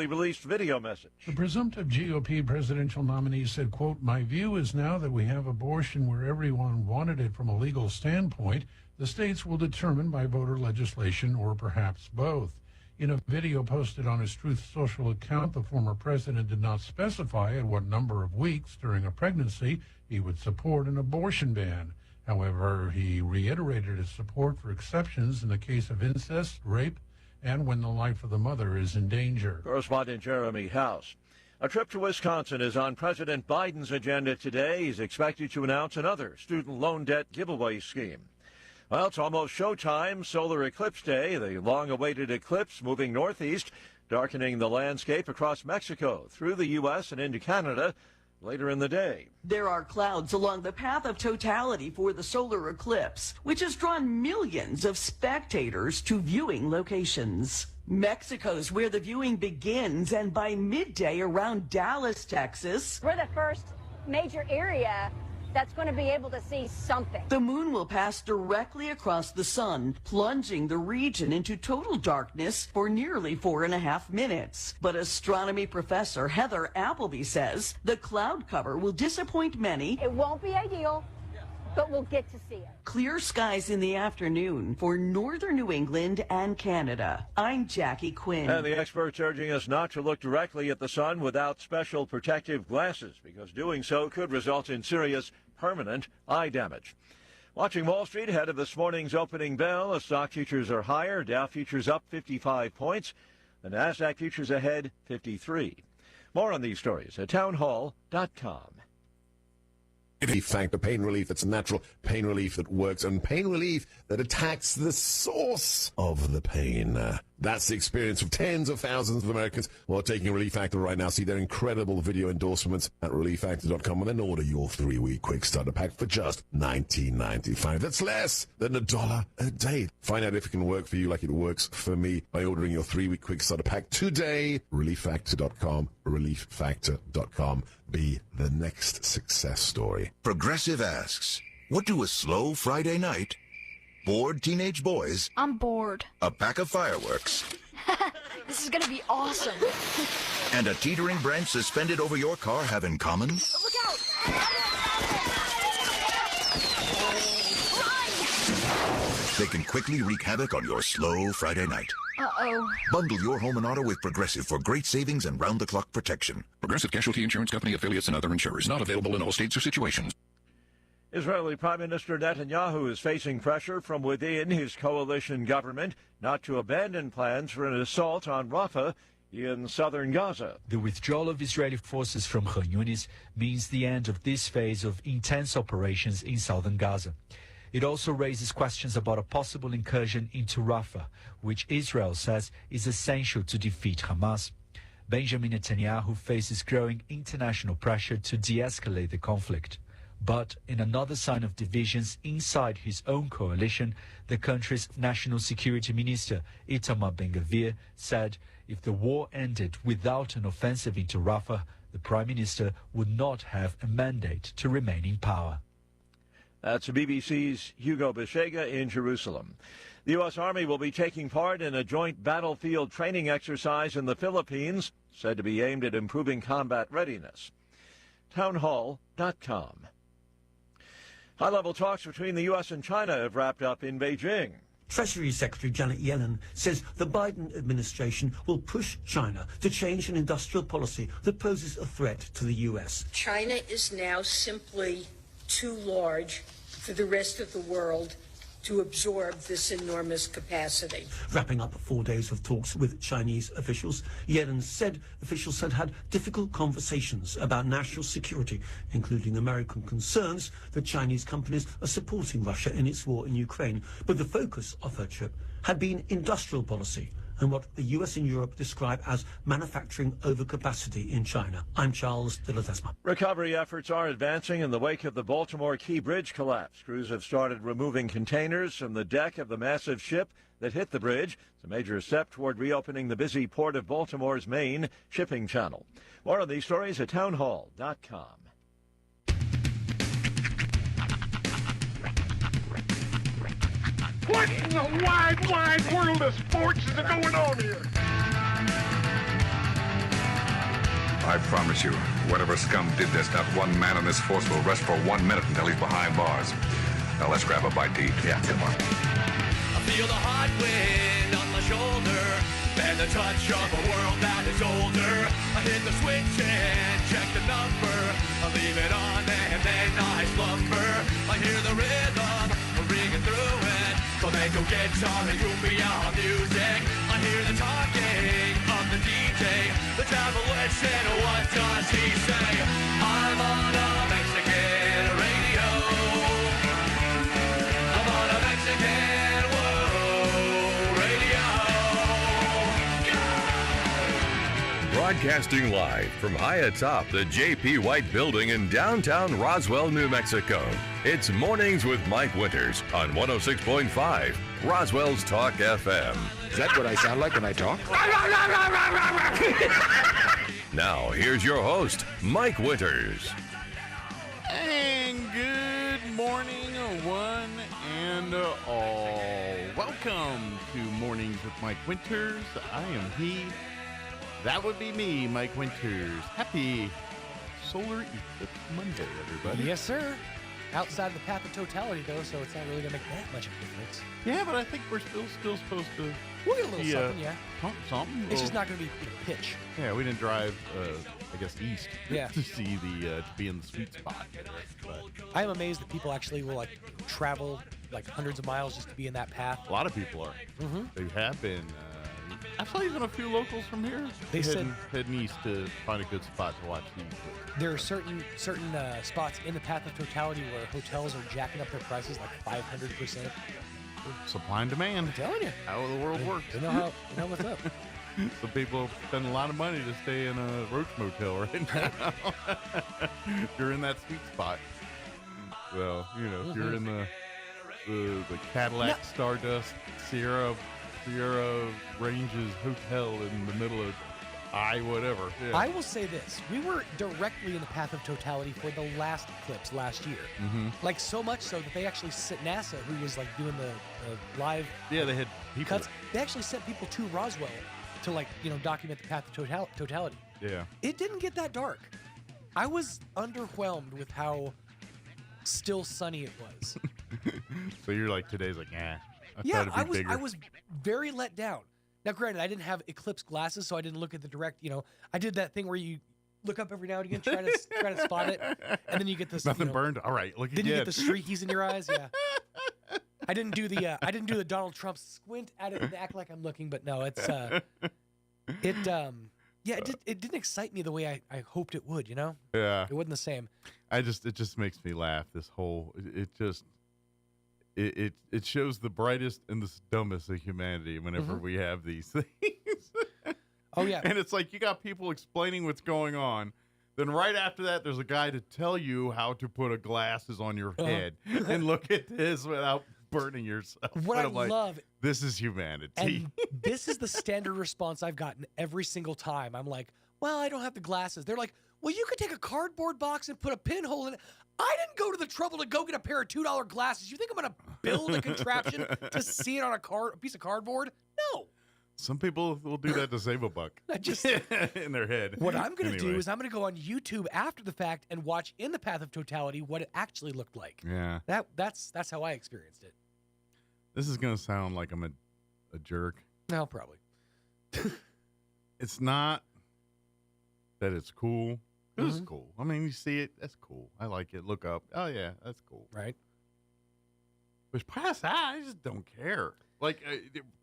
released video message. The presumptive GOP presidential nominee said, quote, "My view is now that we have abortion where everyone wanted it from a legal standpoint, the states will determine by voter legislation or perhaps both." In a video posted on his Truth Social account, the former president did not specify at what number of weeks during a pregnancy he would support an abortion ban. However, he reiterated his support for exceptions in the case of incest, rape, and when the life of the mother is in danger. Correspondent Jeremy House. A trip to Wisconsin is on President Biden's agenda today. He's expected to announce another student loan debt giveaway scheme. Well, it's almost showtime. Solar Eclipse Day, the long-awaited eclipse moving northeast, darkening the landscape across Mexico, through the U.S. and into Canada later in the day. There are clouds along the path of totality for the solar eclipse, which has drawn millions of spectators to viewing locations. Mexico's where the viewing begins, and by midday around Dallas, Texas, we're the first major area that's going to be able to see something. The moon will pass directly across the sun, plunging the region into total darkness for nearly 4.5 minutes. But astronomy professor Heather Appleby says the cloud cover will disappoint many. It won't be ideal, but we'll get to see it. Clear skies in the afternoon for northern New England and Canada. I'm Jackie Quinn. And the experts urging us not to look directly at the sun without special protective glasses, because doing so could result in serious permanent eye damage. Watching Wall Street ahead of this morning's opening bell, as stock futures are higher. Dow futures up 55 points. The NASDAQ futures ahead 53. More on these stories at townhall.com. Relief factor, pain relief that's natural, pain relief that works, and pain relief that attacks the source of the pain. That's the experience of tens of thousands of Americans who are taking Relief Factor right now. See their incredible video endorsements at relieffactor.com and then order your 3-week quick starter pack for just $19.95. That's less than $1 a day. Find out if it can work for you like it works for me by ordering your 3-week quick starter pack today. relieffactor.com, relieffactor.com. Be the next success story. Progressive asks, what do a slow Friday night, bored teenage boys, I'm bored, a pack of fireworks, this is gonna be awesome, and a teetering branch suspended over your car have in common? look out! They can quickly wreak havoc on your slow Friday night. Uh-oh. Bundle your home and auto with Progressive for great savings and round-the-clock protection. Progressive Casualty Insurance Company, affiliates, and other insurers. Not available in all states or situations. Israeli Prime Minister Netanyahu is facing pressure from within his coalition government not to abandon plans for an assault on Rafah in southern Gaza. The withdrawal of Israeli forces from Khan Yunis means the end of this phase of intense operations in southern Gaza. It also raises questions about a possible incursion into Rafah, which Israel says is essential to defeat Hamas. Benjamin Netanyahu faces growing international pressure to de-escalate the conflict. But in another sign of divisions inside his own coalition, the country's national security minister, Itamar Ben-Gvir, said if the war ended without an offensive into Rafah, the prime minister would not have a mandate to remain in power. That's BBC's Hugo Beshega in Jerusalem. The U.S. Army will be taking part in a joint battlefield training exercise in the Philippines, said to be aimed at improving combat readiness. Townhall.com. High-level talks between the U.S. and China have wrapped up in Beijing. Treasury Secretary Janet Yellen says the Biden administration will push China to change an industrial policy that poses a threat to the U.S. China is now simply too large for the rest of the world to absorb this enormous capacity. Wrapping up 4 days of talks with Chinese officials, Yellen said officials had difficult conversations about national security, including American concerns that Chinese companies are supporting Russia in its war in Ukraine. But the focus of her trip had been industrial policy and what the US and Europe describe as manufacturing overcapacity in China. I'm Charles de Ledesma. Recovery efforts are advancing in the wake of the Baltimore Key Bridge collapse. Crews have started removing containers from the deck of the massive ship that hit the bridge. It's a major step toward reopening the busy port of Baltimore's main shipping channel. More on these stories at townhall.com. What in the wide, wide world of sports is going on here? I promise you, whatever scum did this, not one man in this force will rest for 1 minute until he's behind bars. Now let's grab a bite to eat. Yeah, come on. I feel the hot wind on my shoulder and the touch of a world that is older. I hit the switch and check the number. I leave it on and then I slumber. I hear the rhythm ringing through it. Flamenco guitar and cumbia music. I hear the talking of the DJ. The travel listen, what does he say? I'm on a Mexican radio. I'm on a Mexican radio. Broadcasting live from high atop the J.P. White Building in downtown Roswell, New Mexico. It's Mornings with Mike Winters on 106.5 Roswell's Talk FM. Is that what I sound like when I talk? Now, here's your host, Mike Winters. And good morning, one and all. Welcome to Mornings with Mike Winters. I am he. That would be me, Mike Winters. Happy Solar Eclipse Monday, everybody. Yes, sir. Outside of the path of totality, though, so it's not really going to make that much of a difference. Yeah, but I think we're still supposed to. We'll get a little something, yeah. Something. It's just not going to be pitch. Yeah, we didn't drive, I guess, east Yeah. to see to be in the sweet spot. But I am amazed that people actually will travel hundreds of miles just to be in that path. a lot of people are. Mm-hmm. They have been. I saw even a few locals from here. They heading east to find a good spot to watch these. There are certain spots in the path of totality where hotels are jacking up their prices 500%. Supply and demand. I'm telling you. How the world works. They know what's up. Some people spend a lot of money to stay in a roach motel right now. You're in that sweet spot. Well, if you're in the Cadillac Stardust Sierra Ranges Hotel in the middle of whatever. Yeah. I will say this. We were directly in the path of totality for the last eclipse last year. Mm-hmm. So much so that they actually sent NASA, who was doing the live they had people. cuts. They actually sent people to Roswell to document the path of totality. Yeah. It didn't get that dark. I was underwhelmed with how still sunny it was. So you're today's I was very let down. Now, granted, I didn't have eclipse glasses, so I didn't look at the direct. I did that thing where you look up every now and again, try to spot it, and then you get this. Nothing burned. All right, look again. Then you get the streakies in your eyes. Yeah. I didn't do the Donald Trump squint at it and act like I'm looking, but no, it's it didn't excite me the way I hoped it would. Yeah. It wasn't the same. It just makes me laugh. This whole It shows the brightest and the dumbest of humanity whenever we have these things. Oh, yeah. And it's you got people explaining what's going on. Then right after that, there's a guy to tell you how to put a glasses on your head and look at this without burning yourself. What I love. This is humanity. And this is the standard response I've gotten every single time. I'm like, well, I don't have the glasses. They're like, well, you could take a cardboard box and put a pinhole in it. I didn't go to the trouble to go get a pair of $2 glasses. You think I'm going to build a contraption to see it on a piece of cardboard? No. Some people will do that to save a buck. In their head. What I'm going to do is I'm going to go on YouTube after the fact and watch in the path of totality what it actually looked like. Yeah. That's how I experienced it. This is going to sound like I'm a jerk. No, probably. It's not that it's cool. It's cool. I mean, you see it. That's cool. I like it. Look up. Oh, yeah, that's cool. Right. But past that, I just don't care.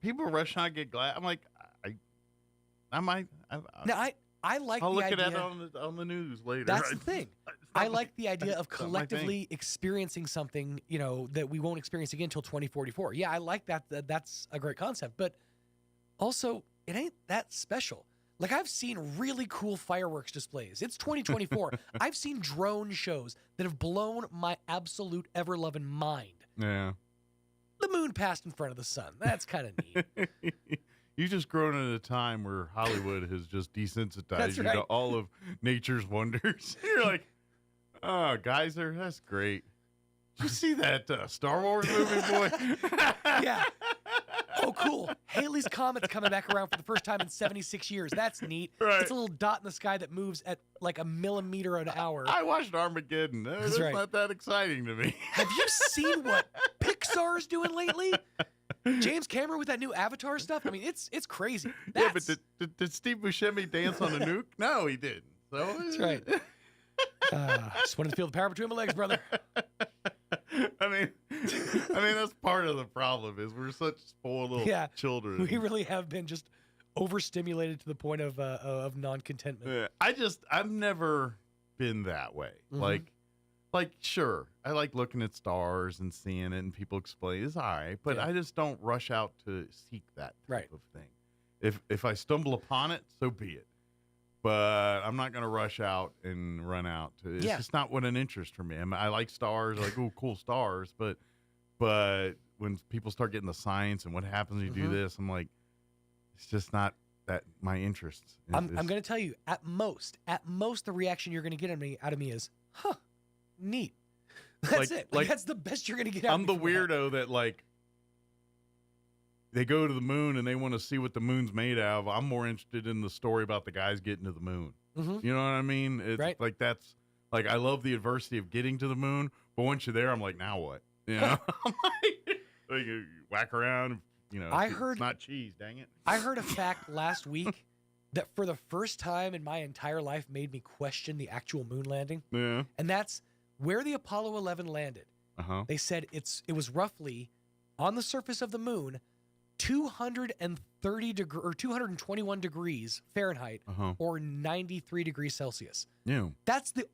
People rush on to get glass. I'm like, I might. I like I'll the look idea. at that on the news later. That's the thing. I like the idea of collectively experiencing something, that we won't experience again until 2044. Yeah, I like that. That's a great concept. But also, it ain't that special. I've seen really cool fireworks displays. It's 2024. I've seen drone shows that have blown my absolute ever-loving mind. Yeah. The moon passed in front of the sun. That's kind of neat. You've just grown at a time where Hollywood has just desensitized you to all of nature's wonders. You're like, oh, geyser, that's great. Did you see that Star Wars movie, boy? Yeah. Oh, cool. Halley's Comet's coming back around for the first time in 76 years. That's neat. Right. It's a little dot in the sky that moves at like a millimeter an hour. I watched Armageddon. That's right. not that exciting to me. Have you seen what Pixar's doing lately? James Cameron with that new Avatar stuff? I mean, it's crazy. Yeah, but did Steve Buscemi dance on a nuke? No, he didn't. So That's right. Just wanted to feel the power between my legs, brother. I mean, that's part of the problem is we're such spoiled little children. We really have been just overstimulated to the point of non-contentment. Yeah, I've never been that way. Mhm. Like, sure, I like looking at stars and seeing it and people explain it's all right, but I just don't rush out to seek that type of thing. If I stumble upon it, so be it. But I'm not going to rush out and run out. It's just not what an interest for me. I mean, I like stars, like, oh, cool stars. But when people start getting the science and what happens when you do this, I'm like, it's just not that my interest. I'm going to tell you, at most, the reaction you're going to get out of me is, huh, neat. That's it. Like, that's the best you're going to get out of me. I'm the weirdo that, like, they go to the moon and they want to see what the moon's made out of. I'm more interested in the story about the guys getting to the moon. Mm-hmm. You know what I mean? It's like that's like I love the adversity of getting to the moon, but once you're there, I'm like, now what? You know, I'm like you whack around. You know, it's not cheese. Dang it! I heard a fact last week that for the first time in my entire life made me question the actual moon landing. Yeah, and that's where the Apollo 11 landed. They said it was roughly on the surface of the moon. 221 degrees Fahrenheit or 93 degrees Celsius. Yeah. That's the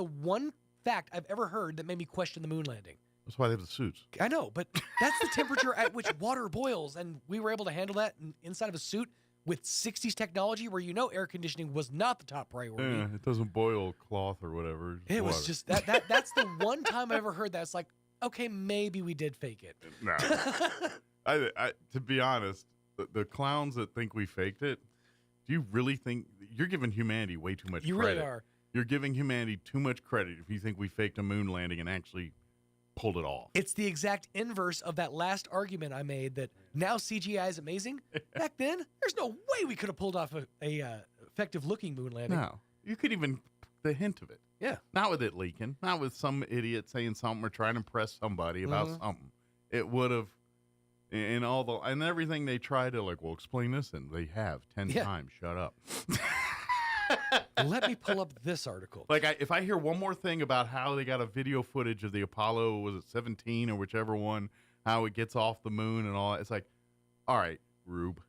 one fact I've ever heard that made me question the moon landing. That's why they have the suits. I know, but that's the temperature at which water boils, and we were able to handle that inside of a suit with 60s technology where air conditioning was not the top priority. Yeah, it doesn't boil cloth or whatever. It was just that's the one time I ever heard that. It's like, okay, maybe we did fake it. No. I to be honest, the clowns that think we faked it, do you really think you're giving humanity way too much credit? You really are. You're giving humanity too much credit if you think we faked a moon landing and actually pulled it off. It's the exact inverse of that last argument I made that now CGI is amazing. Back then, there's no way we could have pulled off a effective looking moon landing. No. You could even the hint of it. Yeah. Not with it leaking, not with some idiot saying something or trying to impress somebody about something. It would have and everything they try to explain this, and they have 10 times. Shut up. Let me pull up this article. If I hear one more thing about how they got a video footage of the Apollo, was it 17 or whichever one, how it gets off the moon and all that, it's like, all right, Rube,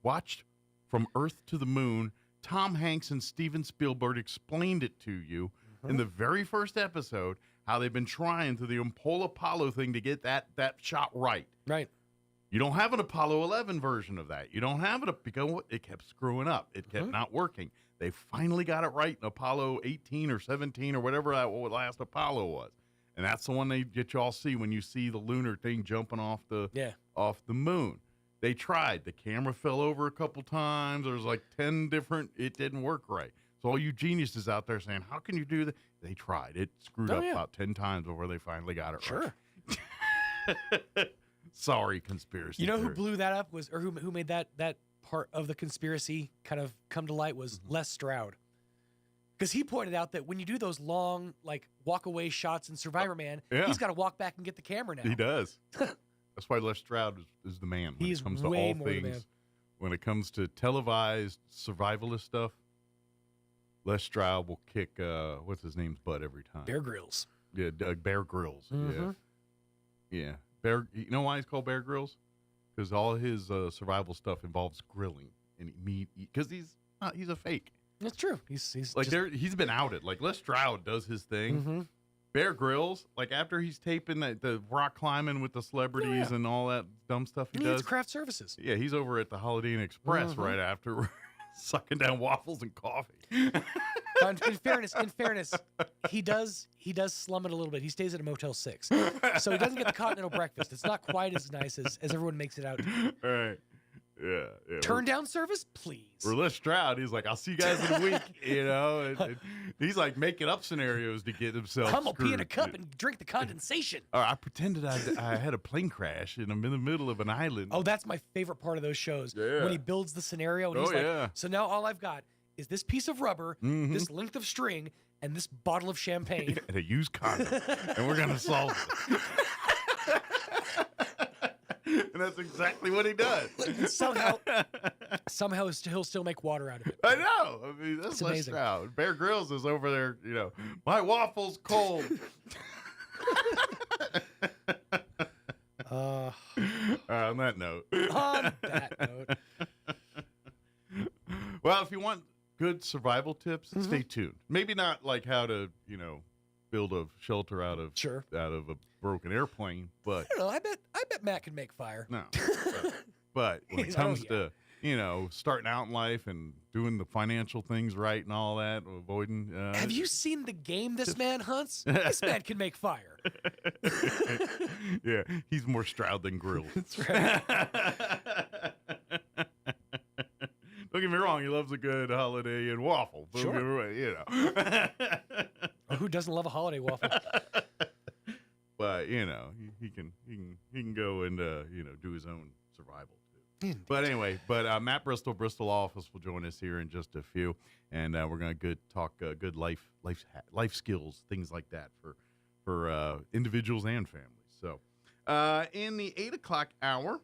watched From Earth to the Moon. Tom Hanks and Steven Spielberg explained it to you in the very first episode, how they've been trying through the whole Apollo thing to get that shot right. Right. You don't have an Apollo 11 version of that. You don't have it because it kept screwing up. It kept not working. They finally got it right in Apollo 18 or 17 or whatever that last Apollo was. And that's the one they get you all see when you see the lunar thing jumping off the moon. They tried. The camera fell over a couple times. There was 10 different, it didn't work right. So all you geniuses out there saying, how can you do that? They tried. It screwed up about 10 times before they finally got it right. Sure. Sorry, conspiracy. You know who blew that up or who made that part of the conspiracy kind of come to light was Les Stroud. Because he pointed out that when you do those long, walk away shots in Survivor Man, he's got to walk back and get the camera now. He does. That's why Les Stroud is the man when it comes to all things. When it comes to televised survivalist stuff, Les Stroud will kick what's his name's butt every time. Bear Grylls. Yeah, Bear Grylls. Yeah. Bear. You know why he's called Bear Grylls? Because all his survival stuff involves grilling and meat. Because he's a fake. That's true. He's he's been outed. Les Stroud does his thing. Bear Grylls, after he's taping the rock climbing with the celebrities and all that dumb stuff he does. Craft services. Yeah, he's over at the Holiday Inn Express right after sucking down waffles and coffee. In fairness, he does slum it a little bit. He stays at a Motel 6. So he doesn't get the continental breakfast. It's not quite as nice as everyone makes it out to be. Right. Yeah. Turn down service, please. Or Les Stroud, he's like, I'll see you guys in a week, and he's like making up scenarios to get himself I'm going to pee in a screwed. cup and drink the condensation. I pretended I had a plane crash and I'm in the middle of an island. Oh, that's my favorite part of those shows. Yeah. When he builds the scenario and he's like, yeah. so now all I've got is this piece of rubber, this length of string, and this bottle of champagne. And a used condom. And we're going to solve it. And that's exactly what he does. Somehow he'll still make water out of it. I know. I mean, that's It's Les amazing. Stroud. Bear Grylls is over there, my waffle's cold. On that note. Well, if you want good survival tips, stay tuned. Maybe not like how to, build a shelter out of a broken airplane, but I don't know. I bet Matt can make fire. no. But when it comes to starting out in life and doing the financial things right and all that, avoiding. Have you seen the game this man hunts? This man can make fire. Yeah, he's more Stroud than Grills. That's right. Don't get me wrong, he loves a good holiday and waffle. But Sure. Who doesn't love a holiday waffle? But he can go and do his own survival too. Indeed. But anyway, Matt Bristol Office will join us here in just a few, and we're going to talk good life skills, things like that for individuals and families. So in the 8 o'clock hour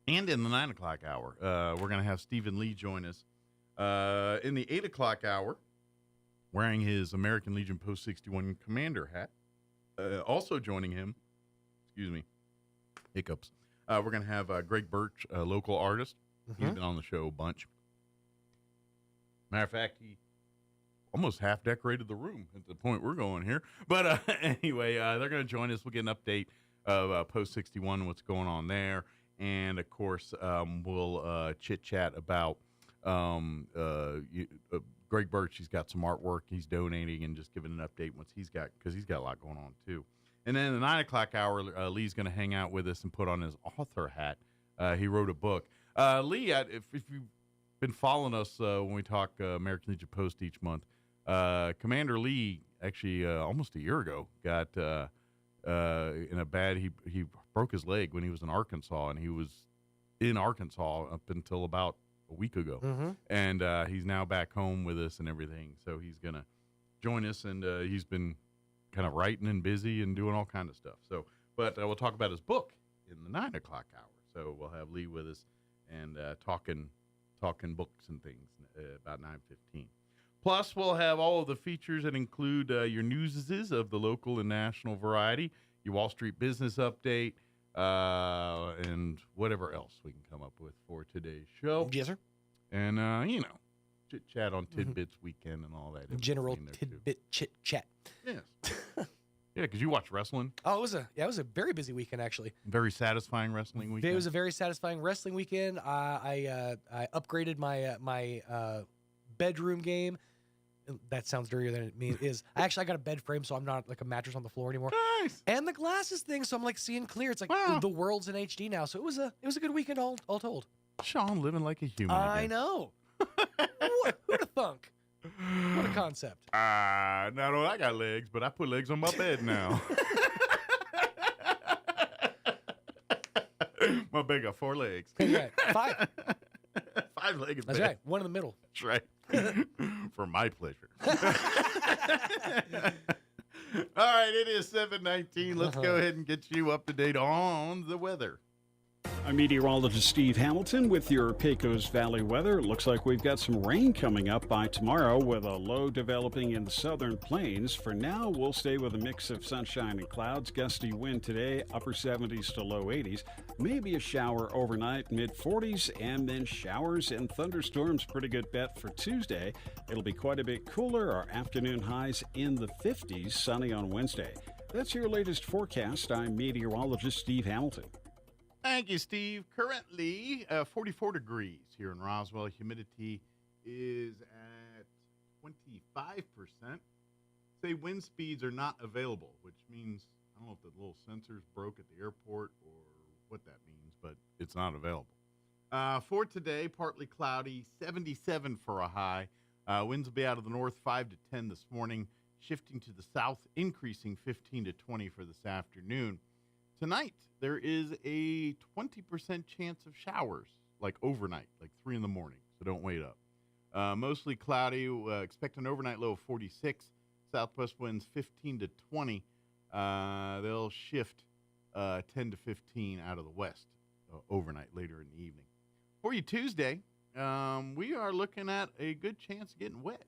and in the 9 o'clock hour, we're going to have Stephen Lee join us. In the 8 o'clock hour, wearing his American Legion Post 61 commander hat. Also joining him, hiccups. We're going to have Greg Birch, a local artist. He's been on the show a bunch. Matter of fact, he almost half decorated the room at the point we're going here. But anyway, they're going to join us. We'll get an update of Post 61, what's going on there. And, of course, we'll chit-chat about Greg Birch. He's got some artwork he's donating and just giving an update once he's got, because he's got a lot going on too. And then in the 9 o'clock hour, Lee's going to hang out with us and put on his author hat. He wrote a book. Lee, if you've been following us when we talk American Legion Post each month, Commander Lee actually almost a year ago got in a bad, he broke his leg when he was in Arkansas, and he was in Arkansas up until about a week ago. And he's now back home with us and everything. So he's going to join us, and he's been kind of writing and busy and doing all kind of stuff. So, but we'll talk about his book in the 9 o'clock hour. So we'll have Lee with us and talking books and things about 9:15. Plus, we'll have all of the features that include your newses of the local and national variety, your Wall Street business update, and whatever else we can come up with for today's show. Yes, sir. And, chit-chat on Tidbits Weekend and all that. General tidbit chit-chat. Yes. Yeah, because you watch wrestling. Oh, it was a very busy weekend, actually. Very satisfying wrestling weekend. It was a very satisfying wrestling weekend. I upgraded my bedroom game. That sounds dirtier than it is. I got a bed frame, so I'm not like a mattress on the floor anymore. Nice. And the glasses thing, so I'm like seeing clear. It's like the world's in HD now. So it was a good weekend all told. Sean living like a human. I know. Who'd have thunk? What a concept. Not only I got legs, but I put legs on my bed now. My bed got 4 legs. Right. 5. 5 legs. That's right. One in the middle. That's right. For my pleasure. All right, it is 7:19. Let's go ahead and get you up to date on the weather. I'm meteorologist Steve Hamilton with your Pecos Valley weather. It looks like we've got some rain coming up by tomorrow with a low developing in the southern plains. For now, we'll stay with a mix of sunshine and clouds. Gusty wind today, upper 70s to low 80s. Maybe a shower overnight, mid 40s, and then showers and thunderstorms. Pretty good bet for Tuesday. It'll be quite a bit cooler. Our afternoon highs in the 50s, sunny on Wednesday. That's your latest forecast. I'm meteorologist Steve Hamilton. Thank you, Steve. Currently, 44 degrees here in Roswell. Humidity is at 25%. Say wind speeds are not available, which means, I don't know if the little sensors broke at the airport or what that means, but it's not available. For today, partly cloudy, 77 for a high. Winds will be out of the north 5 to 10 this morning, shifting to the south, increasing 15 to 20 for this afternoon. Tonight, there is a 20% chance of showers, like overnight, like 3 in the morning, so don't wait up. Mostly cloudy, expect an overnight low of 46, southwest winds 15 to 20. They'll shift 10 to 15 out of the west overnight later in the evening. For you Tuesday, we are looking at a good chance of getting wet.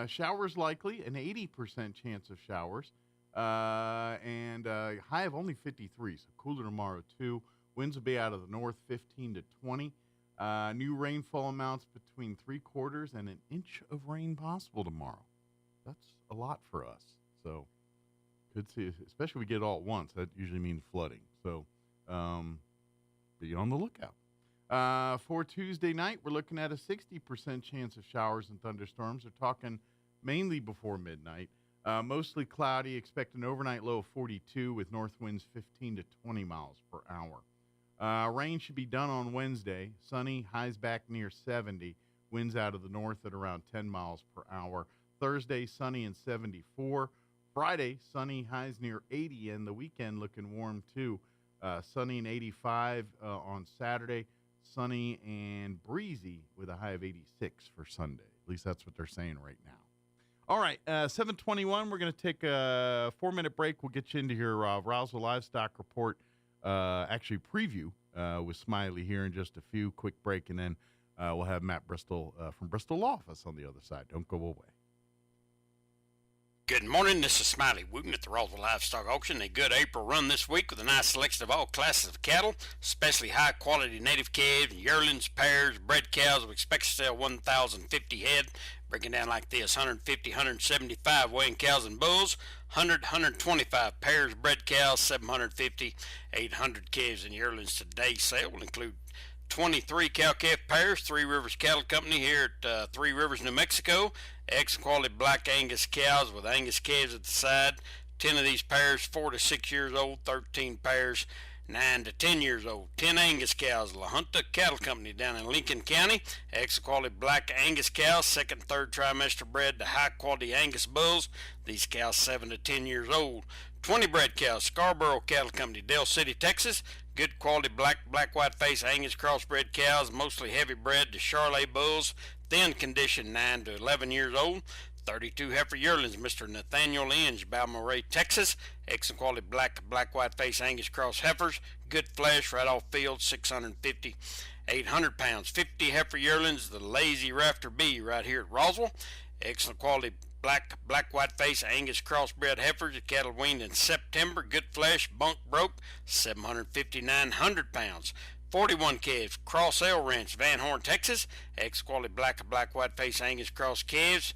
Showers likely, an 80% chance of showers, and a high of only 53, so cooler tomorrow too. Winds will be out of the north 15 to 20. New rainfall amounts between 3/4 and an inch of rain possible tomorrow. That's a lot for us. So could see, especially if we get it all at once. That usually means flooding. So be on the lookout. For Tuesday night, we're looking at a 60% chance of showers and thunderstorms. We're talking mainly before midnight. Mostly cloudy. Expect an overnight low of 42 with north winds 15 to 20 miles per hour. Rain should be done on Wednesday. Sunny, highs back near 70. Winds out of the north at around 10 miles per hour. Thursday, sunny and 74. Friday, sunny, highs near 80, and the weekend looking warm too. Sunny and 85 on Saturday. Sunny and breezy with a high of 86 for Sunday. At least that's what they're saying right now. All right, 7:21. We're going to take a 4-minute break. We'll get you into your Roswell Livestock Report, actually preview with Smiley here in just a few. Quick break, and then we'll have Matt Bristol from Bristol Office on the other side. Don't go away. Good morning, this is Smiley Wooten at the Roswell Livestock Auction. A good April run this week with a nice selection of all classes of cattle, especially high-quality native calves, yearlings, pairs, bred cows. We expect to sell 1,050 head, breaking down like this: 150, 175 weighing cows and bulls, 100, 125 pairs, bred cows, 750, 800 calves and yearlings. Today's sale will include 23 cow-calf pairs, Three Rivers Cattle Company here at Three Rivers, New Mexico. Excellent quality black Angus cows with Angus calves at the side. 10 of these pairs, 4 to 6 years old. 13 pairs, 9 to 10 years old. 10 Angus cows, La Junta Cattle Company down in Lincoln County. Excellent quality black Angus cows, second and third trimester bred to high quality Angus bulls. These cows 7 to 10 years old. 20 bred cows, Scarborough Cattle Company, Dale City, Texas. Good quality black white face Angus crossbred cows, mostly heavy bred to Charolais bulls, thin condition 9 to 11 years old. 32 heifer yearlings, Mr. Nathaniel Inge, Balmoral, Texas. Excellent quality black white face Angus cross heifers, good flesh, right off field, 650, 800 pounds. 50 heifer yearlings, the Lazy Rafter B right here at Roswell. Excellent quality black white face Angus crossbred heifers, cattle weaned in September, good flesh, bunk broke, 750, 900 pounds. 41 calves, Cross L Ranch, Van Horn, Texas. Excellent quality black white face Angus cross calves,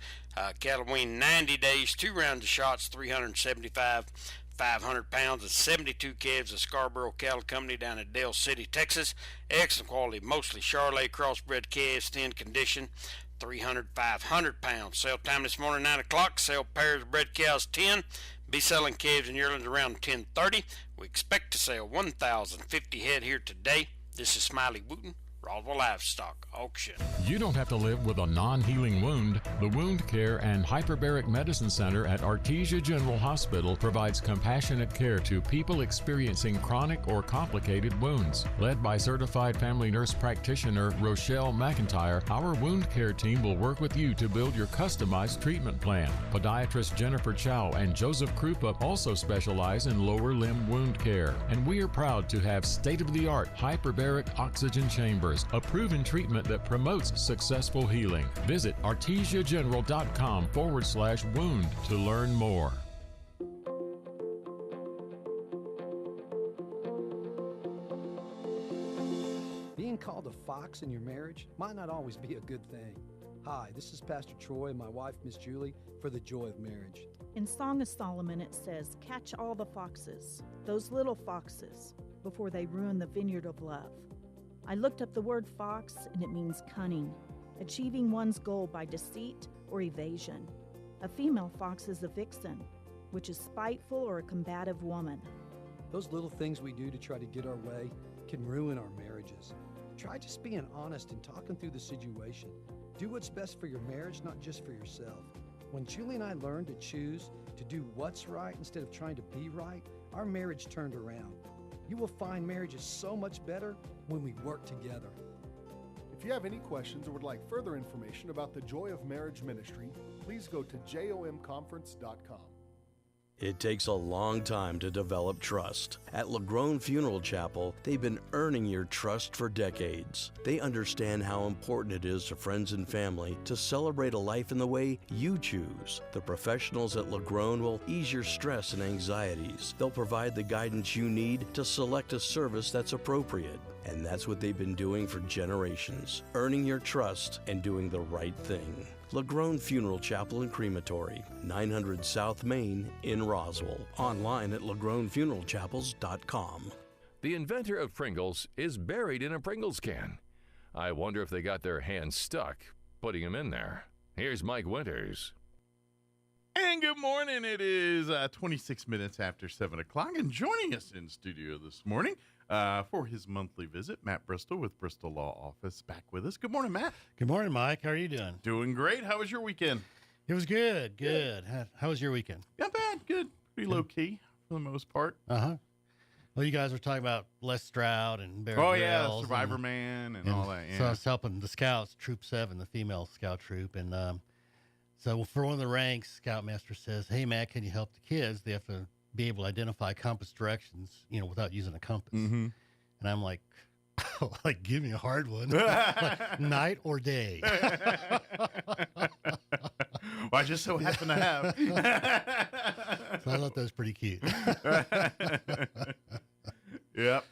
cattle weaned 90 days, 2 rounds of shots, 375, 500 pounds, and 72 calves of Scarborough Cattle Company down at Dale City, Texas. Excellent quality, mostly Charolais crossbred calves, thin condition, 300, 500 pounds. Sale time this morning, 9 o'clock. Sell pairs of bred cows 10. Be selling calves and yearlings around 10:30. We expect to sell 1,050 head here today. This is Smiley Wooten, Roswell Livestock Auction. You don't have to live with a non-healing wound. The Wound Care and Hyperbaric Medicine Center at Artesia General Hospital provides compassionate care to people experiencing chronic or complicated wounds. Led by certified family nurse practitioner Rochelle McIntyre, our wound care team will work with you to build your customized treatment plan. Podiatrist Jennifer Chow and Joseph Krupa also specialize in lower limb wound care, and we are proud to have state-of-the-art hyperbaric oxygen chambers, a proven treatment that promotes successful healing. Visit artesiageneral.com/wound to learn more. Being called a fox in your marriage might not always be a good thing. Hi, this is Pastor Troy and my wife, Miss Julie, for the Joy of Marriage. In Song of Solomon it says, "Catch all the foxes, those little foxes, before they ruin the vineyard of love." I looked up the word fox, and it means cunning, achieving one's goal by deceit or evasion. A female fox is a vixen, which is spiteful or a combative woman. Those little things we do to try to get our way can ruin our marriages. try just being honest and talking through the situation. Do what's best for your marriage, not just for yourself. When Julie and I learned to choose to do what's right instead of trying to be right, our marriage turned around. You will find marriage is so much better when we work together. If you have any questions or would like further information about the Joy of Marriage Ministry, please go to jomconference.com. It takes a long time to develop trust. At LaGrone Funeral Chapel, they've been earning your trust for decades. They understand how important it is to friends and family to celebrate a life in the way you choose. The professionals at LaGrone will ease your stress and anxieties. They'll provide the guidance you need to select a service that's appropriate. And that's what they've been doing for generations, earning your trust and doing the right thing. LaGrone Funeral Chapel and Crematory, 900 South Main in Roswell. Online at LaGroneFuneralChapels.com. The inventor of Pringles is buried in a Pringles can. I wonder if they got their hands stuck putting them in there. Here's Mike Winters. And good morning. It is 26 minutes after 7 o'clock, and joining us in studio this morning for his monthly visit, Matt Bristol with Bristol Law Office, back with us. Good morning, Matt. Good morning, Mike. How are you doing? Doing great. How was your weekend? It was good. How was your weekend? Not bad. Good. Pretty low key for the most part. Well, you guys were talking about Les Stroud and Bear Oh, Grylls yeah, Survivor Man and all that. Yeah. So I was helping the scouts, Troop 7, the female scout troop. And so for one of the ranks, Scoutmaster says, hey, Matt, can you help the kids? They have to be able to identify compass directions, without using a compass. Mm-hmm. And I'm like, give me a hard one. Like, night or day? Well, I just so happen to have. So I thought that was pretty cute. Yep.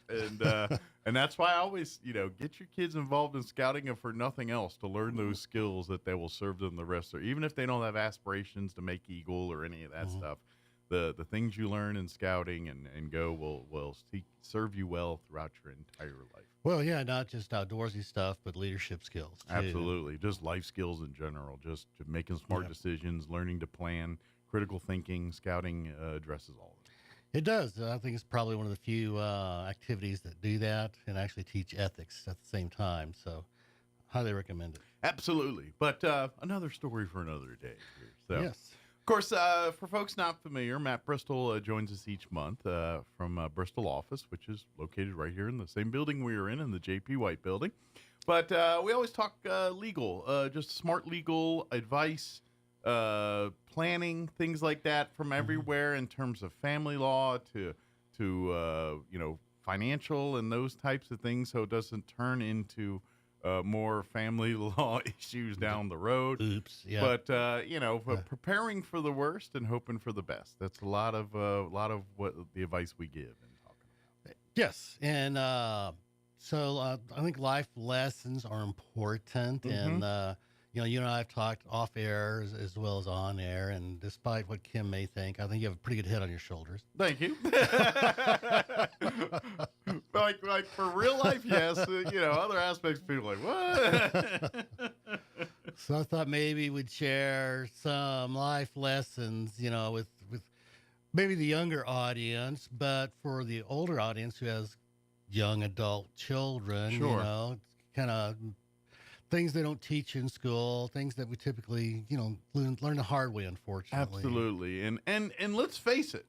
And that's why I always, get your kids involved in scouting, if for nothing else, to learn those skills that they will serve them the rest of their, even if they don't have aspirations to make Eagle or any of that stuff. The things you learn in scouting and go will serve you well throughout your entire life. Well, yeah, not just outdoorsy stuff, but leadership skills, too. Absolutely. Just life skills in general, just making smart decisions, learning to plan, critical thinking. Scouting addresses all of it. It does. I think it's probably one of the few activities that do that and actually teach ethics at the same time. So highly recommend it. Absolutely. But another story for another day here. So. Yes. Of course, for folks not familiar, Matt Bristol joins us each month from Bristol office, which is located right here in the same building we are in the J.P. White building. But we always talk legal, just smart legal advice, planning, things like that from everywhere in terms of family law to financial and those types of things, so it doesn't turn into more family law issues down the road. Oops. Yeah. But preparing for the worst and hoping for the best. That's a lot of what the advice we give and talking about. Yes, and so I think life lessons are important, and you and I have talked off air as well as on air, and despite what Kim may think, I think you have a pretty good head on your shoulders. Thank you. like for real life, yes. Other aspects, people are like, what? So I thought maybe we'd share some life lessons, with maybe the younger audience, but for the older audience who has young adult children, sure. Kind of things they don't teach in school, things that we typically, learn the hard way, unfortunately. Absolutely. And let's face it,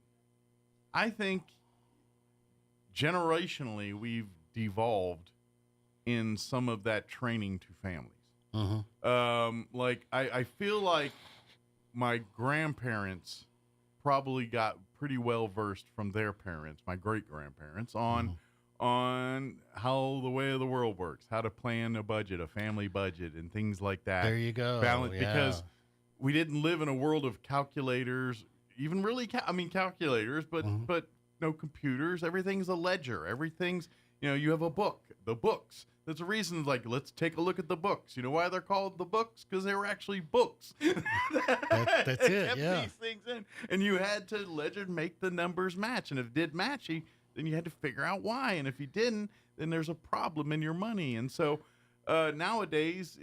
I think generationally we've devolved in some of that training to families. I feel like my grandparents probably got pretty well versed from their parents, my great grandparents, on how the way of the world works, how to plan a budget, a family budget, and things like that. There you go. Because we didn't live in a world of calculators, even really, calculators, but no computers. Everything's a ledger. Everything's, you have a book, the books. There's a reason, let's take a look at the books. You know why they're called the books? Because they were actually books. That's it, kept these things in. And you had to ledger, make the numbers match. And if it did match, then you had to figure out why. And if you didn't, then there's a problem in your money. And so nowadays,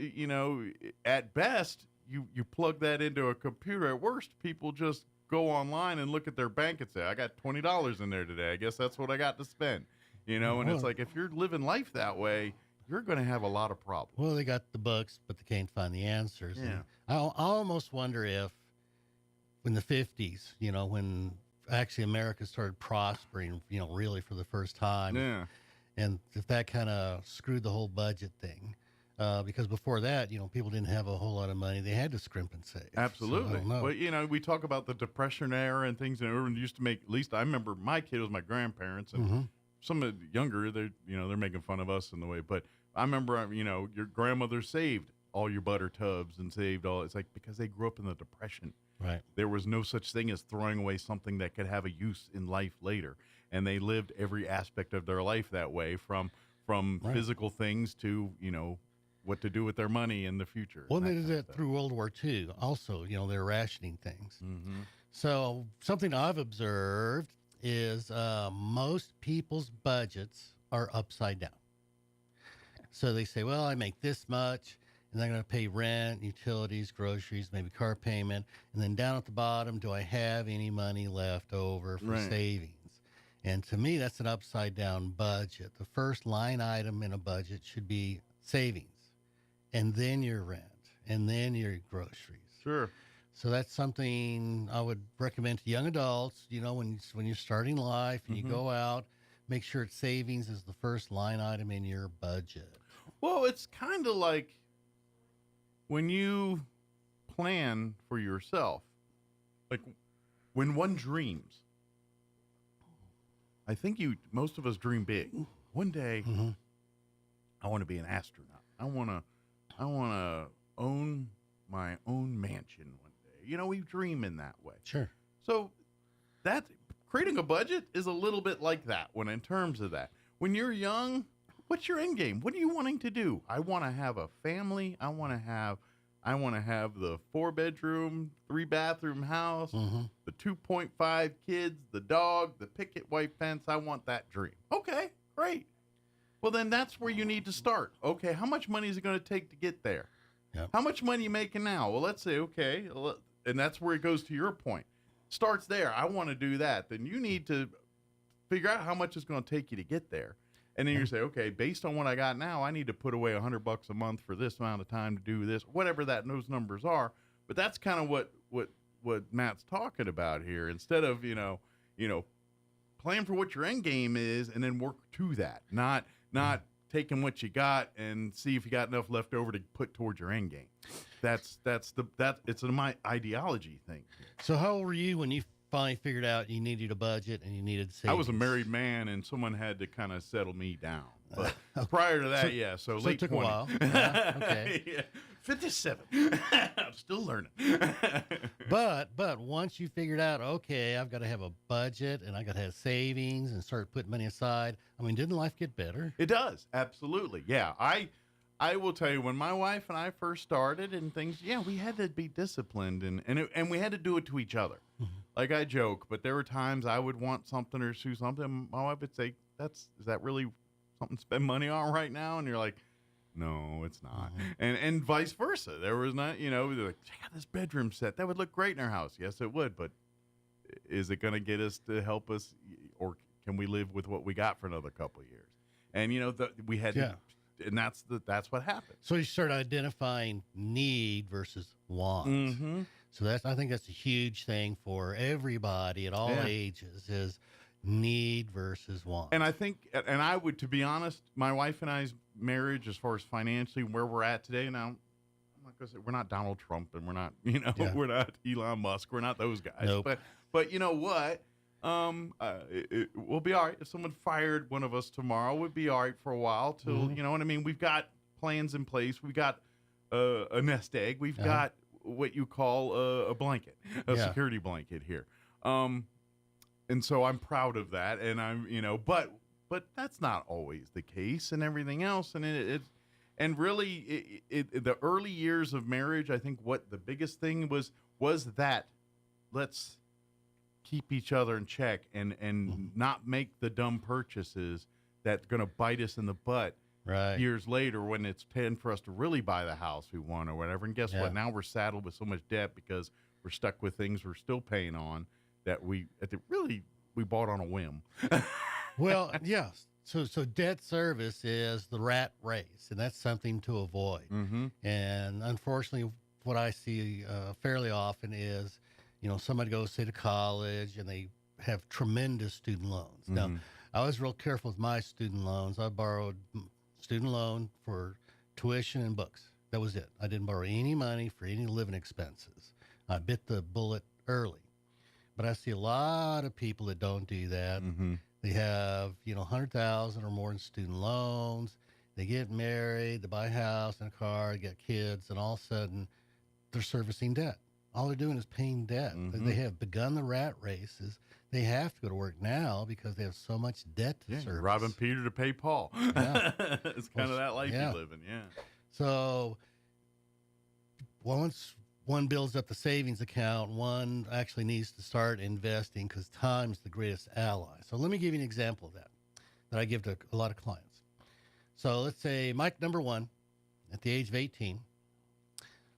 at best, you plug that into a computer. At worst, people just go online and look at their bank and say, I got $20 in there today. I guess that's what I got to spend. And it's like, if you're living life that way, you're going to have a lot of problems. Well, they got the books, but they can't find the answers. Yeah. And I almost wonder if in the 50s, when actually America started prospering, really for the first time. Yeah. And if that kind of screwed the whole budget thing. Because before that, people didn't have a whole lot of money. They had to scrimp and save. Absolutely. So I don't know. Well, we talk about the Depression era and things, and everyone used to make, at least I remember my kid was my grandparents, and some of the younger, they're making fun of us in the way. But I remember, your grandmother saved all your butter tubs and saved all. It's like because they grew up in the Depression. Right. There was no such thing as throwing away something that could have a use in life later. And they lived every aspect of their life that way, from Right. physical things to, what to do with their money in the future. Well, they did that through World War II. Also, they're rationing things. Mm-hmm. So something I've observed is most people's budgets are upside down. So they say, well, I make this much, and I'm going to pay rent, utilities, groceries, maybe car payment. And then down at the bottom, do I have any money left over for savings? And to me, that's an upside down budget. The first line item in a budget should be savings, and then your rent, and then your groceries. Sure. So that's something I would recommend to young adults, when you're starting life and you go out, make sure savings is the first line item in your budget. Well, it's kind of like when you plan for yourself, like when one dreams, I think most of us dream big. One day, I want to be an astronaut. I want to own my own mansion one day. We dream in that way. Sure. So that creating a budget is a little bit like that in terms of that. When you're young, what's your end game? What are you wanting to do? I want to have a family. I want to have the 4-bedroom, 3-bathroom house, the 2.5 kids, the dog, the picket white fence. I want that dream. Okay, great. Well, then that's where you need to start. Okay, how much money is it going to take to get there? Yep. How much money are you making now? Well, let's say, okay, and that's where it goes to your point. Starts there. I want to do that. Then you need to figure out how much it's going to take you to get there. And then you say, okay, based on what I got now, I need to put away $100 a month for this amount of time to do this, whatever those numbers are. But that's kind of what Matt's talking about here. Instead of, plan for what your end game is and then work to that, not taking what you got and see if you got enough left over to put towards your end game. It's my ideology thing. So how old were you when you finally figured out you needed a budget and you needed savings? I was a married man, and someone had to kind of settle me down. But prior to that, so late it took 20. a while. Okay. Yeah, 57. I'm still learning. But once you figured out, okay, I've got to have a budget and I got to have savings and start putting money aside. I mean, didn't life get better? It does, absolutely. Yeah, I will tell you, when my wife and I first started and things, we had to be disciplined and we had to do it to each other. Like I joke, but there were times I would want something or do something. My wife would say, is that really something to spend money on right now? And you're like, no, it's not. And vice versa. There was not, they're like, check out this bedroom set. That would look great in our house. Yes, it would. But is it going to get us to help us, or can we live with what we got for another couple of years? And, we had to, and that's what happened. So you start identifying need versus want. So I think that's a huge thing for everybody at all ages is need versus want. And I think, and I would, to be honest, my wife and I's marriage, as far as financially where we're at today now, I'm not going to say we're not Donald Trump and we're not, we're not Elon Musk. We're not those guys. Nope. But you know what? We'll be all right. If someone fired one of us tomorrow, we'd be all right for a while till, you know what I mean? We've got plans in place. We've got a nest egg. We've got what you call a blanket, a security blanket here. And so I'm proud of that. And I'm, but that's not always the case and everything else. And and really the early years of marriage, I think what the biggest thing was that let's keep each other in check and not make the dumb purchases that's going to bite us in the butt years later when it's time for us to really buy the house we want or whatever. And guess what? Now we're saddled with so much debt because we're stuck with things we're still paying on that we bought on a whim. Well, So debt service is the rat race, and that's something to avoid. Mm-hmm. And unfortunately, what I see fairly often is, somebody goes, say, to college, and they have tremendous student loans. Mm-hmm. Now, I was real careful with my student loans. I borrowed student loan for tuition and books. That was it. I didn't borrow any money for any living expenses. I bit the bullet early. But I see a lot of people that don't do that. Mm-hmm. They have, 100,000 or more in student loans. They get married, they buy a house and a car, they get kids, and all of a sudden they're servicing debt. All they're doing is paying debt. Mm-hmm. They have begun the rat races. They have to go to work now because they have so much debt to service. Robbing Peter to pay Paul. Yeah. It's kind of that life you live in, yeah. So once one builds up the savings account, one actually needs to start investing because time's the greatest ally. So let me give you an example of that I give to a lot of clients. So let's say Mike number one, at the age of 18,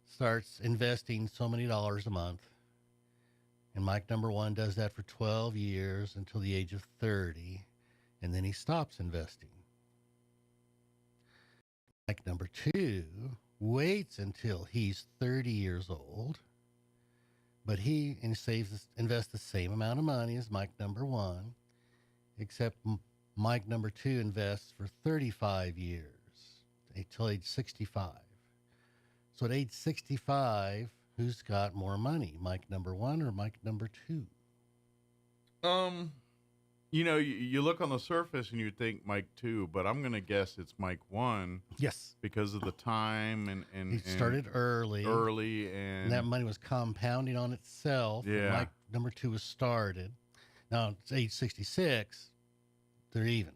starts investing so many dollars a month. And Mike number one does that for 12 years until the age of 30, and then he stops investing. Mike number two waits until he's 30 years old, but he invests the same amount of money as Mike number one, except Mike number two invests for 35 years until age 65. So at age 65, who's got more money, Mike number one or Mike number two? You look on the surface and you think Mike 2, but I'm going to guess it's Mike 1. Yes. Because of the time and he started early. And that money was compounding on itself. Yeah. Mike number 2 was started. Now, it's age 66, they're even.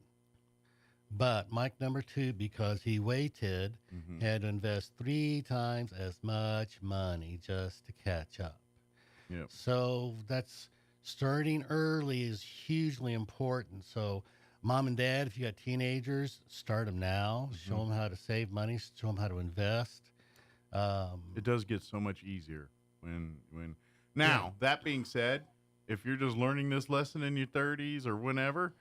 But Mike number 2, because he waited, had to invest 3 times as much money just to catch up. Yep. So that's... starting early is hugely important. So, mom and dad, if you got teenagers, start them now. Show them how to save money. Show them how to invest. It does get so much easier when. Now, that being said, if you're just learning this lesson in your 30s or whenever,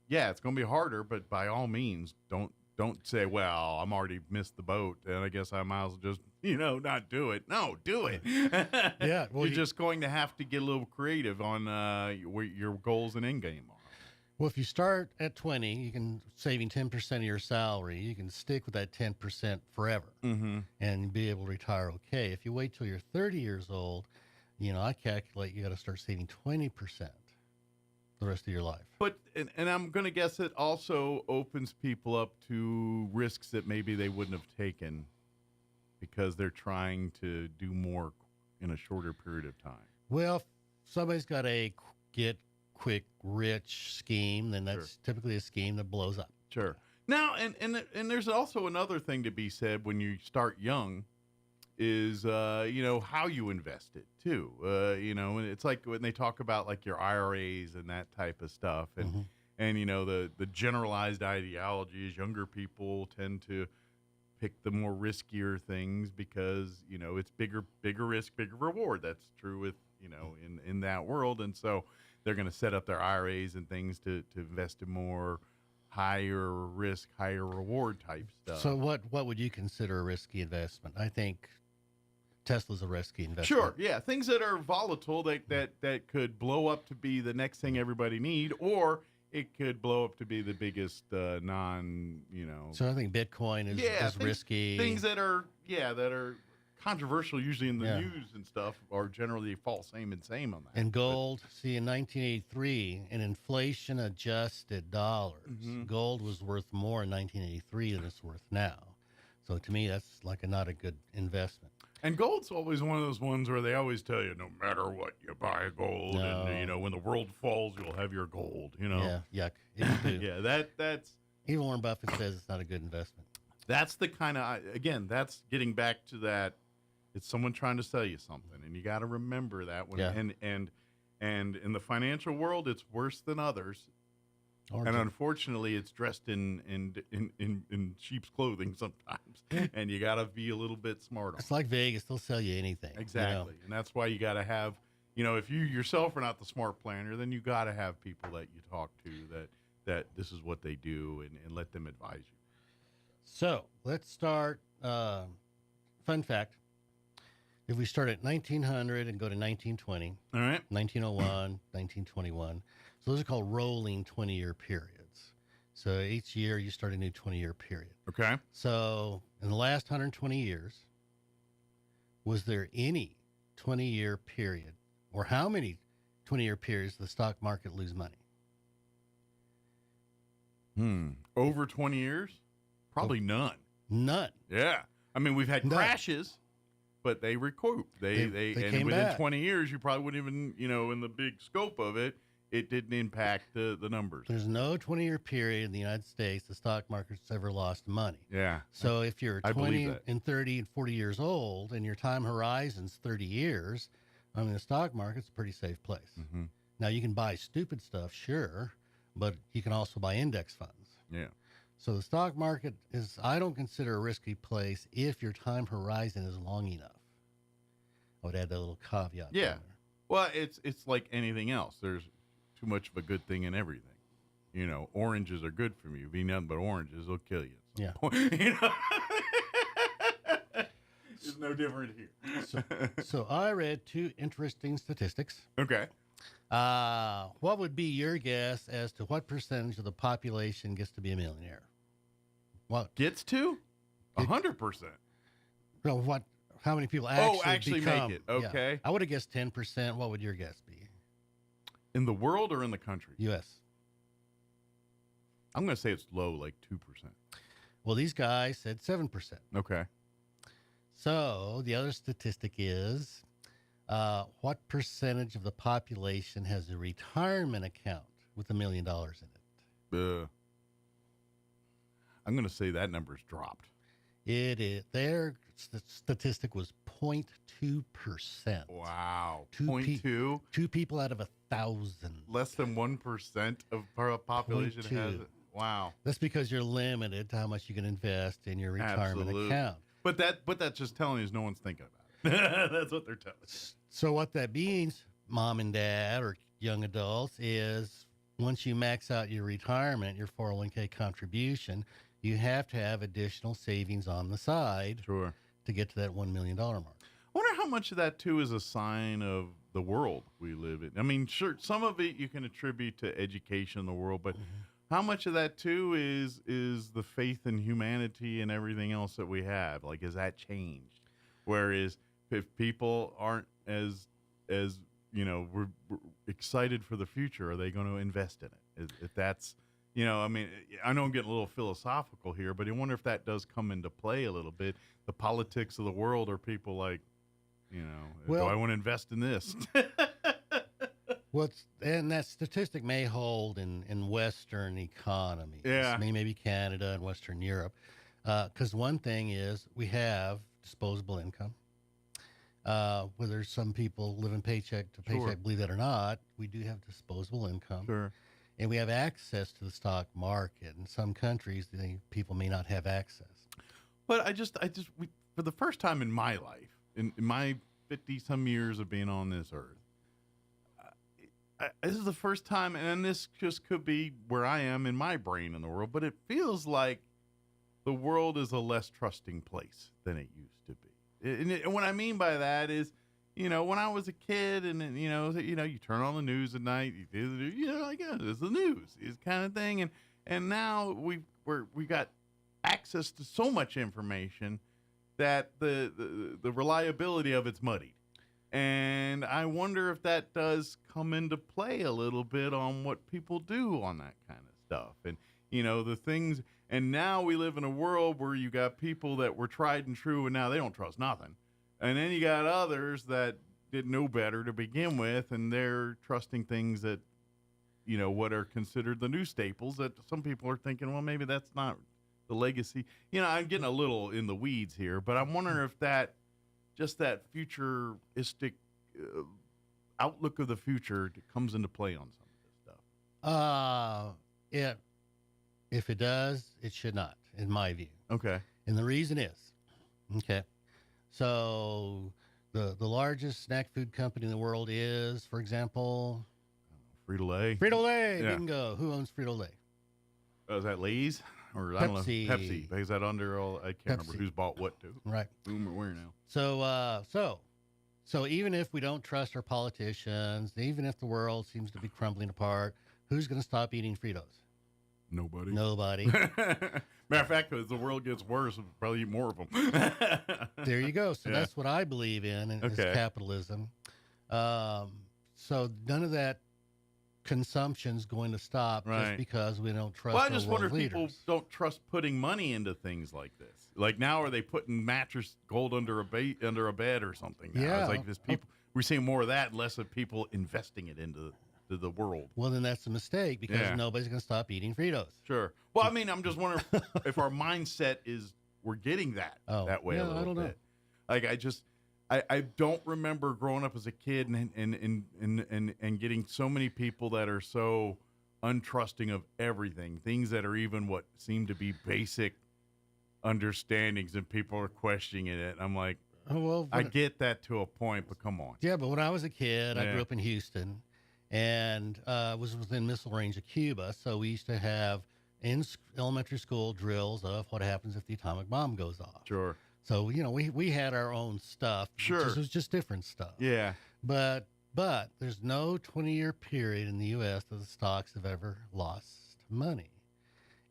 it's going to be harder. But by all means, don't say, "Well, I'm already missed the boat, and I guess I might as well just." Not do it. No, do it. Yeah. Well, you're just going to have to get a little creative on where your goals and end game are. Well, if you start at 20, you can saving 10% of your salary. You can stick with that 10% forever and be able to retire okay. If you wait till you're 30 years old, I calculate you got to start saving 20% the rest of your life. But and I'm going to guess it also opens people up to risks that maybe they wouldn't have taken, because they're trying to do more in a shorter period of time. Well, if somebody's got a get-quick-rich scheme, then that's typically a scheme that blows up. Sure. Now, and there's also another thing to be said when you start young is, how you invest it, too. And it's like when they talk about, like, your IRAs and that type of stuff. And, the generalized ideology is younger people tend to pick the more riskier things because, it's bigger risk, bigger reward. That's true with, in that world. And so they're going to set up their IRAs and things to invest in more higher risk, higher reward type stuff. So what would you consider a risky investment? I think Tesla's a risky investment. Sure. Yeah. Things that are volatile that could blow up to be the next thing everybody need, or it could blow up to be the biggest So I think Bitcoin is risky. Things that are controversial, usually in the news and stuff, are generally fall same on that. And gold, in 1983, in inflation-adjusted dollars, gold was worth more in 1983 than it's worth now. So to me, that's not a good investment. And gold's always one of those ones where they always tell you, no matter what, you buy gold, and when the world falls, you'll have your gold. Yeah, yuck. Yeah, that's even Warren Buffett says it's not a good investment. That's the kind of that's getting back to that. It's someone trying to sell you something, and you got to remember that when and in the financial world, it's worse than others. And unfortunately, it's dressed in sheep's clothing sometimes, and you got to be a little bit smart. It's like Vegas; they'll sell you anything. Exactly, and that's why you got to have, if you yourself are not the smart planner, then you got to have people that you talk to that this is what they do and let them advise you. So let's start. Fun fact. If we start at 1900 and go to 1920, all right, 1901, 1921, so those are called rolling 20-year periods. So each year you start a new 20-year period. Okay. So in the last 120 years, was there any 20-year period, or how many 20-year periods did the stock market lose money? Over 20 years? Probably none. None. Yeah. I mean, we've had None. crashes, but they recoup. They They and came within back. 20 years, you probably wouldn't even, in the big scope of it, it didn't impact the numbers. There's no 20-year period in the United States the stock market's ever lost money. Yeah. So if you're I believe 20 that. and 30 and 40 years old and your time horizon's 30 years, I mean, the stock market's a pretty safe place. Mm-hmm. Now, you can buy stupid stuff, sure, but you can also buy index funds. Yeah. So the stock market is, I don't consider a risky place if your time horizon is long enough. I would add that little caveat. Yeah. there. Well, it's like anything else. There's too much of a good thing in everything. Oranges are good for me. Be nothing but oranges, they'll kill you. Yeah. It's no different here. So I read two interesting statistics. Okay. What would be your guess as to what percentage of the population gets to be a millionaire? What gets to? 100%. Well, how many people actually become? make it? Okay. Yeah. I would have guessed 10%. What would your guess be? In the world or in the country? U.S. I'm going to say it's low, like 2%. Well, these guys said 7%. Okay. So the other statistic is what percentage of the population has a retirement account with $1 million in it? I'm going to say that number's dropped. It is. Their statistic was 0.2%. Wow. 0.2? Two people out of 1,000. Less than 1% of our population has it. Wow. That's because you're limited to how much you can invest in your retirement Absolutely. account. But that's just telling you no one's thinking about it. That's what they're telling us. So what that means, mom and dad or young adults, is once you max out your retirement, your 401k contribution, you have to have additional savings on the side Sure. to get to that $1 million mark. I wonder how much of that, too, is a sign of the world we live in. I mean, sure, some of it you can attribute to education in the world, but how much of that, too, is the faith in humanity and everything else that we have? Like, has that changed? Whereas if people aren't as we're excited for the future, are they going to invest in it? If that's, I mean, I know I'm getting a little philosophical here, but I wonder if that does come into play a little bit. The politics of the world, are people like, do I want to invest in this? And that statistic may hold in Western economies. Yeah. Maybe Canada and Western Europe. Because one thing is we have disposable income. Whether some people living paycheck to paycheck, Sure. believe that or not, we do have disposable income. Sure. And we have access to the stock market. In some countries, people may not have access. But for the first time in my life, in my 50-some years of being on this earth, this is the first time, and this just could be where I am in my brain in the world, but it feels like the world is a less trusting place than it used to be. And what I mean by that is, when I was a kid, and you turn on the news at night, it's the news, is kind of thing, and now we got access to so much information that the reliability of it's muddied. And I wonder if that does come into play a little bit on what people do on that kind of stuff. And, the things, and now we live in a world where you got people that were tried and true and now they don't trust nothing. And then you got others that didn't know better to begin with, and they're trusting things that, what are considered the new staples that some people are thinking, well, maybe that's not the legacy. I'm getting a little in the weeds here, but I'm wondering if that futuristic outlook of the future comes into play on some of this stuff. If it does, it should not, in my view. Okay. And the reason is, so the largest snack food company in the world is, for example, Frito-Lay. Frito-Lay, Yeah. bingo. Who owns Frito-Lay? is that Lay's? Or I don't know. Pepsi. Pepsi. Is that under all? I can't remember who's bought what to. Right. Whom or where now. So even if we don't trust our politicians, even if the world seems to be crumbling apart, who's going to stop eating Fritos? Nobody. Nobody. Matter of fact, as the world gets worse, we'll probably eat more of them. There you go. So Yeah. that's what I believe in is Okay. capitalism. So none of that consumption's going to stop Right. just because we don't trust Well, I our just world wonder if leaders. people don't trust putting money into things like this. Like now, are they putting mattress gold under a bed or something? Now? Yeah. It's like this people. We're seeing more of that, less of people investing it into the world. Well, then that's a mistake because Yeah. nobody's going to stop eating Fritos. Sure. Well, I mean, I'm just wondering if our mindset is we're getting that that way yeah, a I little don't know. bit. Like I don't remember growing up as a kid and getting so many people that are so untrusting of everything, things that are even what seem to be basic understandings, and people are questioning it. I'm like, Oh, well, I get that to a point, but come on. Yeah, but when I was a kid, I Yeah. grew up in Houston and was within missile range of Cuba. So we used to have in elementary school drills of what happens if the atomic bomb goes off. Sure. So, we had our own stuff. Sure. It was just different stuff. Yeah. But there's no 20-year period in the U.S. that the stocks have ever lost money.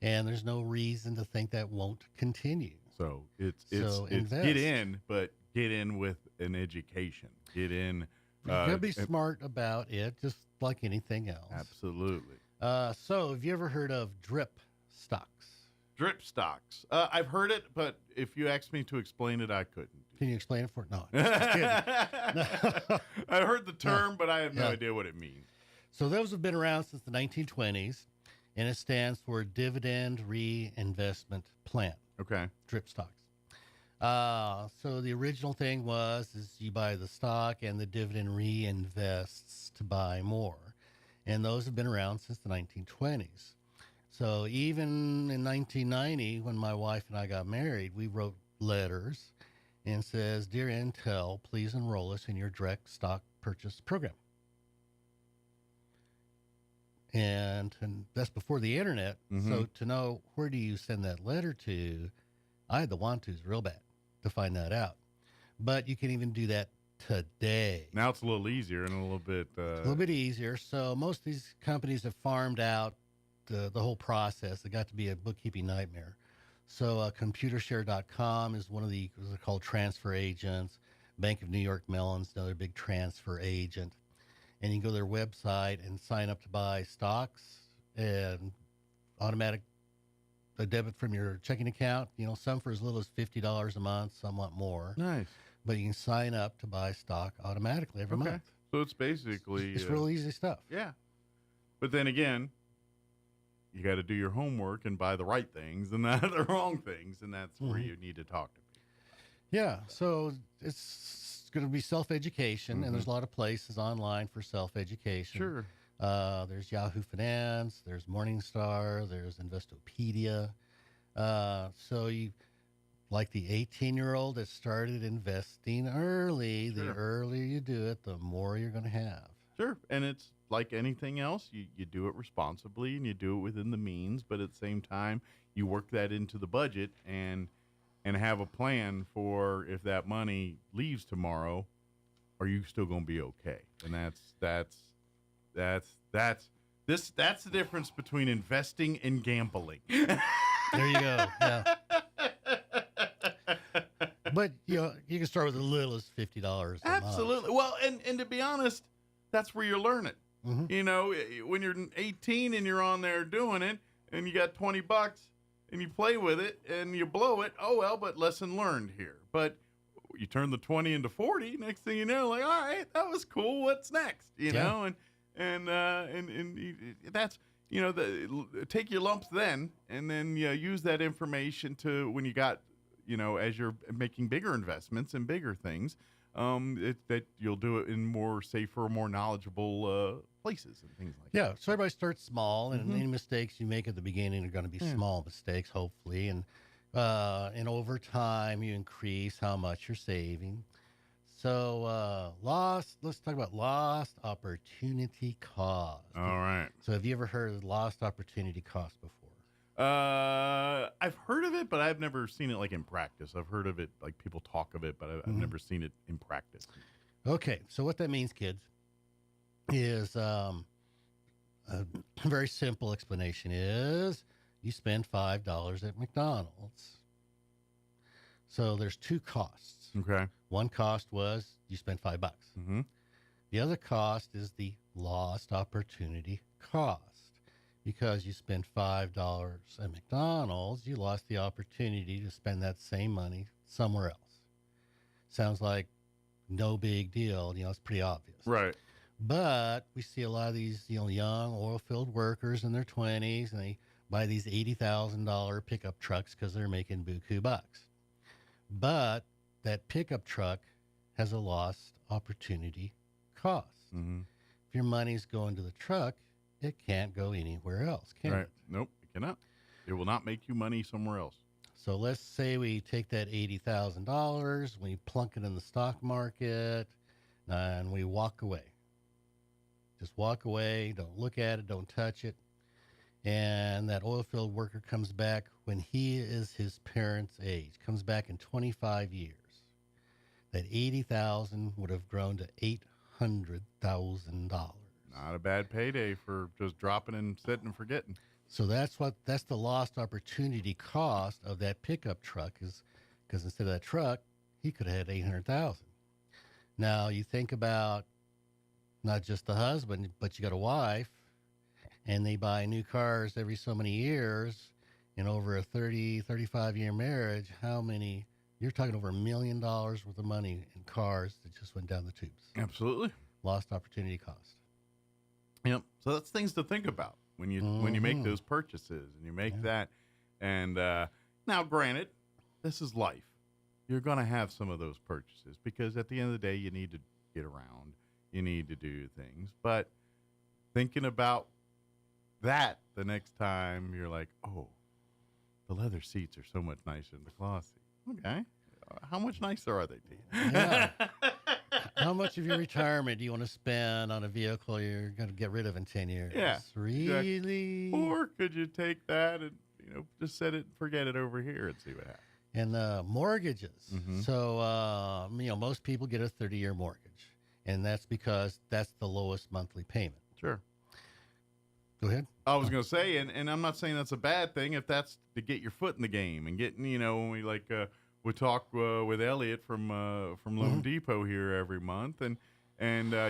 And there's no reason to think that won't continue. So it's invest. get in, but get in with an education. Get in. You gotta be smart about it, just like anything else. Absolutely. So have you ever heard of drip stocks? Drip stocks. I've heard it, but if you asked me to explain it, I couldn't. Can you explain it for it? No. Just kidding. I heard the term, but I have no Yeah. idea what it means. So those have been around since the 1920s, and it stands for Dividend Reinvestment Plan. Okay. Drip stocks. So the original thing is you buy the stock and the dividend reinvests to buy more. And those have been around since the 1920s. So even in 1990, when my wife and I got married, we wrote letters and says, "Dear Intel, please enroll us in your direct stock purchase program." And that's before the internet. Mm-hmm. So to know where do you send that letter to, I had the want-tos real bad to find that out. But you can even do that today. Now it's a little easier and a little bit. A little bit easier. So most of these companies have farmed out the whole process. It got to be a bookkeeping nightmare. So computershare.com is one of the, they're called transfer agents. Bank of New York Mellon's another big transfer agent. And you can go to their website and sign up to buy stocks and automatic a debit from your checking account. Some for as little as $50 a month, some want more. Nice. But you can sign up to buy stock automatically every month. So it's basically It's real easy stuff. Yeah. But then again, you got to do your homework and buy the right things and not the wrong things, and that's where you need to talk to people. Yeah. So it's going to be self-education, and there's a lot of places online for self-education. Sure. There's Yahoo Finance, there's Morningstar, there's Investopedia. So you, like the 18-year-old that started investing early, the earlier you do it, the more you're going to have. Sure. And it's like anything else. You do it responsibly and you do it within the means, but at the same time, you work that into the budget and have a plan for if that money leaves tomorrow, are you still going to be okay? And that's the difference between investing and gambling. There you go. Yeah. But you can start with as little as $50 a month. Absolutely. Well, and to be honest, that's where you learn it. When you're 18 and you're on there doing it and you got $20 and you play with it and you blow it, oh well, but lesson learned here. But you turn the 20 into 40, next thing you know, like, all right, that was cool. What's next? You know, and that's, take your lumps then, and then use that information to when you got, as you're making bigger investments and bigger things, that you'll do it in more safer, more knowledgeable places and things like that. Yeah, so everybody starts small, and any mistakes you make at the beginning are going to be small mistakes, hopefully, and over time you increase how much you're saving. So let's talk about lost opportunity cost. All right. So have you ever heard of lost opportunity cost before? I've heard of it, but I've never seen it like in practice. I've heard of it, like people talk of it, but I've never seen it in practice. Okay, so what that means, kids, is a very simple explanation is you spend $5 at McDonald's. So there's two costs. Okay. One cost was you spent $5. Mm-hmm. The other cost is the lost opportunity cost. Because you spent $5 at McDonald's, you lost the opportunity to spend that same money somewhere else. Sounds like no big deal. It's pretty obvious. Right. But we see a lot of these, young oil field workers in their 20s, and they buy these $80,000 pickup trucks because they're making buku bucks. But that pickup truck has a lost opportunity cost. Mm-hmm. If your money's going to the truck, it can't go anywhere else, can it? Nope, it cannot. It will not make you money somewhere else. So let's say we take that $80,000, we plunk it in the stock market, and we walk away. Just walk away, don't look at it, don't touch it. And that oil field worker comes back when he is his parents' age, comes back in 25 years. That $80,000 would have grown to $800,000. Not a bad payday for just dropping and sitting and forgetting. So that's the lost opportunity cost of that pickup truck, is because instead of that truck, he could have had $800,000. Now you think about not just the husband, but you got a wife, and they buy new cars every so many years, and over a 35-year marriage, you're talking over $1 million worth of money in cars that just went down the tubes. Absolutely. Lost opportunity cost. Yep. So that's things to think about when you make those purchases and you make that. And now, granted, this is life. You're going to have some of those purchases because at the end of the day, you need to get around. You need to do things. But thinking about that the next time, you're like, oh, the leather seats are so much nicer than the cloth seats. Okay. How much nicer are they to you? Yeah. How much of your retirement do you want to spend on a vehicle you're going to get rid of in 10 years? Yeah. Really? Or could you take that and, just set it and forget it over here and see what happens? And mortgages. Mm-hmm. So, most people get a 30-year mortgage, and that's because that's the lowest monthly payment. Sure. Go ahead. I was going to say, and I'm not saying that's a bad thing if that's to get your foot in the game and getting, when we talk with Elliot from Loan Depot here every month, and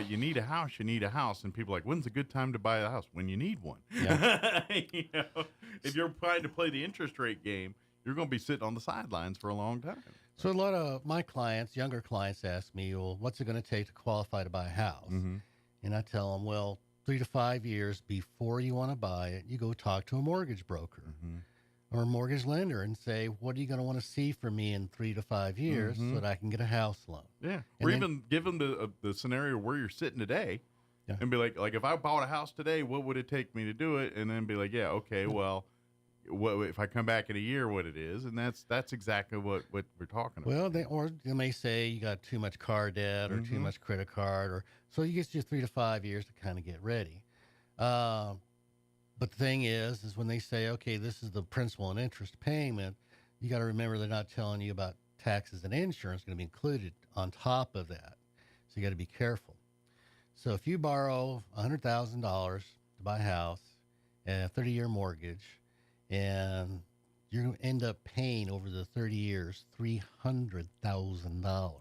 you need a house, and people are like, when's a good time to buy a house? When you need one. Yeah. If you're trying to play the interest rate game, you're going to be sitting on the sidelines for a long time. So a lot of my clients, younger clients, ask me, well, what's it going to take to qualify to buy a house? Mm-hmm. And I tell them, well, 3 to 5 years before you want to buy it, you go talk to a mortgage broker. Mm-hmm. Or a mortgage lender and say, what are you going to want to see from me in 3 to 5 years so that I can get a house loan? Yeah. And or even give them the scenario where you're sitting today and be like, if I bought a house today, what would it take me to do it? And then be like, yeah, okay, well, what if I come back in a year, what it is? And that's exactly what we're talking about. Well, they may say you got too much car debt or too much credit card, or so you get you 3 to 5 years to kind of get ready. But the thing is when they say, okay, this is the principal and interest payment, you got to remember they're not telling you about taxes and insurance going to be included on top of that. So you got to be careful. So if you borrow $100,000 to buy a house and a 30-year mortgage, and you're going to end up paying over the 30 years $300,000.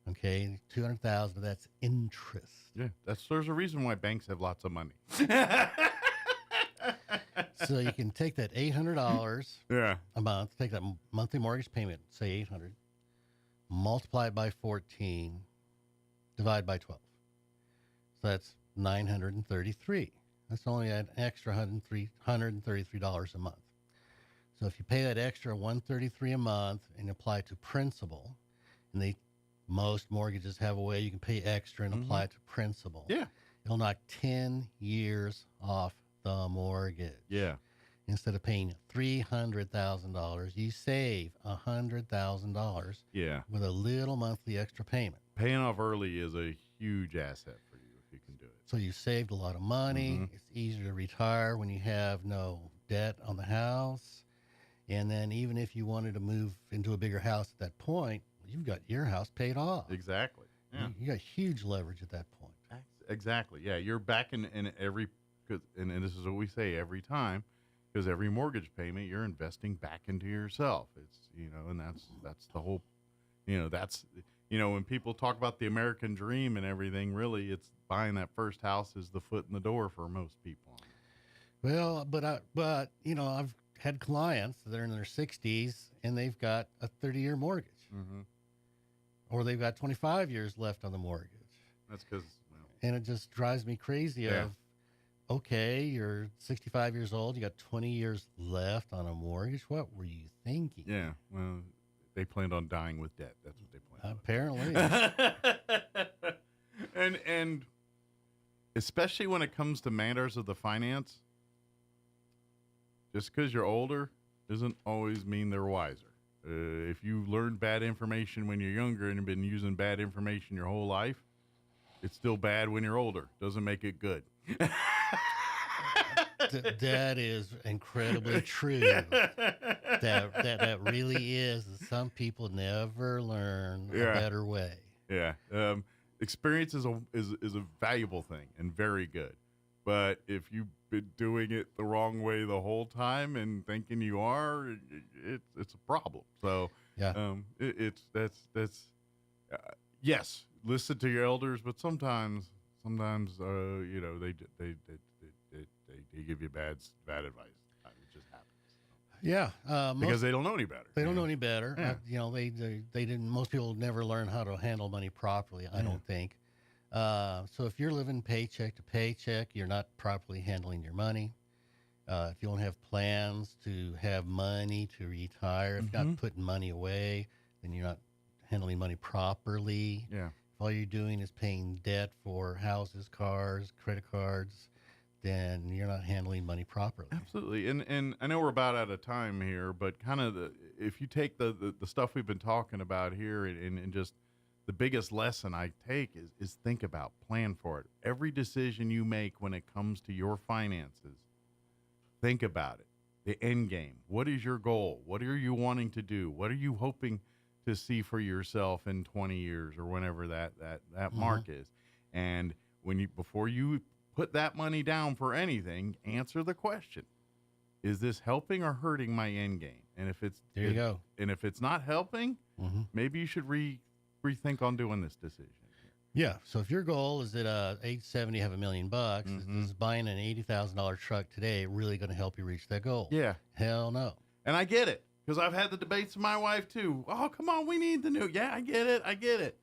Okay, $200,000 of that's interest. Yeah, there's a reason why banks have lots of money. So you can take that $800 a month, take that monthly mortgage payment, say $800, multiply it by 14, divide by 12. So that's $933. That's only an extra $133 a month. So if you pay that extra $133 a month and apply it to principal, and most mortgages have a way you can pay extra and apply it to principal. Yeah. It'll knock 10 years off the mortgage. Yeah. Instead of paying $300,000, you save $100,000 with a little monthly extra payment. Paying off early is a huge asset for you if you can do it. So you saved a lot of money. It's easier to retire when you have no debt on the house. And then even if you wanted to move into a bigger house at that point, you've got your house paid off. Exactly. Yeah. You got huge leverage at that point. Exactly. Yeah, you're back in every, and this is what we say every time, because every mortgage payment you're investing back into yourself. It's and that's the whole, that's when people talk about the American dream and everything, really it's buying that first house is the foot in the door for most people. Well, but I've had clients that are in their 60s and they've got a 30-year mortgage, or they've got 25 years left on the mortgage. That's because. And it just drives me crazy okay, you're 65 years old, you got 20 years left on a mortgage. What were you thinking? Yeah, well, they planned on dying with debt. That's what they planned on. And especially when it comes to matters of the finance, just because you're older doesn't always mean they're wiser. If you learned bad information when you're younger and have been using bad information your whole life, it's still bad when you're older. Doesn't make it good. That is incredibly true. That really is. Some people never learn a better way. Yeah. Experience is a valuable thing and very good. But if you've been doing it the wrong way the whole time and thinking you are, it's a problem. So yes. Listen to your elders, but sometimes they give you bad advice. It just happens. Yeah, because they don't know any better. They don't know any better. Yeah. They didn't. Most people never learn how to handle money properly. I don't think. So if you're living paycheck to paycheck, you're not properly handling your money. If you don't have plans to have money to retire, if you're not putting money away, then you're not handling money properly. Yeah. If all you're doing is paying debt for houses, cars, credit cards, then you're not handling money properly. Absolutely. And I know we're about out of time here, but kind of if you take the stuff we've been talking about here and just the biggest lesson I take is think about, plan for it. Every decision you make when it comes to your finances, think about it. The end game. What is your goal? What are you wanting to do? What are you hoping to see for yourself in 20 years or whenever that mark is? And before you put that money down for anything, answer the question: is this helping or hurting my end game? And if it's there, you go. And if it's not helping, maybe you should rethink on doing this decision. Yeah. So if your goal is at age 70 have $1 million, is buying an $80,000 truck today really going to help you reach that goal? Yeah. Hell no. And I get it. Because I've had the debates with my wife, too. Oh, come on, we need the new. Yeah, I get it.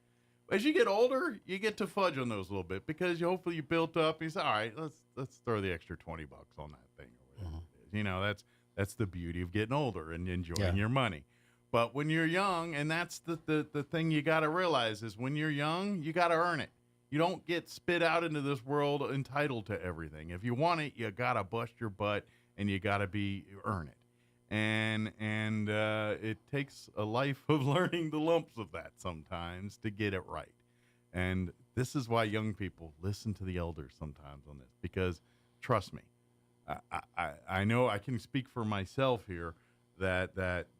As you get older, you get to fudge on those a little bit because hopefully you built up and you say, all right, let's throw the extra $20 on that thing or whatever it is. That's the beauty of getting older and enjoying your money. But when you're young, and that's the thing you got to realize is when you're young, you got to earn it. You don't get spit out into this world entitled to everything. If you want it, you got to bust your butt and you got to earn it. And it takes a life of learning the lumps of that sometimes to get it right. And this is why young people listen to the elders sometimes on this, because trust me, I know I can speak for myself here that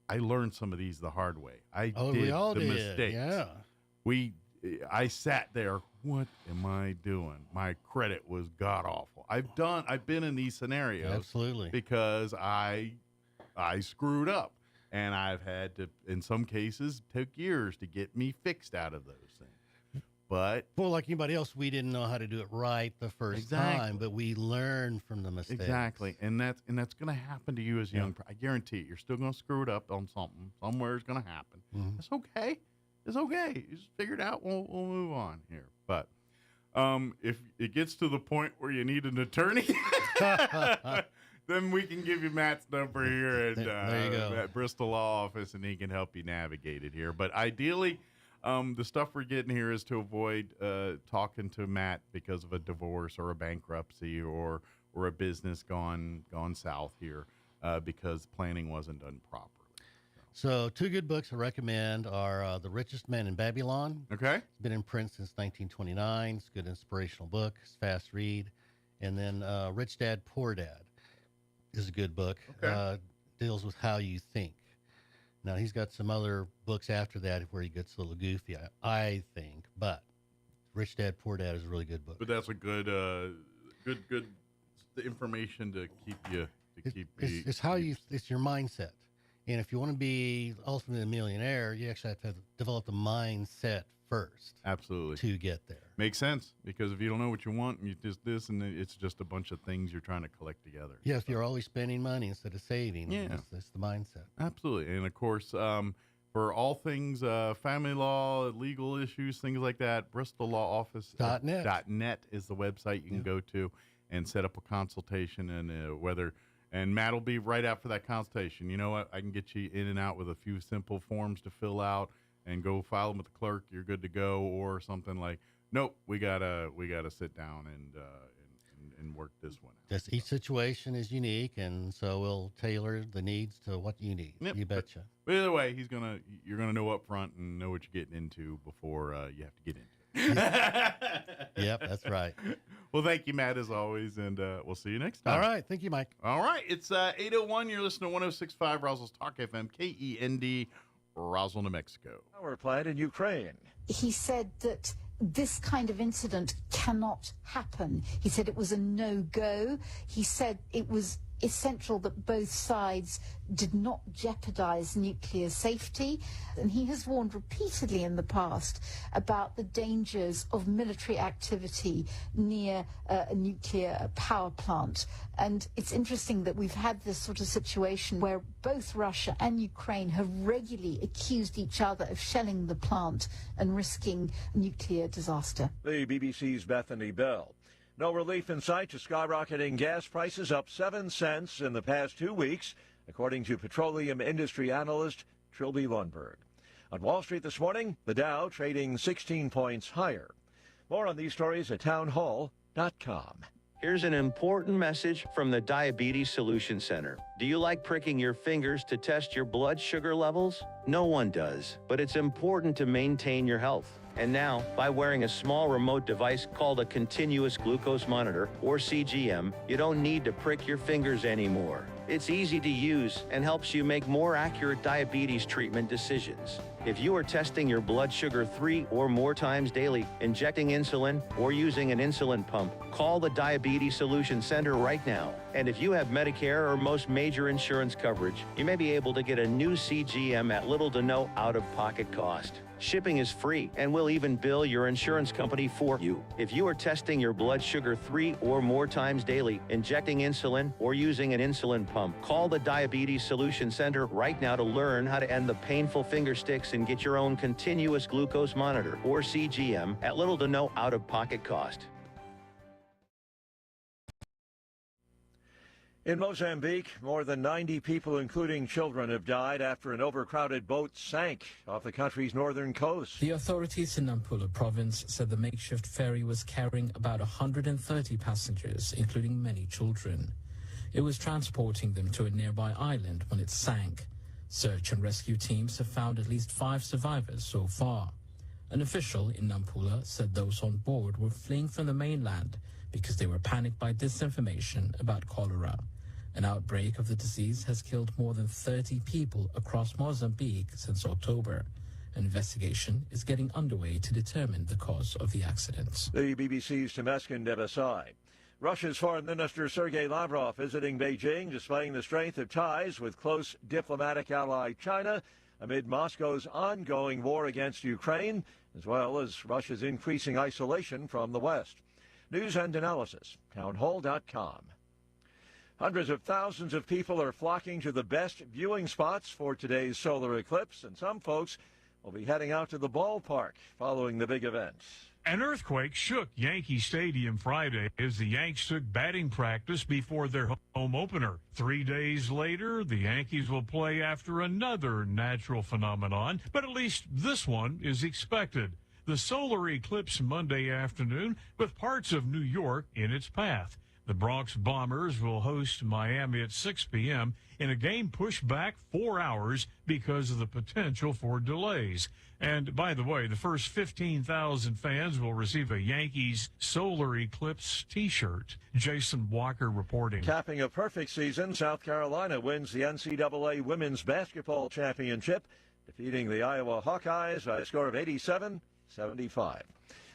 I learned some of these the hard way. We all did. Mistakes. Yeah. I sat there. What am I doing? My credit was god awful. I've been in these scenarios. Absolutely. Because I screwed up, and I've had to, in some cases, took years to get me fixed out of those things. But well, like anybody else, we didn't know how to do it right the first time, but we learned from the mistakes. Exactly, and that's going to happen to you as a young. I guarantee it. You're still going to screw it up on something. Somewhere is going to happen. It's okay. It's okay. You just figure it out. We'll move on here. But if it gets to the point where you need an attorney, then we can give you Matt's number here at Bristol Law Office, and he can help you navigate it here. But ideally, the stuff we're getting here is to avoid talking to Matt because of a divorce or a bankruptcy or a business gone south here because planning wasn't done properly. So 2 good books I recommend are The Richest Man in Babylon. Okay. It's been in print since 1929. It's a good inspirational book. It's fast read. And then Rich Dad, Poor Dad. is a good book. Okay. Deals with how you think. Now, he's got some other books after that where he gets a little goofy, I think. But Rich Dad, Poor Dad is a really good book. But that's a good information to keep you. It's how you. It's your mindset. And if you want to be ultimately a millionaire, you actually have to develop the mindset first. Absolutely. To get there. Makes sense, because if you don't know what you want, you just this, and it's just a bunch of things you're trying to collect together. Yeah, if you're always spending money instead of saving, it's the mindset. Absolutely. And of course, for all things family law, legal issues, things like that, Bristol Law Office .net is the website you can go to and set up a consultation, and and Matt will be right out for that consultation. You know what? I can get you in and out with a few simple forms to fill out and go file them with the clerk. You're good to go, or something like, nope, we gotta sit down and work this one out. Just each situation is unique, and so we'll tailor the needs to what you need. Yep. You betcha. But either way, you're gonna know up front and know what you're getting into before you have to get into it. Yep, that's right. Well, thank you, Matt, as always, and we'll see you next time. All right. Thank you, Mike. All right. It's 8:01. You're listening to 106.5 Roswell's Talk FM, KEND, Roswell, New Mexico. Power plant in Ukraine. He said that this kind of incident cannot happen. He said it was a no-go. He said it was essential that both sides did not jeopardize nuclear safety. And he has warned repeatedly in the past about the dangers of military activity near a nuclear power plant. And it's interesting that we've had this sort of situation where both Russia and Ukraine have regularly accused each other of shelling the plant and risking nuclear disaster. The BBC's Bethany Bell. No relief in sight to skyrocketing gas prices, up 7 cents in the past 2 weeks, according to petroleum industry analyst Trilby Lundberg. On Wall Street this morning, the Dow trading 16 points higher. More on these stories at townhall.com. Here's an important message from the Diabetes Solution Center. Do you like pricking your fingers to test your blood sugar levels? No one does, but it's important to maintain your health. And now, by wearing a small remote device called a continuous glucose monitor, or CGM, you don't need to prick your fingers anymore. It's easy to use and helps you make more accurate diabetes treatment decisions. If you are testing your blood sugar 3 or more times daily, injecting insulin, or using an insulin pump, call the Diabetes Solution Center right now. And if you have Medicare or most major insurance coverage, you may be able to get a new CGM at little to no out-of-pocket cost. Shipping is free, and we'll even bill your insurance company for you. If you are testing your blood sugar 3 or more times daily, injecting insulin, or using an insulin pump, call the Diabetes Solution Center right now to learn how to end the painful finger sticks and get your own continuous glucose monitor, or CGM, at little to no out-of-pocket cost. In Mozambique, more than 90 people, including children, have died after an overcrowded boat sank off the country's northern coast. The authorities in Nampula province said the makeshift ferry was carrying about 130 passengers, including many children. It was transporting them to a nearby island when it sank. Search and rescue teams have found at least 5 survivors so far. An official in Nampula said those on board were fleeing from the mainland because they were panicked by disinformation about cholera. An outbreak of the disease has killed more than 30 people across Mozambique since October. An investigation is getting underway to determine the cause of the accident. The BBC's Temeskin Devasai. Russia's Foreign Minister Sergei Lavrov visiting Beijing, displaying the strength of ties with close diplomatic ally China amid Moscow's ongoing war against Ukraine, as well as Russia's increasing isolation from the West. News and analysis, townhall.com. Hundreds of thousands of people are flocking to the best viewing spots for today's solar eclipse, and some folks will be heading out to the ballpark following the big event. An earthquake shook Yankee Stadium Friday as the Yanks took batting practice before their home opener. 3 days later, the Yankees will play after another natural phenomenon, but at least this one is expected. The solar eclipse Monday afternoon with parts of New York in its path. The Bronx Bombers will host Miami at 6 p.m. in a game pushed back 4 hours because of the potential for delays. And by the way, the first 15,000 fans will receive a Yankees solar eclipse T-shirt. Jason Walker reporting. Capping a perfect season, South Carolina wins the NCAA Women's Basketball Championship, defeating the Iowa Hawkeyes by a score of 87-75.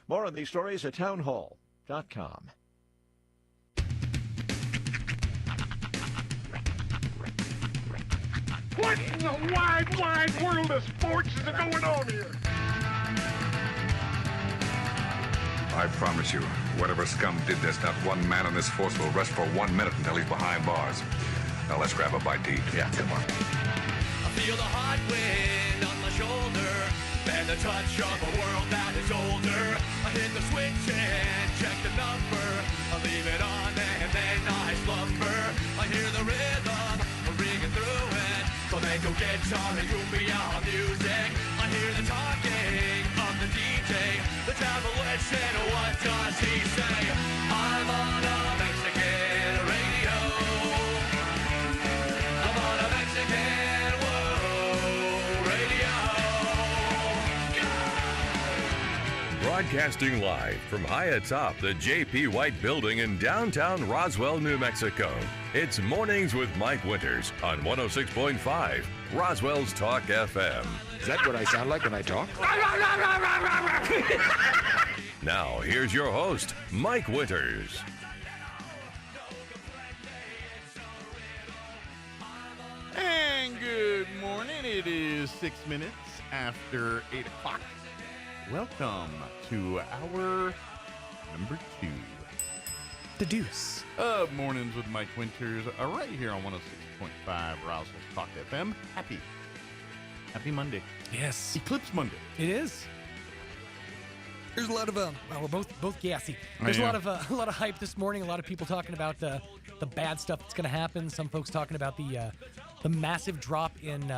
More on these stories at townhall.com. What in the wide, wide world of sports is going on here? I promise you, whatever scum did this, not one man in this force will rest for 1 minute until he's behind bars. Now let's grab a bite to eat. Yeah, come on. I feel the hot wind on my shoulder and the touch of a world that is older. I hit the switch and check the number. I leave it on and then I slumber. I hear the rhythm ringing through it. Flamenco guitar and cumbia music. I hear the talking of the DJ. The travel said, what does he say? I'm on a Mexican radio. I'm on a Mexican radio. Broadcasting live from high atop the J.P. White Building in downtown Roswell, New Mexico. It's Mornings with Mike Winters on 106.5 Roswell's Talk FM. Is that what I sound like when I talk? Now, here's your host, Mike Winters. And good morning. It is 6 minutes after 8 o'clock. Welcome to hour number 2. The Deuce. Mornings with Mike Winters, right here on 106.5 Roswell's Talk FM. Happy Monday. Yes. Eclipse Monday. It is. There's a lot of well, we're both gassy. There's a lot of hype this morning. A lot of people talking about the bad stuff that's going to happen. Some folks talking about the massive drop in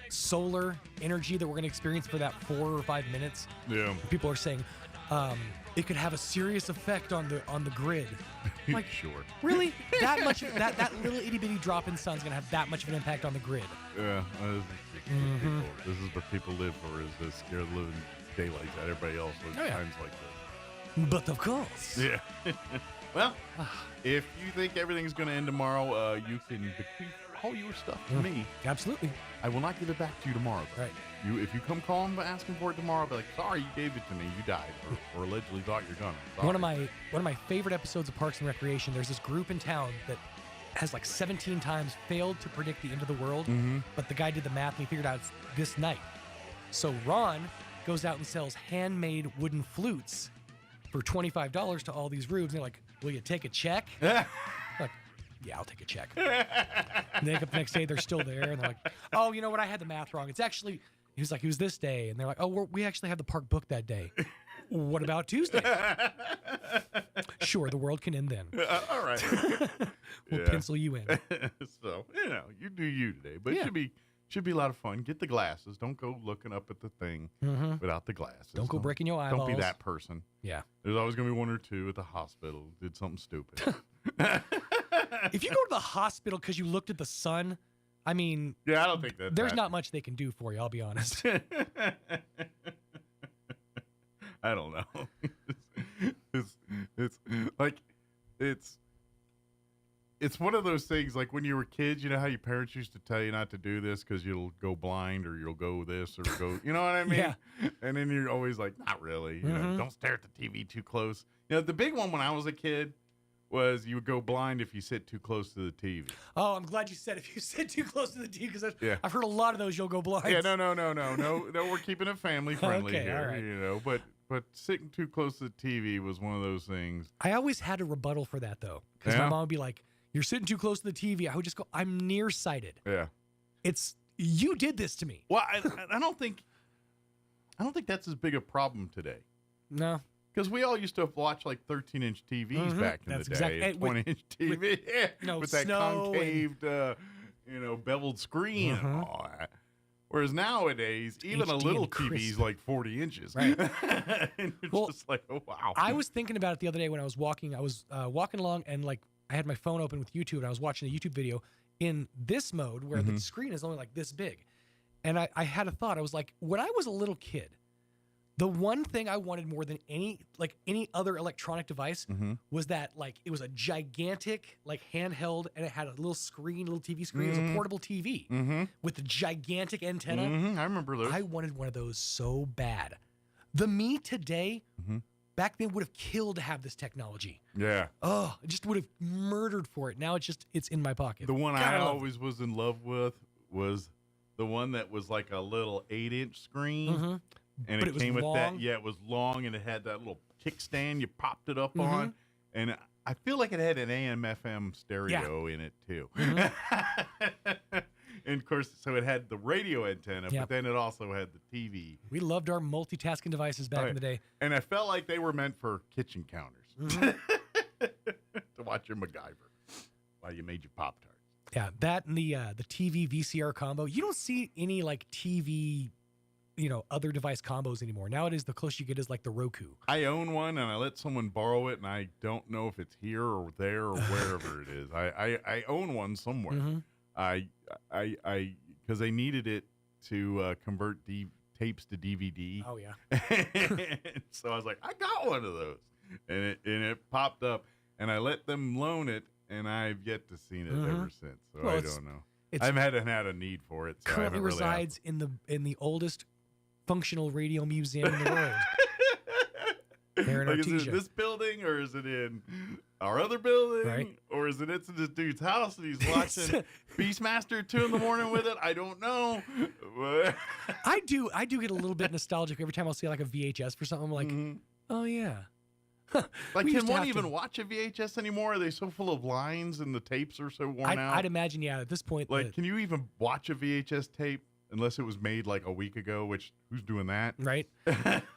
solar energy that we're going to experience for that 4 or 5 minutes. Yeah. People are saying it could have a serious effect on the grid. Like, sure. Really? That much? that little itty bitty drop in sun's going to have that much of an impact on the grid? Yeah. This is what people live for, is the scared living daylights at everybody else at times like this. But of course. Yeah. Well, if you think everything's going to end tomorrow, you can bequeath all your stuff to me. Absolutely. I will not give it back to you tomorrow, though. Right. If you come calling asking for it tomorrow, I'll be like, sorry, you gave it to me. You died, or allegedly thought you're gonna. Sorry. One of my favorite episodes of Parks and Recreation. There's this group in town that has like 17 times failed to predict the end of the world, but the guy did the math and he figured out it's this night. So Ron goes out and sells handmade wooden flutes for $25 to all these rubes. And they're like, will you take a check? Like, yeah, I'll take a check. And they wake up the next day, they're still there. And they're like, oh, you know what? I had the math wrong. It's actually, he was like, it was this day. And they're like, oh, we actually have the park booked that day. What about Tuesday? Sure, the world can end then. All right. We'll pencil you in. So, you do you today. But it should be a lot of fun. Get the glasses. Don't go looking up at the thing without the glasses. Don't go breaking your eyeballs. Don't be that person. Yeah. There's always going to be one or two at the hospital who did something stupid. If you go to the hospital because you looked at the sun, I mean... Yeah, I don't think that... There's not much they can do for you, I'll be honest. I don't know. It's like... It's one of those things, like when you were kids, you know how your parents used to tell you not to do this because you'll go blind or you'll go this or go... You know what I mean? Yeah. And then you're always like, not really. You know, don't stare at the TV too close. You know, the big one when I was a kid was you would go blind if you sit too close to the TV. Oh, I'm glad you said if you sit too close to the TV, because I've heard a lot of those you'll go blind. Yeah, no, we're keeping it family friendly Okay, here, all right. you know. But sitting too close to the TV was one of those things. I always had a rebuttal for that though, because my mom would be like, "You're sitting too close to the TV." I would just go, "I'm nearsighted." Yeah, you did this to me. Well, I don't think that's as big a problem today. No. Because we all used to watch like 13-inch TVs back in the day, and 20-inch TV with that concaved, beveled screen and all that. Whereas nowadays, even a HD little and crisp. TV is like 40 inches. Right. And you're just like, oh, wow. I was thinking about it the other day when I was walking. I was walking along and like I had my phone open with YouTube and I was watching a YouTube video in this mode where the screen is only like this big. And I had a thought. I was like, when I was a little kid, the one thing I wanted more than any other electronic device was that like it was a gigantic like handheld and it had a little screen, little TV screen. It was a portable TV with the gigantic antenna. I remember those. I wanted one of those so bad. The me today, back then would have killed to have this technology. Yeah. Oh, I just would have murdered for it. Now it's in my pocket. The one I always was in love with was the one that was like a little 8-inch screen. And But it it was came with that. long. Yeah, it was long and it had that little kickstand you popped it up on. And I feel like it had an AM FM stereo in it too. And of course, so it had the radio antenna, but then it also had the TV. We loved our multitasking devices back in the day. And I felt like they were meant for kitchen counters to watch your MacGyver while you made your Pop-Tarts. Yeah, that and the TV VCR combo. You don't see any like TV, other device combos anymore. Nowadays, the closest you get is like the Roku. I own one, and I let someone borrow it, and I don't know if it's here or there or wherever it is. I own one somewhere. Because I needed it to convert tapes to DVD. Oh yeah. So I was like, I got one of those, and it popped up, and I let them loan it, and I've yet to seen it ever since. So I don't know. I haven't had a need for it. So Currently I haven't resides in the oldest functional radio museum in the world. Here in Like, is it Artesia. in this building, or is it in our other building, Right. or is it in this dude's house and he's watching Beastmaster at 2 a.m. with it? I don't know. I do get a little bit nostalgic every time I'll see like a VHS for something. I'm like, oh yeah. Like, We used can to one have even to- watch a VHS anymore? Are they so full of lines and the tapes are so worn out? I'd imagine, yeah, at this point. Like, can you even watch a VHS tape unless it was made like a week ago? Which, who's doing that? Right.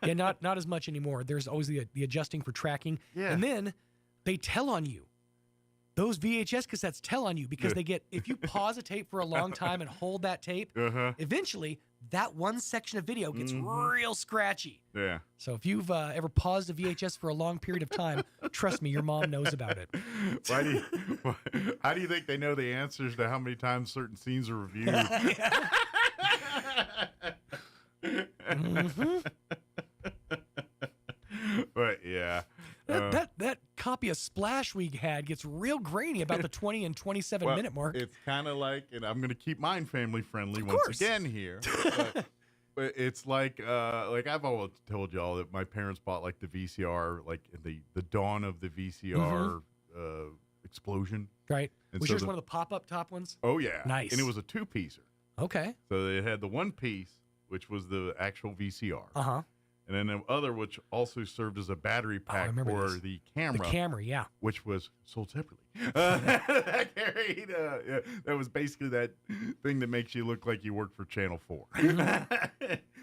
Yeah, not as much anymore. There's always the adjusting for tracking. Yeah. And then they tell on you. Those VHS cassettes tell on you because they get, if you pause a tape for a long time and hold that tape, eventually that one section of video gets real scratchy. Yeah. So if you've ever paused a VHS for a long period of time, trust me, your mom knows about it. How do you think they know the answers to how many times certain scenes are reviewed? But yeah. That copy of Splash we had gets real grainy about the 20 and 27 minute mark. It's kind of like, and I'm going to keep mine family friendly Of once course. again here. But it's like I've always told y'all that my parents bought like the VCR, like the dawn of the VCR explosion. Right. And Was so yours one of the pop-up top ones? Oh yeah. Nice. And it was a 2-piecer. Okay. So it had the one piece, which was the actual VCR. Uh-huh. And then the other, which also served as a battery pack remember for this. the camera. The camera, yeah. Which was sold separately. That carried, that was basically that thing that makes you look like you worked for Channel 4.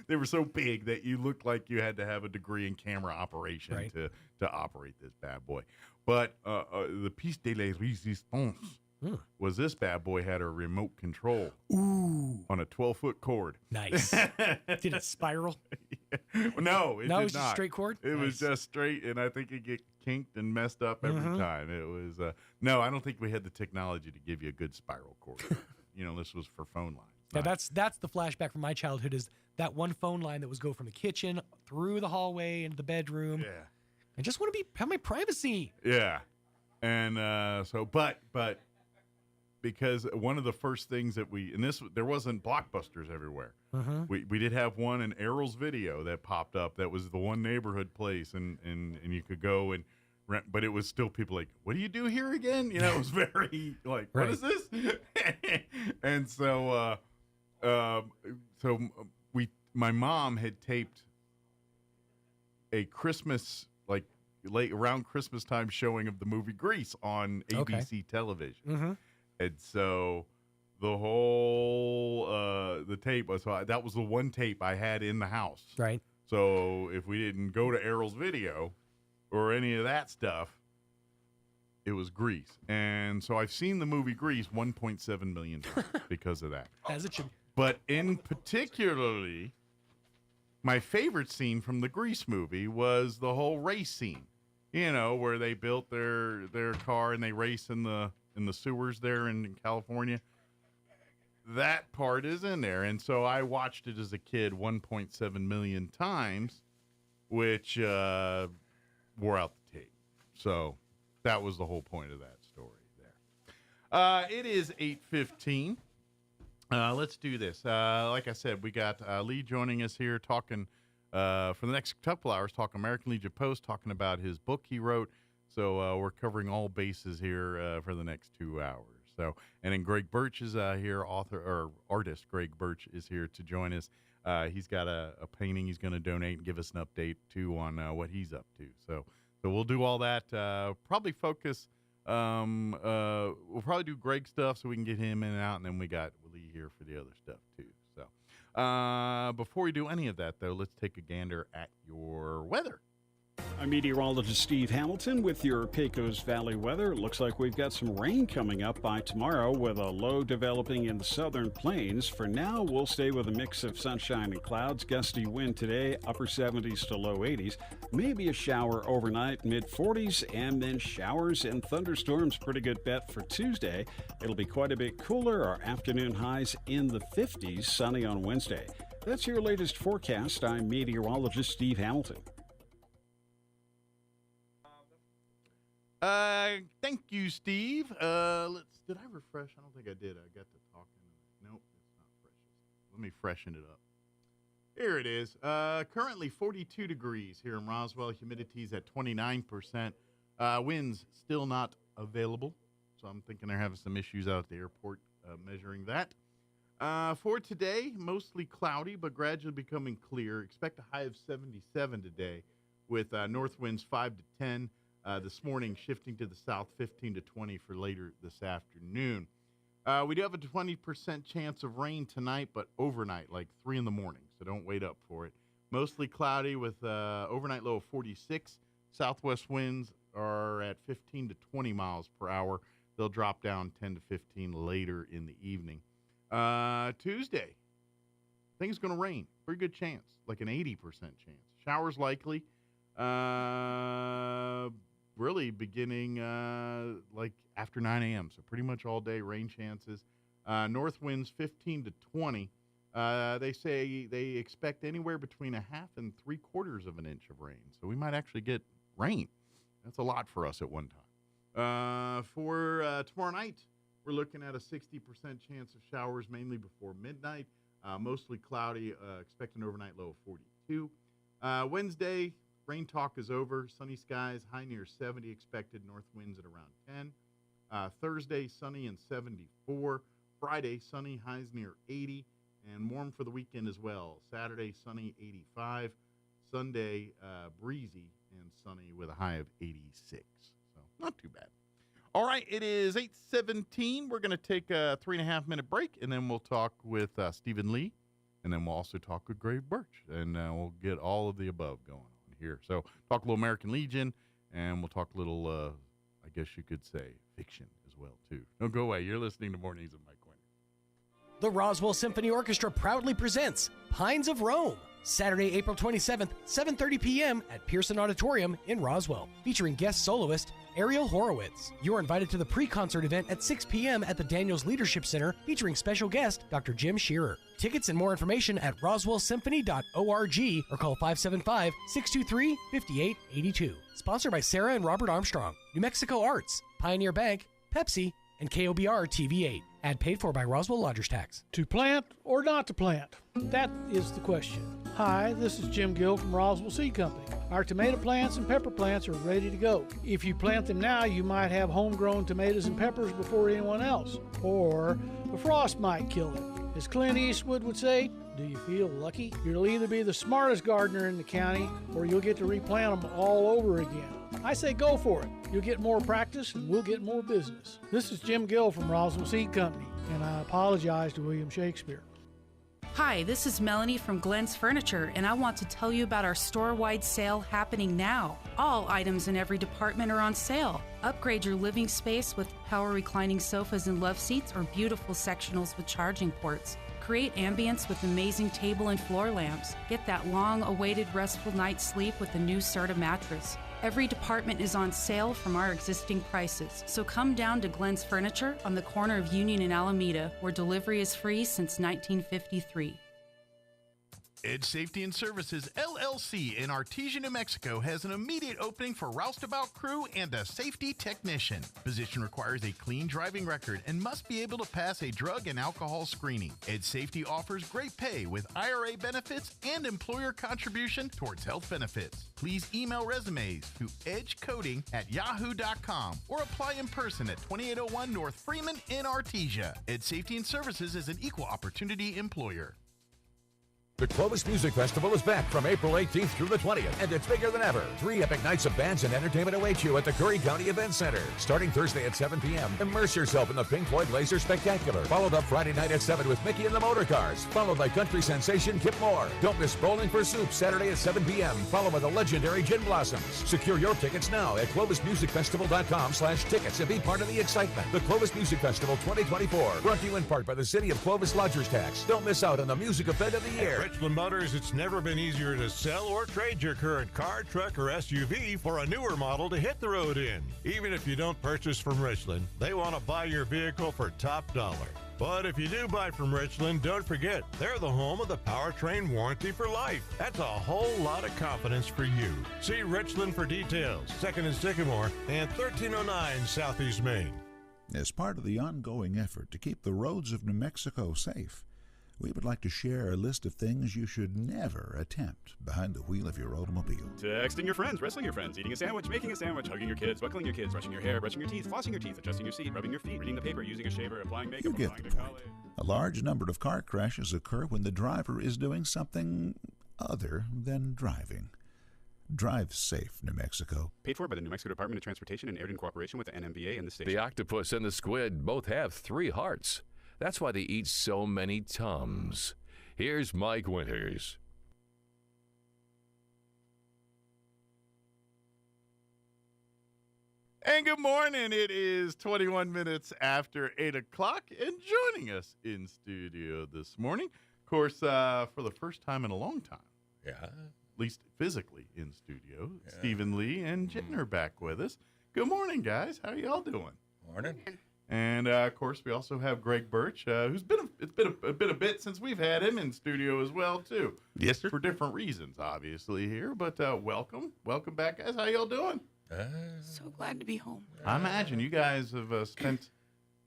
They were so big that you looked like you had to have a degree in camera operation to operate this bad boy. But the piece de la résistance was this bad boy had a remote control on a 12-foot cord. Nice. Did it spiral? No, it No, did it was just not. straight cord? It was Nice. just straight, and I think it get kinked and messed up every time. It was no, I don't think we had the technology to give you a good spiral cord. This was for phone lines. Yeah, that's the flashback from my childhood is that one phone line that was go from the kitchen through the hallway into the bedroom. Yeah. I just want to have my privacy. Yeah, and but because one of the first things that there wasn't Blockbusters everywhere. We did have one in Errol's Video that popped up. That was the one neighborhood place, and you could go and rent, but it was still people like, what do you do here again? It was very like, what is this? And so my mom had taped a Christmas, like late around Christmas time showing of the movie Grease on ABC television. And so the whole the tape was that was the one tape I had in the house. Right. So if we didn't go to Errol's Video or any of that stuff, it was Grease. And so I've seen the movie Grease 1.7 million times because of that. As it should. But in particularly, my favorite scene from the Grease movie was the whole race scene. You know, where they built their car and they race in the sewers there in California. That part is in there. And so I watched it as a kid 1.7 million times, which wore out the tape. So that was the whole point of that story there. It is 8:15. Let's do this. Like I said, we got Lee joining us here talking for the next couple hours, talking American Legion Post, talking about his book he wrote. So we're covering all bases here for the next 2 hours. So, and then Greg Birch is here, artist Greg Birch is here to join us. He's got a painting he's going to donate and give us an update too on what he's up to. So we'll do all that. Probably focus. We'll probably do Greg stuff so we can get him in and out, and then we got Lee here for the other stuff too. So before we do any of that, though, let's take a gander at your weather. I'm meteorologist Steve Hamilton with your Pecos Valley weather. Looks like we've got some rain coming up by tomorrow with a low developing in the southern plains. For now, we'll stay with a mix of sunshine and clouds. Gusty wind today, upper 70s to low 80s. Maybe a shower overnight, mid 40s, and then showers and thunderstorms. Pretty good bet for Tuesday. It'll be quite a bit cooler. Our afternoon highs in the 50s, sunny on Wednesday. That's your latest forecast. I'm meteorologist Steve Hamilton. Thank you, Steve. Did I refresh? I don't think I did. I got to talking. Nope, it's not fresh. Let me freshen it up. Here it is. Currently 42 degrees here in Roswell. Humidity's at 29%. Winds still not available. So I'm thinking they're having some issues out at the airport measuring that. For today, mostly cloudy, but gradually becoming clear. Expect a high of 77 today with north winds 5 to 10. This morning, shifting to the south, 15 to 20 for later this afternoon. We do have a 20% chance of rain tonight, but overnight, like 3 in the morning, so don't wait up for it. Mostly cloudy with overnight low of 46. Southwest winds are at 15 to 20 miles per hour. They'll drop down 10 to 15 later in the evening. Tuesday, I think it's going to rain. Pretty good chance, like an 80% chance. Showers likely. Really beginning like after 9 a.m., so pretty much all day rain chances. North winds 15 to 20. They say they expect anywhere between 1/2 and 3/4 of an inch of rain, so we might actually get rain. That's a lot for us at one time. For tomorrow night, we're looking at a 60% chance of showers, mainly before midnight. Mostly cloudy, expect an overnight low of 42. Wednesday, rain talk is over. Sunny skies, high near 70 expected. North winds at around 10. Thursday, sunny and 74. Friday, sunny, highs near 80. And warm for the weekend as well. Saturday, sunny, 85. Sunday, breezy and sunny with a high of 86. So not too bad. All right, it is 8:17. We're going to take a 3.5-minute break, and then we'll talk with Stephen Lee. And then we'll also talk with Greg Birch. And we'll get all of the above going on here. So talk a little American Legion, and we'll talk a little, I guess you could say, fiction as well, too. Don't go away. You're listening to Mornings with Mike Winter. The Roswell Symphony Orchestra proudly presents Pines of Rome, Saturday, April 27th, 7:30 p.m. at Pearson Auditorium in Roswell, featuring guest soloist Ariel Horowitz. You're invited to the pre-concert event at 6 p.m. at the Daniels Leadership Center, featuring special guest Dr. Jim Shearer. Tickets and more information at roswellsymphony.org or call 575-623-5882. Sponsored by Sarah and Robert Armstrong, New Mexico Arts, Pioneer Bank, Pepsi, and KOBR TV8. Ad paid for by Roswell Lodgers Tax. To plant or not to plant? That is the question. Hi, this is Jim Gill from Roswell Seed Company. Our tomato plants and pepper plants are ready to go. If you plant them now, you might have homegrown tomatoes and peppers before anyone else. Or the frost might kill them. As Clint Eastwood would say, do you feel lucky? You'll either be the smartest gardener in the county or you'll get to replant them all over again. I say go for it. You'll get more practice and we'll get more business. This is Jim Gill from Roswell Seed Company, and I apologize to William Shakespeare. Hi, this is Melanie from Glenn's Furniture, and I want to tell you about our store-wide sale happening now. All items in every department are on sale. Upgrade your living space with power reclining sofas and love seats or beautiful sectionals with charging ports. Create ambience with amazing table and floor lamps. Get that long-awaited restful night's sleep with the new Serta mattress. Every department is on sale from our existing prices, so come down to Glenn's Furniture on the corner of Union and Alameda, where delivery is free since 1953. Edge Safety and Services, LLC in Artesia, New Mexico has an immediate opening for roustabout crew and a safety technician. Position requires a clean driving record and must be able to pass a drug and alcohol screening. Edge Safety offers great pay with IRA benefits and employer contribution towards health benefits. Please email resumes to edgecoding@yahoo.com or apply in person at 2801 North Freeman in Artesia. Edge Safety and Services is an equal opportunity employer. The Clovis Music Festival is back from April 18th through the 20th, and it's bigger than ever. 3 epic nights of bands and entertainment await you at the Curry County Event Center. Starting Thursday at 7 p.m., immerse yourself in the Pink Floyd Laser Spectacular, followed up Friday night at 7 with Mickey and the Motor Cars, followed by country sensation Kip Moore. Don't miss Bowling for Soup Saturday at 7 p.m., followed by the legendary Gin Blossoms. Secure your tickets now at clovismusicfestival.com/tickets and be part of the excitement. The Clovis Music Festival 2024, brought to you in part by the City of Clovis Lodgers Tax. Don't miss out on the music event of the year. At Richland Motors, it's never been easier to sell or trade your current car, truck, or SUV for a newer model to hit the road in. Even if you don't purchase from Richland, they want to buy your vehicle for top dollar. But if you do buy from Richland, don't forget, they're the home of the powertrain warranty for life. That's a whole lot of confidence for you. See Richland for details. 2nd and Sycamore and 1309 Southeast Main. As part of the ongoing effort to keep the roads of New Mexico safe, we would like to share a list of things you should never attempt behind the wheel of your automobile. Texting your friends, wrestling your friends, eating a sandwich, making a sandwich, hugging your kids, buckling your kids, brushing your hair, brushing your teeth, flossing your teeth, adjusting your seat, rubbing your feet, reading the paper, using a shaver, applying makeup, You get applying the to point. college. A large number of car crashes occur when the driver is doing something other than driving. Drive safe, New Mexico. Paid for by the New Mexico Department of Transportation and aired in cooperation with the NMBA and the station. The octopus and the squid both have 3 hearts. That's why they eat so many Tums. Here's Mike Winters. And good morning. It is 21 minutes after 8 o'clock, and joining us in studio this morning, of course, for the first time in a long time. Yeah. At least physically in studio, Stephen Lee and Jen are back with us. Good morning, guys. How y'all doing? Morning. And of course, we also have Greg Birch, who's been a bit since we've had him in studio as well too. Yes, sir. For different reasons, obviously here, but welcome back, guys. How y'all doing? So glad to be home. I imagine you guys have spent.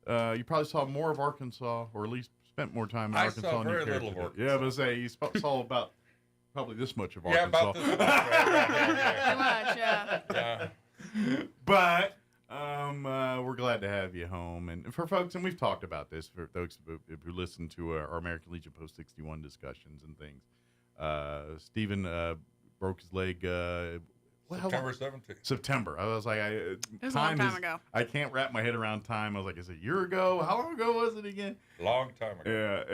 You probably saw more of Arkansas, or at least spent more time in Arkansas. I saw than you very cared little to of do. Yeah, but say you saw about probably this much of Yeah, Arkansas. about this much. Right. Pretty much, yeah. Yeah. But we're glad to have you home. And for folks, and we've talked about this, for those who listen to our American Legion Post 61 discussions and things, Stephen broke his leg September 17th. September. I was like, it was a long time ago. I can't wrap my head around time. I was like, is it a year ago? How long ago was it again? Long time ago. Yeah,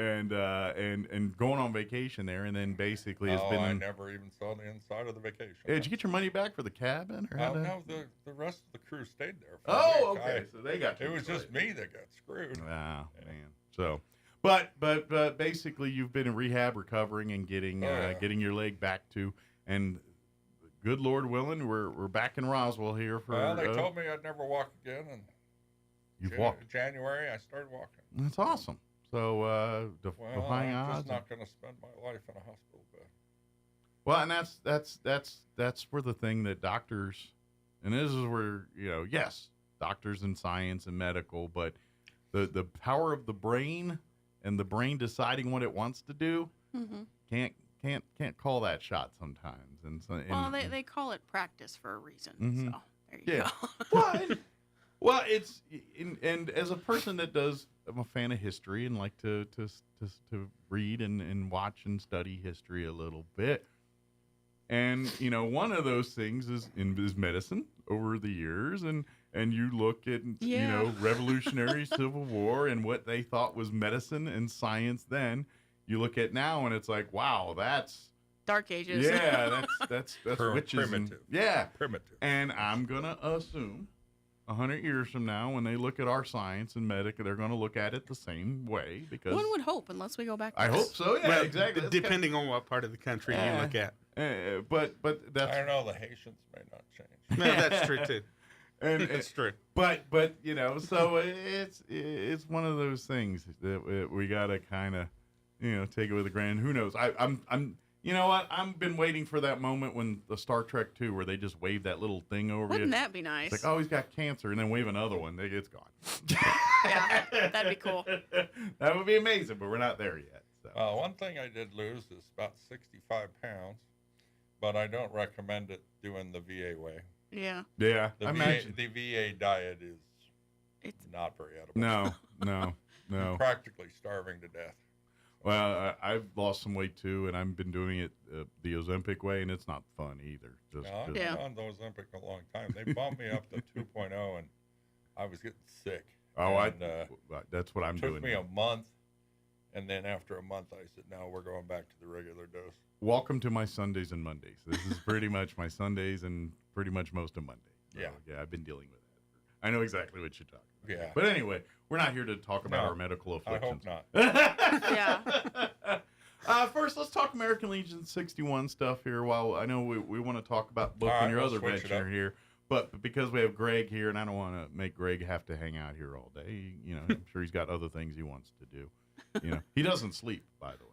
and going on vacation there, and then basically it's been. I never even saw the inside of the vacation. Yeah, did you get your money back for the cabin? Or No, the rest of the crew stayed there. For Oh, a week. okay. So they got. It was just me that got screwed. Wow, man. So, but basically, you've been in rehab, recovering, and getting your leg back to, and good Lord willing, we're back in Roswell here for. Well, they told me I'd never walk again, and you've walked. January, I started walking. That's awesome. So, defying I'm odds. just not going to spend my life in a hospital bed. Well, and that's where the thing that doctors, and this is where, yes, doctors and science and medical, but the power of the brain and the brain deciding what it wants to do can't call that shot sometimes. And so, they call it practice for a reason. Mhm. So there you go. Well, it's and as a person that I'm a fan of history and like to read and watch and study history a little bit. And one of those things is medicine over the years, and you look at Revolutionary Civil War and what they thought was medicine and science then. You look at now and it's like, wow, that's Dark Ages. Yeah, that's witches. Primitive. Yeah, primitive. And I'm gonna assume 100 years from now, when they look at our science and medical, they're going to look at it the same way because One would hope, unless we go back. I hope so. Yeah, Well, exactly. Depending on what part of the country you look at. But that's I don't know. The Haitians may not change. No, that's true too. And it's true. But so it's one of those things that we got to kind of take it with a grain. Who knows? I'm you know what? I've been waiting for that moment when the Star Trek 2 where they just wave that little thing over Wouldn't you. that be nice? It's like, oh, he's got cancer, and then wave another one. It's gone. Yeah, that'd be cool. That would be amazing, but we're not there yet. So. One thing I did lose is about 65 pounds, but I don't recommend it doing the VA way. Yeah. Yeah, The VA diet is not very edible. No. You're practically starving to death. Well, I've lost some weight too, and I've been doing it the Ozempic way, and it's not fun either. I've been on the Ozempic a long time. They bumped me up to 2.0, and I was getting sick. Oh, and, that's what I'm doing. It took me a month, and then after a month, I said, "No, we're going back to the regular dose." Welcome to my Sundays and Mondays. This is pretty much my Sundays and pretty much most of Monday. So, yeah, I've been dealing with that. I know exactly what you're talking about. Yeah. But anyway, we're not here to talk about our medical afflictions. I hope not. First, let's talk American Legion 61 stuff here. While I know we want to talk about book and your other venture here, but because we have Greg here, and I don't want to make Greg have to hang out here all day. I'm sure he's got other things he wants to do. He doesn't sleep, by the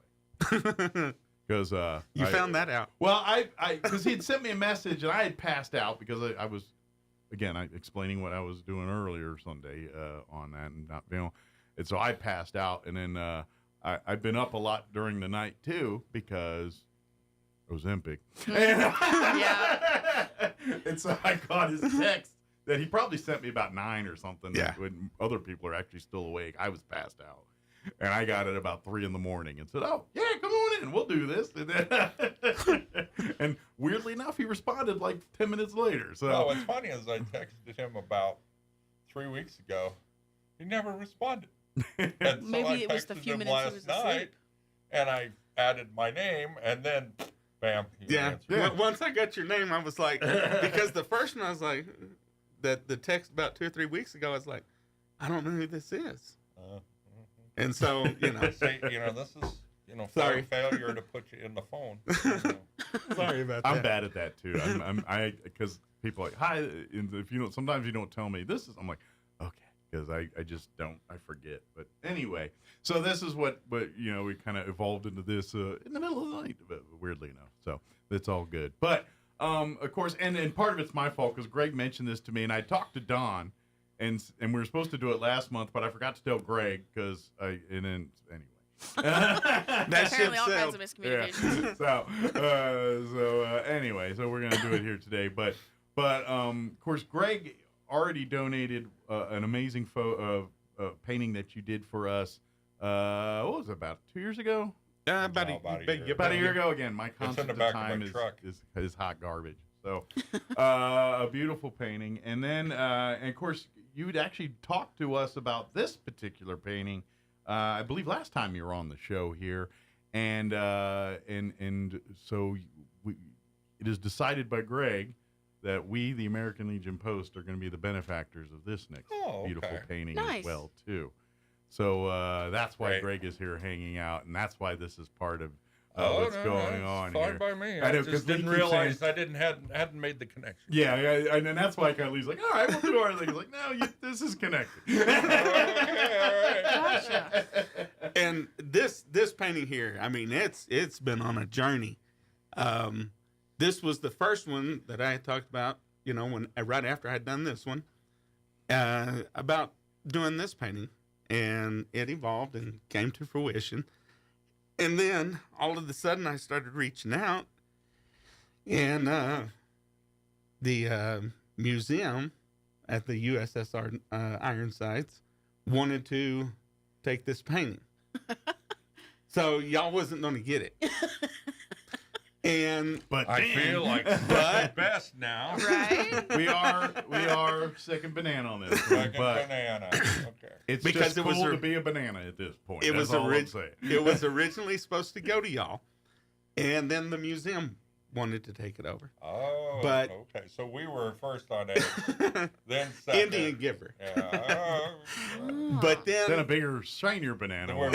way. Because you found that out. Well, because he'd sent me a message and I had passed out because I was, again, explaining what I was doing earlier Sunday on that and not feeling. And so I passed out, and then I've been up a lot during the night too because Ozempic. And so I got his text that he probably sent me about 9 or something. Yeah. When other people are actually still awake, I was passed out. And I got it about 3 a.m. and said, "Oh, yeah, come on in. We'll do this." And, then and weirdly enough, he responded like 10 minutes later. So well, what's funny is I texted him about 3 weeks ago. He never responded. And so maybe it was the few minutes he was asleep. And I added my name, and then, bam. Once I got your name, I was like, because the first one I was like, the text about 2 or 3 weeks ago, I was like, I don't know who this is. And so, See, this is, sorry. failure to put you in the phone. Sorry about that. I'm bad at that too. Because people are like, hi, and if you don't, sometimes you don't tell me this is, I'm like, okay, because I just don't, I forget. But anyway, so this is what we kind of evolved into this in the middle of the night, weirdly enough. So it's all good. But of course, and part of it's my fault because Greg mentioned this to me, and I talked to Don. And we were supposed to do it last month, but I forgot to tell Greg because anyway. That's apparently all kinds of miscommunication. Yeah. Anyway, so we're gonna do it here today. But of course, Greg already donated an amazing painting that you did for us. What was it, about 2 years ago? About a year ago. Again, my concept of time is hot garbage. So a beautiful painting, and then and of course you'd actually talked to us about this particular painting. I believe last time you were on the show here, and so it is decided by Greg that we, the American Legion Post, are going to be the benefactors of this next beautiful painting as well too. So that's why Greg is here hanging out, and that's why this is part of what's going on fine here. By me. I know, I just didn't realize I hadn't made the connection. Yeah, and then that's why I kind of leaves like, all right, we'll do our thing. Like, no, this is connected. Okay, gotcha. And this painting here, I mean, it's been on a journey. This was the first one that I had talked about, when right after I had done this one, about doing this painting, and it evolved and came to fruition. And then all of a sudden I started reaching out, and the museum at the USSR Ironsides wanted to take this painting. So y'all wasn't going to get it. But I feel like it's the best now. Right? We are second banana on this. Second banana. Okay. It's because just cool to be a banana at this point. It That's was all I'm saying. It was originally supposed to go to y'all, and then the museum wanted to take it over. Oh, But okay. So we were first on eggs, then second. Indian giver. Yeah. But then a bigger, shinier banana. We're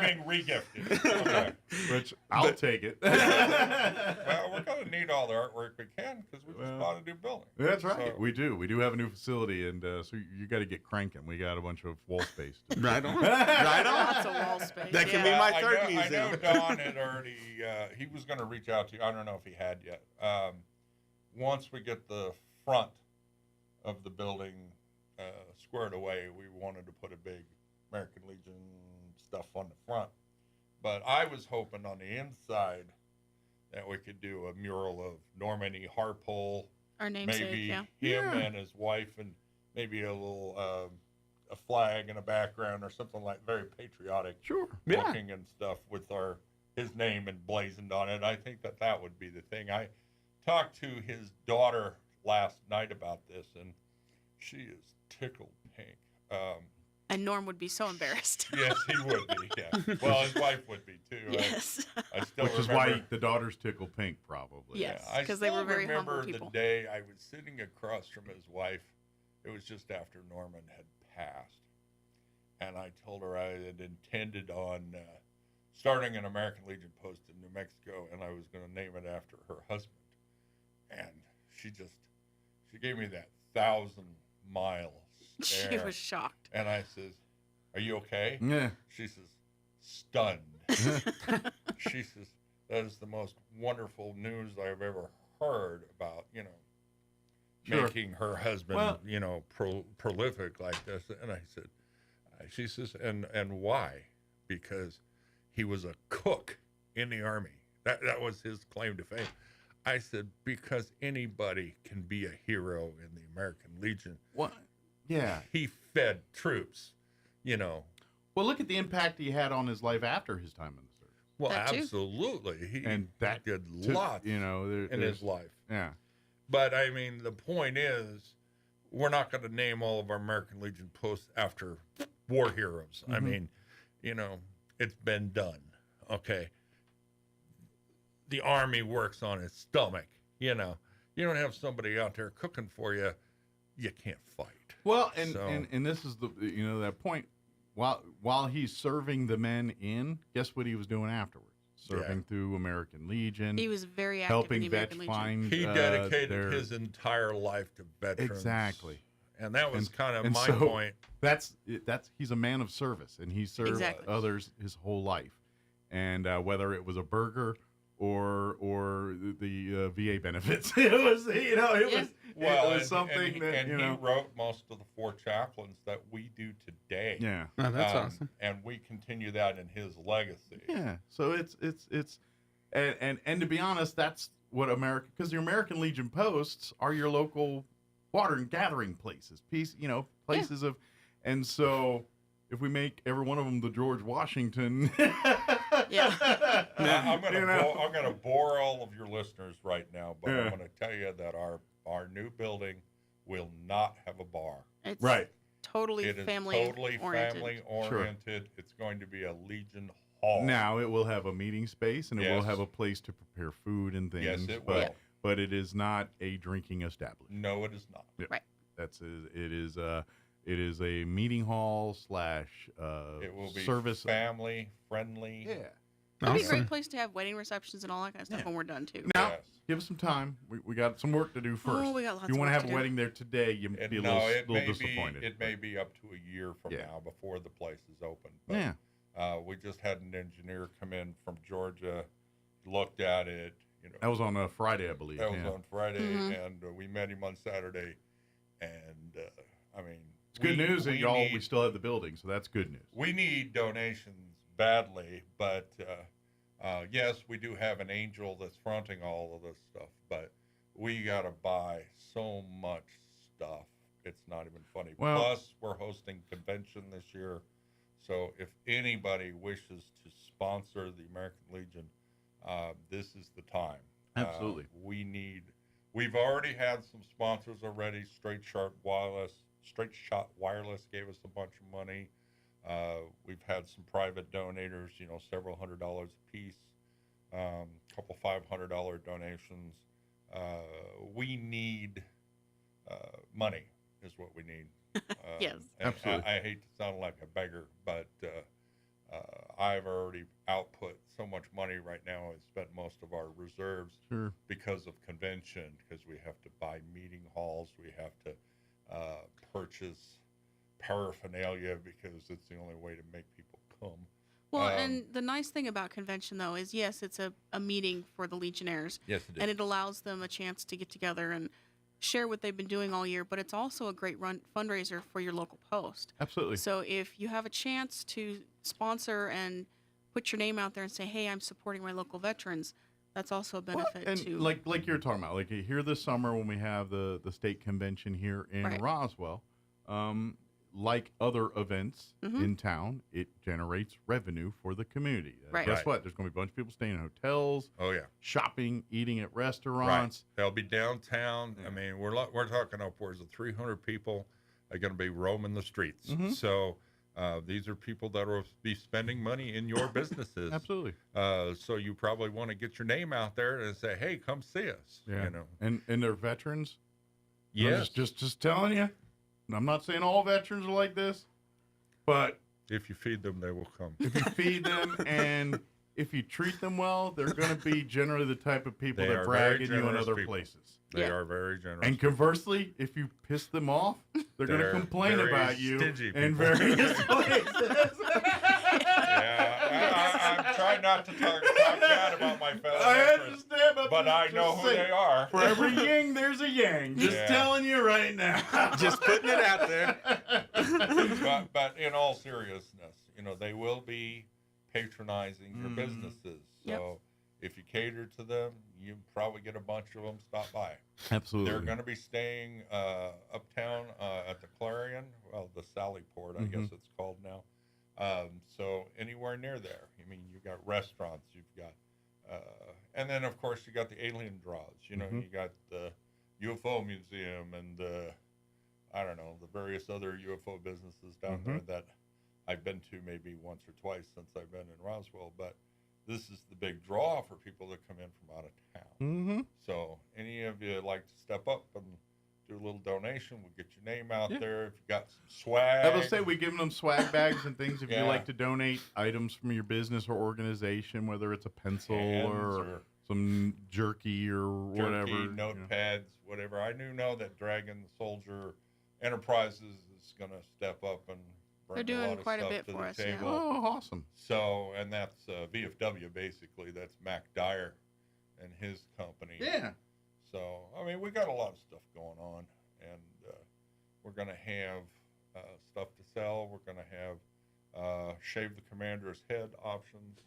being re-gifted. Okay. Which I'll take it. Well, we're going to need all the artwork we can because we just bought a new building. That's right. So, We do have a new facility, and so you got to get cranking. We got a bunch of wall space. Right on. Right on. Lots of wall space. That can be my third I museum. know Don had already, he was going to reach out to you. I don't know if he had yet. Once we get the front of the building squared away, we wanted to put a big American Legion stuff on the front. But I was hoping on the inside that we could do a mural of Norman E. Harpole. Our namesake, maybe yeah. him and his wife, and maybe a little a flag in the background or something like very patriotic looking and stuff with his name emblazoned on it. I think that would be the thing. I talked to his daughter last night about this, and she is tickled pink. And Norm would be so embarrassed. Yes, he would be. Yeah. Well, his wife would be too. Yes. I still Which is remember, why the daughters tickle pink, probably. Yes, I because they were still very humble remember people. the day I was sitting across from his wife. It was just after Norman had passed. And I told her I had intended on starting an American Legion post in New Mexico, and I was going to name it after her husband. And she gave me that 1,000-mile stare. She was shocked. And I says, "Are you okay?" Yeah. She says, "Stunned." She says, "That is the most wonderful news I've ever heard about, making her husband, prolific like this." And I said, she says, and why? Because he was a cook in the Army. That was his claim to fame. I said, because anybody can be a hero in the American Legion. What? Yeah. He fed troops, Well, look at the impact he had on his life after his time in the service. Well, That too. absolutely. He did to- lots in his life. Yeah. But, I mean, the point is, we're not going to name all of our American Legion posts after war heroes. I mean, it's been done. Okay. The Army works on its stomach. You don't have somebody out there cooking for you. You can't fight. Well, and this is the that point. While he's serving the men in, guess what he was doing afterwards? Serving through American Legion. He was very active helping in the American vets Legion. find. He dedicated his entire life to veterans. Exactly. And that was kind of my so point. That's he's a man of service, and he served others his whole life. And whether it was a burger or the VA benefits, it was something that he wrote most of the 4 chaplains that we do today. Yeah, that's awesome. And we continue that in his legacy. Yeah, so it's and to be honest, that's what because your American Legion posts are your local water and gathering places, places of, and so if we make every one of them the George Washington, I'm gonna bore all of your listeners right now, but I'm gonna tell you that our new building will not have a bar. It's right. Totally It is family totally oriented. family oriented. It's going to be a Legion hall. Now it will have a meeting space and it will have a place to prepare food and things. Yes, it will. But it is not a drinking establishment. No, it is not. Yeah. Right. It is a meeting hall / it will be service family friendly. Yeah. It'd be a great place to have wedding receptions and all that kind of stuff when we're done too. Now, give us some time. We got some work to do first. Oh, we got lots if you of want to work have to a do. wedding there today, you'd be a little disappointed. It may be up to a year from now before the place is open. But, yeah. We just had an engineer come in from Georgia, looked at it. That was on a Friday, I believe. That was on Friday, and we met him on Saturday. And I mean, it's good news that we still have the building, so that's good news. We need donations badly, but yes, we do have an angel that's fronting all of this stuff, but we got to buy so much stuff. It's not even funny. Well, plus, we're hosting convention this year, so if anybody wishes to sponsor the American Legion, this is the time. Absolutely. We've already had some sponsors already. Straight Shot Wireless gave us a bunch of money. We've had some private donators, several $100s a piece. couple $500 donations. We need money is what we need. Yes. Absolutely. I hate to sound like a beggar, but I've already output so much money right now. I've spent most of our reserves because of convention, because we have to buy meeting halls. We have to purchase paraphernalia because it's the only way to make people come. Well, and the nice thing about convention, though, is yes, it's a meeting for the Legionnaires. Yes, it is. And it allows them a chance to get together and share what they've been doing all year, but it's also a great fundraiser for your local post. Absolutely. So if you have a chance to sponsor and put your name out there and say, hey, I'm supporting my local veterans, that's also a benefit and to... like you're talking about, like here this summer when we have the state convention here in Roswell, like other events in town, it generates revenue for the community. Guess what? There's going to be a bunch of people staying in hotels. Oh yeah, shopping, eating at restaurants. They'll be downtown. I mean, we're talking upwards of 300 people are going to be roaming the streets. So these are people that will be spending money in your businesses. Absolutely. So you probably want to get your name out there and say, "Hey, come see us." Yeah. You know, and they're veterans. Yes. Just telling you. I'm not saying all veterans are like this, but if you feed them, they will come. If you feed them and if you treat them well, they're going to be generally the type of people that brag at you in other places. They are very generous. And conversely, if you piss them off, they're going to complain about you in various places. I'm trying not to talk bad about my fellow veterans, but I know who they are. For every yin, there's a yang. Just telling you right now. Just putting it out there. But in all seriousness, they will be patronizing your businesses. So if you cater to them, you probably get a bunch of them stop by. Absolutely. They're going to be staying uptown at the Clarion, well, the Sallyport, I guess it's called now. So anywhere near there. I mean, you've got restaurants, you've got, and then of course you got the alien draws. You got the UFO museum and I don't know, the various other UFO businesses down there that I've been to maybe once or twice since I've been in Roswell. But this is the big draw for people that come in from out of town. So any of you like to step up and do a little donation, we'll get your name out there. If you got some swag. I will say we're giving them swag bags and things if you like to donate items from your business or organization, whether it's a pencil or some jerky or whatever. Notepads, whatever. I do know that Dragon Soldier Enterprises is going to step up and bring They're a doing lot of quite a stuff bit to for the us. table. Oh, awesome. So, and that's VFW basically. That's Mac Dyer and his company. Yeah. So, I mean, we got a lot of stuff going on, and we're going to have stuff to sell. We're going to have shave the commander's head options.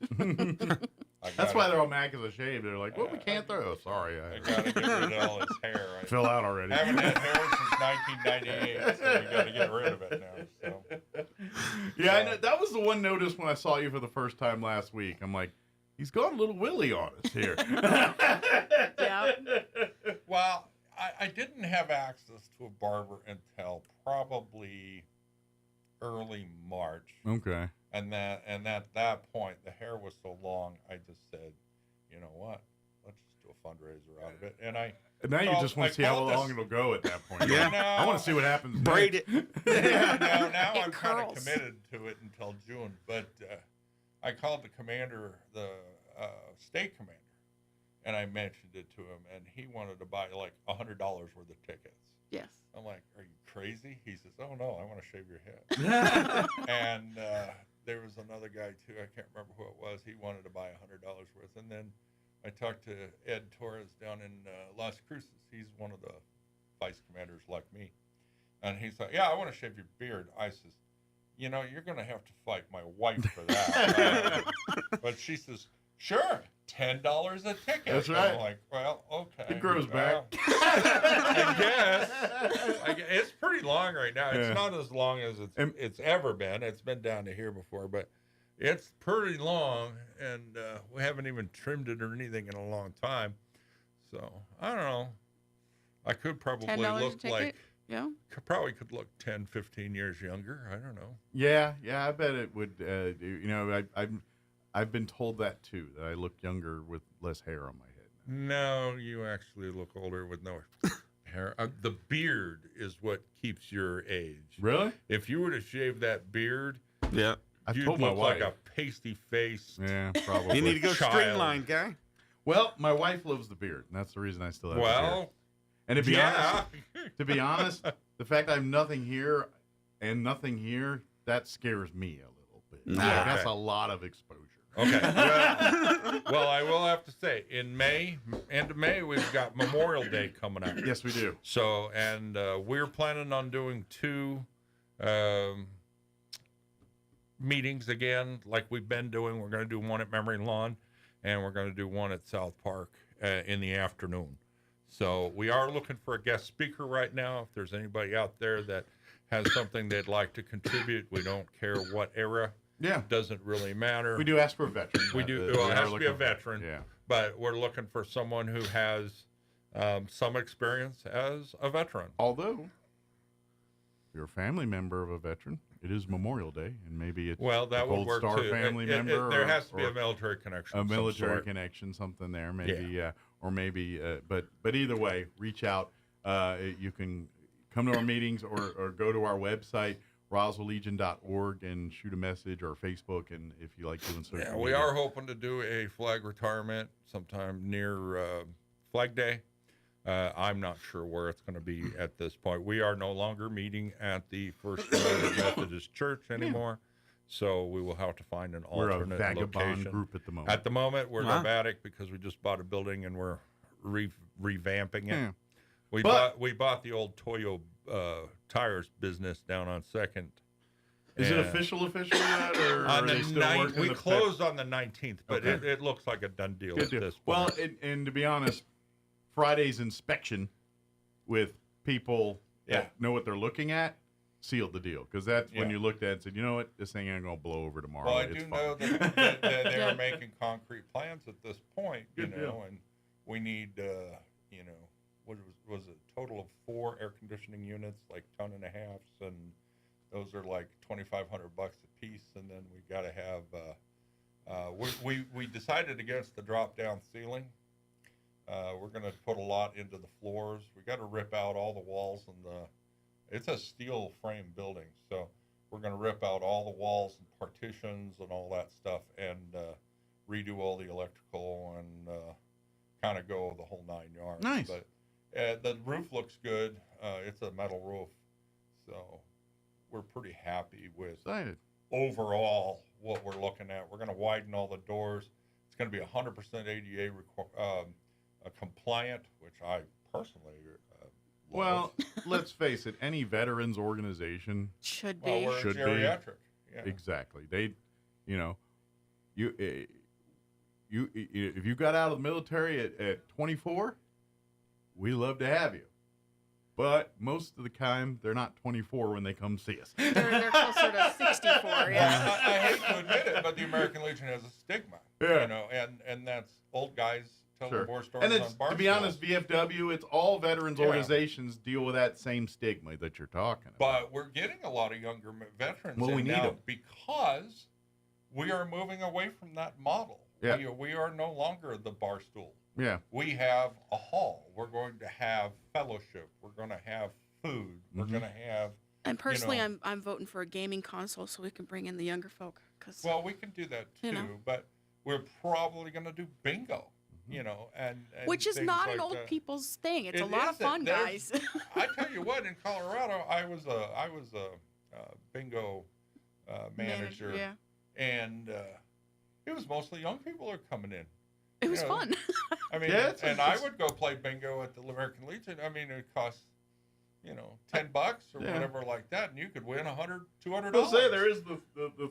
That's why they're all mad because I shaved. They're like, well, we can't throw. Sorry. I got to get rid of all his hair. Fill out already. I haven't had hair since 1998, so we got to get rid of it now. So. Yeah, I know. That was the one notice when I saw you for the first time last week. I'm like, he's gone a little Willy on us here. Well, I didn't have access to a barber until probably early March. Okay. And at that point, the hair was so long, I just said, you know what? Let's just do a fundraiser out of it. And now you just want to see how long it'll go at that point. I want to see what happens. Braid it. Now I'm kind of committed to it until June. But I called the commander, the state commander, and I mentioned it to him, and he wanted to buy like $100 worth of tickets. Yes. I'm like, are you crazy? He says, oh, no, I want to shave your head. And there was another guy, too. I can't remember who it was. He wanted to buy $100 worth. And then I talked to Ed Torres down in Las Cruces. He's one of the vice commanders like me. And he's like, yeah, I want to shave your beard. I says, you're going to have to fight my wife for that. But she says, sure, $10 a ticket. That's right. I'm like, well, okay. It grows back. I guess. It's pretty long right now. It's not as long as it's ever been. It's been down to here before, but it's pretty long, and we haven't even trimmed it or anything in a long time. So, I don't know. I could probably look like... Yeah. Probably could look 10, 15 years younger. I don't know. Yeah, I bet it would. I've been told that too, that I look younger with less hair on my head. No, you actually look older with no hair. The beard is what keeps your age. Really? If you were to shave that beard, Yeah. I've you'd told my look like wife. a pasty face. Yeah, probably. You need to go Child. streamline, guy. Well, my wife loves the beard, and that's the reason I still have the beard. Well, And yeah. to be honest, the fact I have nothing here and nothing here, that scares me a little bit. Yeah. That's Okay. a lot of exposure. Okay. Well, I will have to say, in May, end of May, we've got Memorial Day coming up. Yes, we do. So, and we're planning on doing 2 meetings again, like we've been doing. We're going to do one at Memory Lawn, and we're going to do one at South Park in the afternoon. So we are looking for a guest speaker right now. If there's anybody out there that has something they'd like to contribute, we don't care what era. Yeah. Doesn't really matter. We do ask for a veteran. We do. We Well, it are has to be a looking for- veteran. Yeah. But we're looking for someone who has some experience as a veteran. Although, if you're a family member of a veteran, it is Memorial Day, and maybe it's Well, that a would Gold work Star too. family member. There or- has to be or a military connection. a of some military sort. connection, something there, maybe, or maybe, but either way, reach out. You can come to our meetings or go to our website, roswelllegion.org, and shoot a message, or Facebook, and if you like doing social Yeah, we media. are hoping to do a flag retirement sometime near Flag Day. I'm not sure where it's going to be at this point. We are no longer meeting at the First United Methodist Church anymore, so we will have to find an We're a alternate vagabond location. group at the moment. At the moment, we're Wow. nomadic because we just bought a building and we're revamping it. Yeah. We But- bought the old Toyo tires business down on Second. Is it And official yet, or on are the they still 9th, working we the closed on the 19th, but Okay. it looks like a done deal Good at deal. this point. Well, and to be honest, Friday's inspection with people that know what they're looking at sealed the deal, because that's when you looked at it and said, you know what, this thing ain't going to blow over tomorrow. Well, I It's do fine. know that they are making concrete plans at this point, Good you know, deal. and we need, you know, what was a total of 4 air conditioning units, like 1.5 tons, and those are like $2,500 a piece, and then we got to have. We decided against the drop down ceiling. We're going to put a lot into the floors. We got to rip out all the walls and it's a steel frame building, so we're going to rip out all the walls and partitions and all that stuff, and redo all the electrical and kind of go the whole 9 yards. Nice. But the roof looks good. It's a metal roof, so we're pretty happy with Excited. overall what we're looking at. We're going to widen all the doors. It's going to be 100% ADA compliant, which I personally Well, let's face it, any veterans organization should Well, be. we're should geriatric. be. Yeah. Exactly. They, you know, you if you got out of the military at 24, we love to have you. But most of the time, they're not 24 when they come see us. They're closer to 64. Yeah. I hate to admit it, but the American Legion has a stigma. Yeah. You know, and that's old guys telling Sure. war stories And it's, on bar to be stools. honest, VFW, it's all veterans Yeah. organizations deal with that same stigma that you're talking about. But we're getting a lot of younger veterans Well, in we need now 'em. because we are moving away from that model. Yeah. We are no longer the bar stool. Yeah. We have a hall. We're going to have fellowship. We're going to have food. We're Mhm. going to have. And personally, you know, I'm voting for a gaming console so we can bring in the younger folk. Cause well, we can do that too, you know. but we're probably going to do bingo. You know, and which is things not like an old that. people's thing. It's a It lot of isn't. fun, There's- guys. I tell you what, in Colorado, I was a bingo manager, yeah. and it was mostly young people who are coming in. It was know, fun. I mean, Yeah, and I would go play bingo at the American Legion. I mean, it cost, $10 or Yeah. whatever like that, and you could win $100, $200. I'll say there is the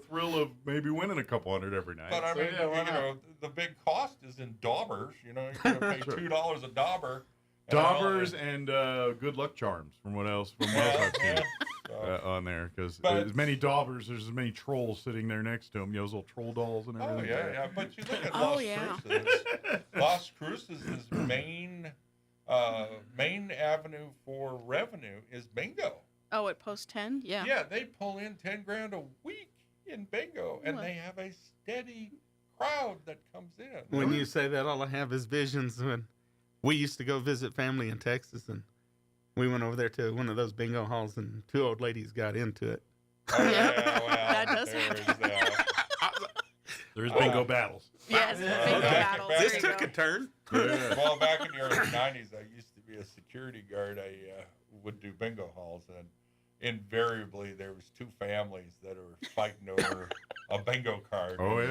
thrill of maybe winning a couple hundred every night. But I So, mean, yeah, why not? the big cost is in daubers. You know, you're going to pay Sure. $2 a dauber. Daubers and good luck charms from what else I've seen So- on there, because But- as many daubers, there's as many trolls sitting there next to them. Those little troll dolls and Oh everything. yeah. But you look at Oh, Las yeah. Cruces. Las Cruces' main avenue for revenue is bingo. Oh, at Post 10? Yeah. Yeah, they pull in $10,000 a week in bingo, and Well. they have a steady crowd that comes in. When you say that, all I have is visions when we used to go visit family in Texas, and we went over there to one of those bingo halls, and 2 old ladies got into it. Oh, yeah, well, That does There's bingo battles. Yes, bingo battles. This There you took go. a turn. Yeah. Well, back in the early 90s, I used to be a security guard. I would do bingo halls, and invariably there was 2 families that were fighting over a bingo card. Oh, And,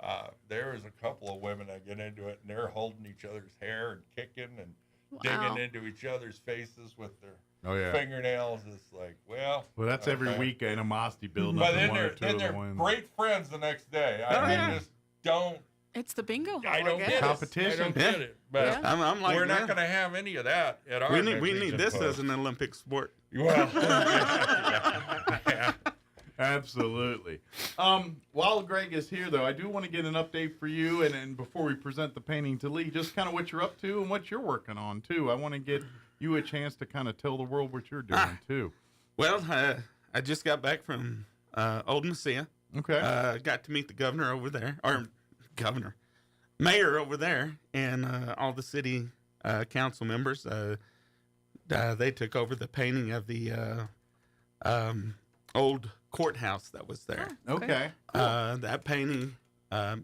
yeah. there was a couple of women that get into it, and they're holding each other's hair and kicking and Wow. digging into each other's faces with their Oh, yeah. fingernails. It's like, well, Well, that's every okay. week animosity building But up, and then one or they're, two then of they're them win. great friends the next day. Oh, I yeah. just don't. It's the bingo hall. I don't guess. get Competition. it. I don't Yeah. get it. But Yeah. I'm like, we're not man, going to have any of that at our we need Region this Post. as an Olympic sport. Well, yeah. Absolutely. While Greg is here, though, I do want to get an update for you, and before we present the painting to Lee, just kind of what you're up to and what you're working on, too. I want to get you a chance to kind of tell the world what you're doing, too. Well, I just got back from Old Messiah. Okay. Got to meet the governor over there, or mayor over there, and all the city council members. They took over the painting of the old courthouse that was there. Okay. That painting,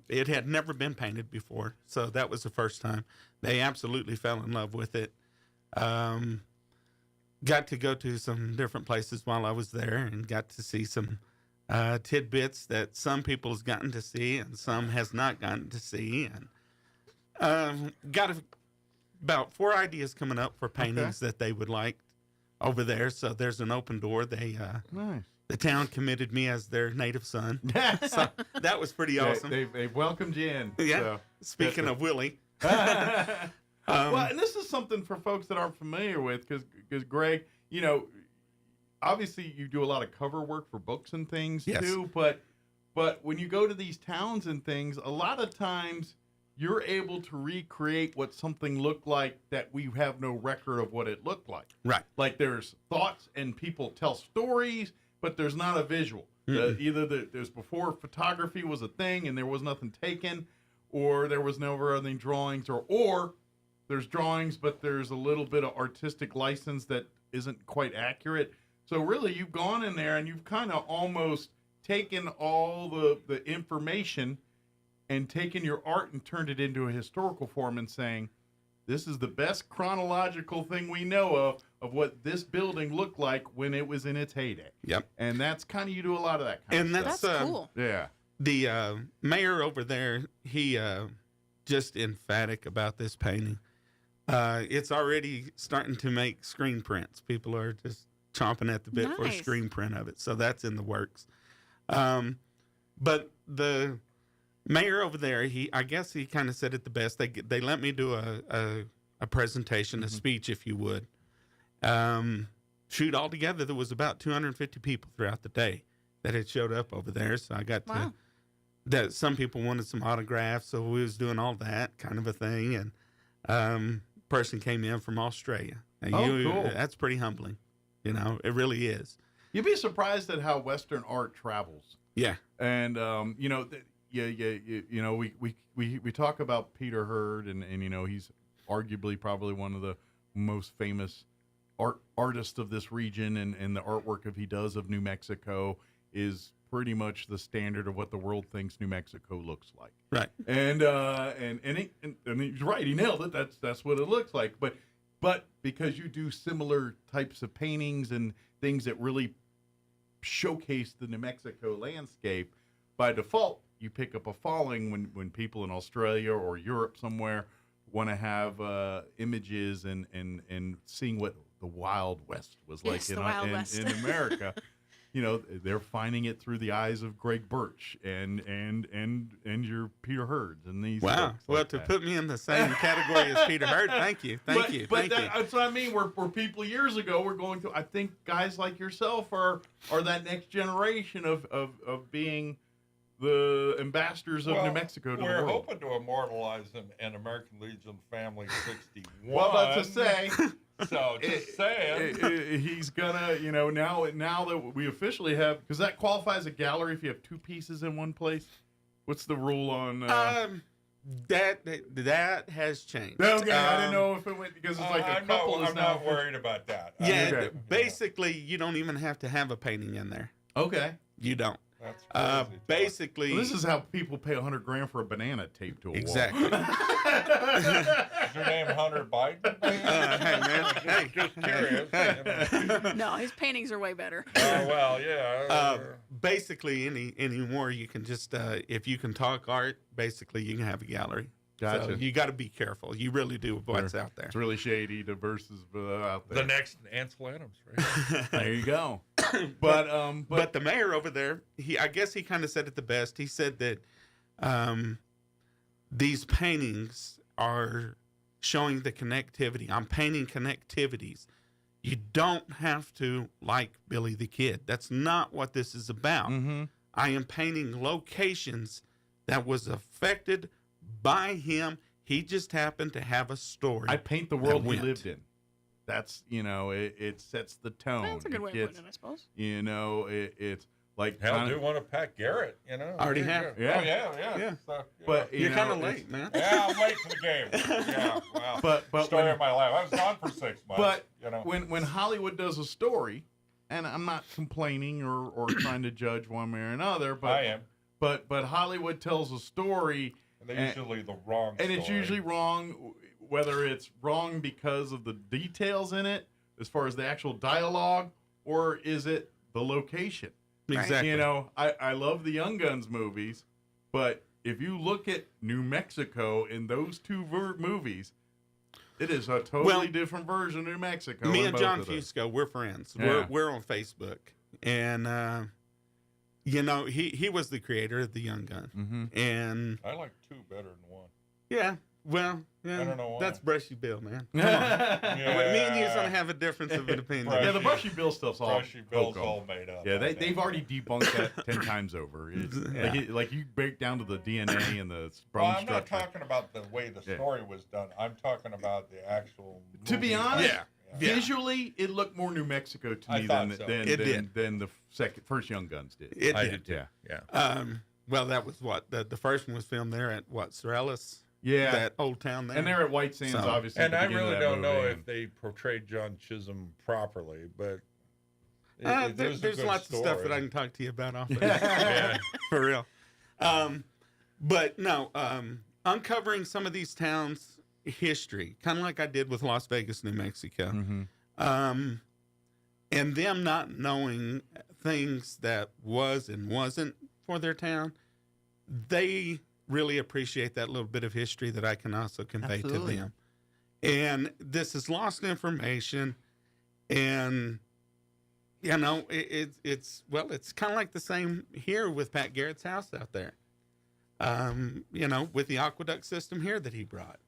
it had never been painted before, so that was the first time. They absolutely fell in love with it. Got to go to some different places while I was there, and got to see some tidbits that some people has gotten to see and some has not gotten to see, and got about 4 ideas coming up for paintings that they would like over there. So there's an open door. They Nice. the town committed me as their native son, so that was pretty awesome. They've welcomed you in. Yeah. So. Speaking of Willie, Well, and this is something for folks that aren't familiar with, because Greg, you know, obviously you do a lot of cover work for books and things Yes. too, but when you go to these towns and things, a lot of times you're able to recreate what something looked like that we have no record of what it looked like. Right. Like there's thoughts and people tell stories, but there's not a visual. Either there's before photography was a thing and there was nothing taken, or there was never any drawings, or there's drawings, but there's a little bit of artistic license that isn't quite accurate. So really, you've gone in there and you've kind of almost taken all the information and taken your art and turned it into a historical form and saying, this is the best chronological thing we know of what this building looked like when it was in its heyday. Yep. And that's kind of, you do a lot of that kind and of that's stuff. cool. Yeah. The mayor over there, he just emphatic about this painting. It's already starting to make screen prints. People are just chomping at the bit for a Nice. screen print of it. So that's in the works. But the mayor over there, I guess he kind of said it the best. They let me do a presentation, a speech, if you would. Shoot, altogether, there was about 250 people throughout the day that had showed up over there. So I got to, that some people wanted some autographs. So we was doing all that kind of a thing. And person came in from Australia. Now, cool. That's pretty humbling. You know, it really is. You'd be surprised at how Western art travels. Yeah. And, you know, you know, we talk about Peter Hurd, and you know, he's arguably probably one of the most famous artists of this region, and the artwork he does of New Mexico is pretty much the standard of what the world thinks New Mexico looks like. Right. And he's right. He nailed it. That's what it looks like. But because you do similar types of paintings and things that really showcase the New Mexico landscape, by default, you pick up a following when people in Australia or Europe somewhere want to have images and seeing what the Wild West was like in America. You know, they're finding it through the eyes of Greg Birch and your Peter Hurds and these. Wow. folks Well, like to that. put me in the same category as Peter Hurd, thank you. Thank you. That's what I mean. Where people years ago were going through. I think guys like yourself are that next generation of being the ambassadors of New Mexico to the world. We're hoping to immortalize him in American Legion Family 61. Well, that's to say. So just saying. He's gonna, you know, now that we officially have, because that qualifies a gallery if you have two pieces in one place. What's the rule on? That has changed. Okay, I didn't know if it went because it's like a couple is I'm now. not worried about that. Yeah, basically, you don't even have to have a painting in there. Okay, you don't. That's basically, well, this is how people pay $100,000 for a banana taped to a exactly. wall. Is your name Hunter Biden? Hey man, hey, just curious. No, his paintings are way better. Oh well, yeah. Basically, anymore you can just if you can talk art, basically you can have a gallery. Gotcha. So you got to be careful. You really do with what's out there. It's really shady versus out there. The next Ansel Adams, right? There you go. But the mayor over there, I guess he kind of said it the best. He said that these paintings are showing the connectivity. I'm painting connectivities. You don't have to like Billy the Kid. That's not what this is about. Mm-hmm. I am painting locations that was affected by him. He just happened to have a story. I paint the world he lived in. That's, it sets the tone. That's a good way of putting it, I suppose. It's like Hell, do one of Pat Garrett, Already have. Yeah. Oh, yeah. So, But you're kind of late, man. Yeah, I'm late to the game. Yeah, wow. But story of my life. I was gone for 6 months. But when Hollywood does a story, and I'm not complaining or trying to judge one way or another, but I am. But Hollywood tells a story, and they're usually the wrong. And story. it's usually wrong, whether it's wrong because of the details in it, as far as the actual dialogue, or is it the location? Exactly. I love the Young Guns movies, but if you look at New Mexico in those two movies, it is a totally different version of New Mexico. Me and John Fusco, we're friends. Yeah. We're on Facebook, and he was the creator of the Young Gun, and I like 2 better than 1. Yeah. Well, yeah, I don't know why. that's Brushy Bill, man. Come on. Me and you's gonna have a difference of an opinion. Yeah, the Brushy Bill stuff's all Brushy Bill's all made up. Yeah, they've already debunked that 10 times over. It's like you break down to the DNA and the bone I'm not structure. talking about the way the story was done. I'm talking about the actual. To be movie. honest, visually it looked more New Mexico to me than the first Young Guns did. It did. Yeah. Well, that was what the first one was filmed there at Sorellis. Yeah, that old town there. And they're at White Sands, obviously. And I really don't know if they portrayed John Chisholm properly, but there's lots of stuff that I can talk to you about off of for real. But no, uncovering some of these towns' history, kind of like I did with Las Vegas, New Mexico, and them not knowing things that was and wasn't for their town, they really appreciate that little bit of history that I can also convey to them. And this is lost information, and it's kind of like the same here with Pat Garrett's house out there. With the aqueduct system here that he brought,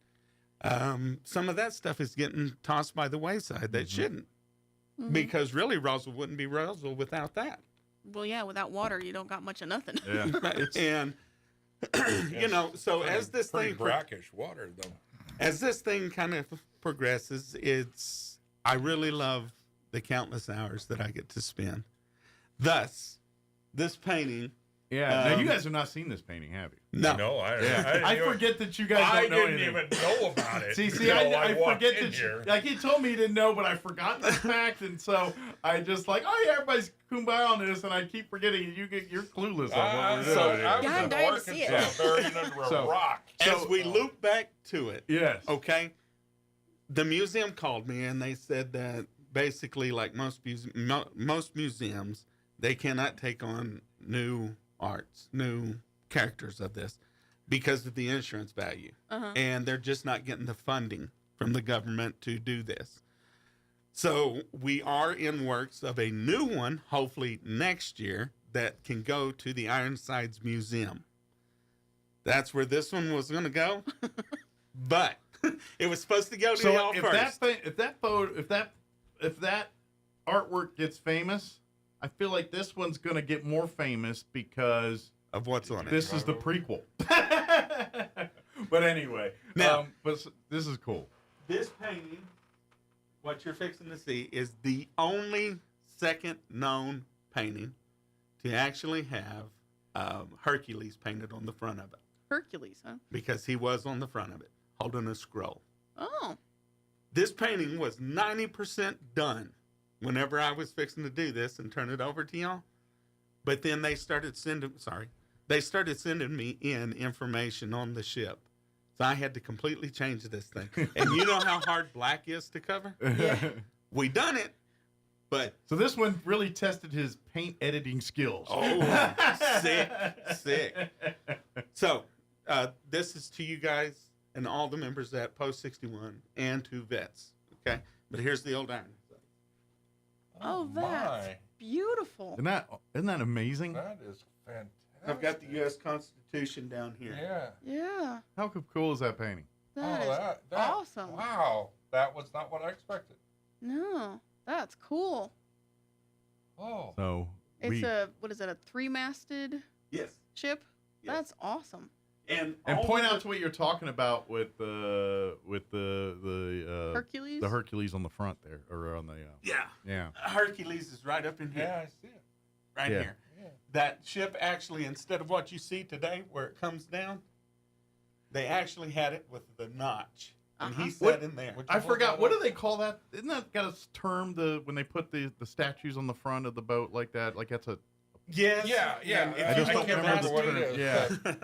some of that stuff is getting tossed by the wayside that shouldn't, because really Roswell wouldn't be Roswell without that. Well, yeah, without water, you don't got much of nothing. Yeah, and. So as this thing brackish water though, as this thing kind of progresses, I really love the countless hours that I get to spend. Thus, this painting. Yeah. Now you guys have not seen this painting, have you? No. No, I forget that you guys don't know anything. I didn't even know about it. See, I forget that like he told me he didn't know, but I forgot this fact, and so I just like, oh yeah, everybody's kumbaya on this, and I keep forgetting. You're clueless on what we're doing. I was in Arkansas, buried under a rock. As we loop back to it, yes, okay. The museum called me and they said that basically, like most museums, they cannot take on new characters of this because of the insurance value, and they're just not getting the funding from the government to do this. So we are in works of a new one, hopefully next year, that can go to the Ironsides Museum. That's where this one was going to go, but it was supposed to go to y'all first. If that artwork gets famous, I feel like this one's going to get more famous because of what's on it. This is the prequel. But anyway, but this is cool. This painting, what you're fixing to see, is the only second known painting to actually have Hercules painted on the front of it. Hercules, huh? Because he was on the front of it, holding a scroll. Oh. This painting was 90% done whenever I was fixing to do this and turn it over to y'all. But then they started sending me in information on the ship. So I had to completely change this thing. And you know how hard black is to cover? Yeah. We done it, but... So this one really tested his paint editing skills. Oh, sick. So this is to you guys and all the members at Post 61 and to vets, okay? But here's the old iron. Oh, that's beautiful. Isn't that amazing? That is fantastic. I've got the U.S. Constitution down here. Yeah. Yeah. How cool is that painting? That is that awesome. Wow. That was not what I expected. No, that's cool. Oh. So It's a 3-masted ship? Yes. That's awesome. And point out to what you're talking about with the Hercules? The Hercules on the front there, or on the yeah. Hercules is right up in here. Yeah, I see it. Right Yeah. here. Yeah. That ship actually, instead of what you see today where it comes down, they actually had it with the notch. And he sat in there. I forgot. What do they call that? Isn't that got a term? When they put the statues on the front of the boat like that? Like that's a. Yes. Yeah. I just don't remember the what term. it is. Yeah.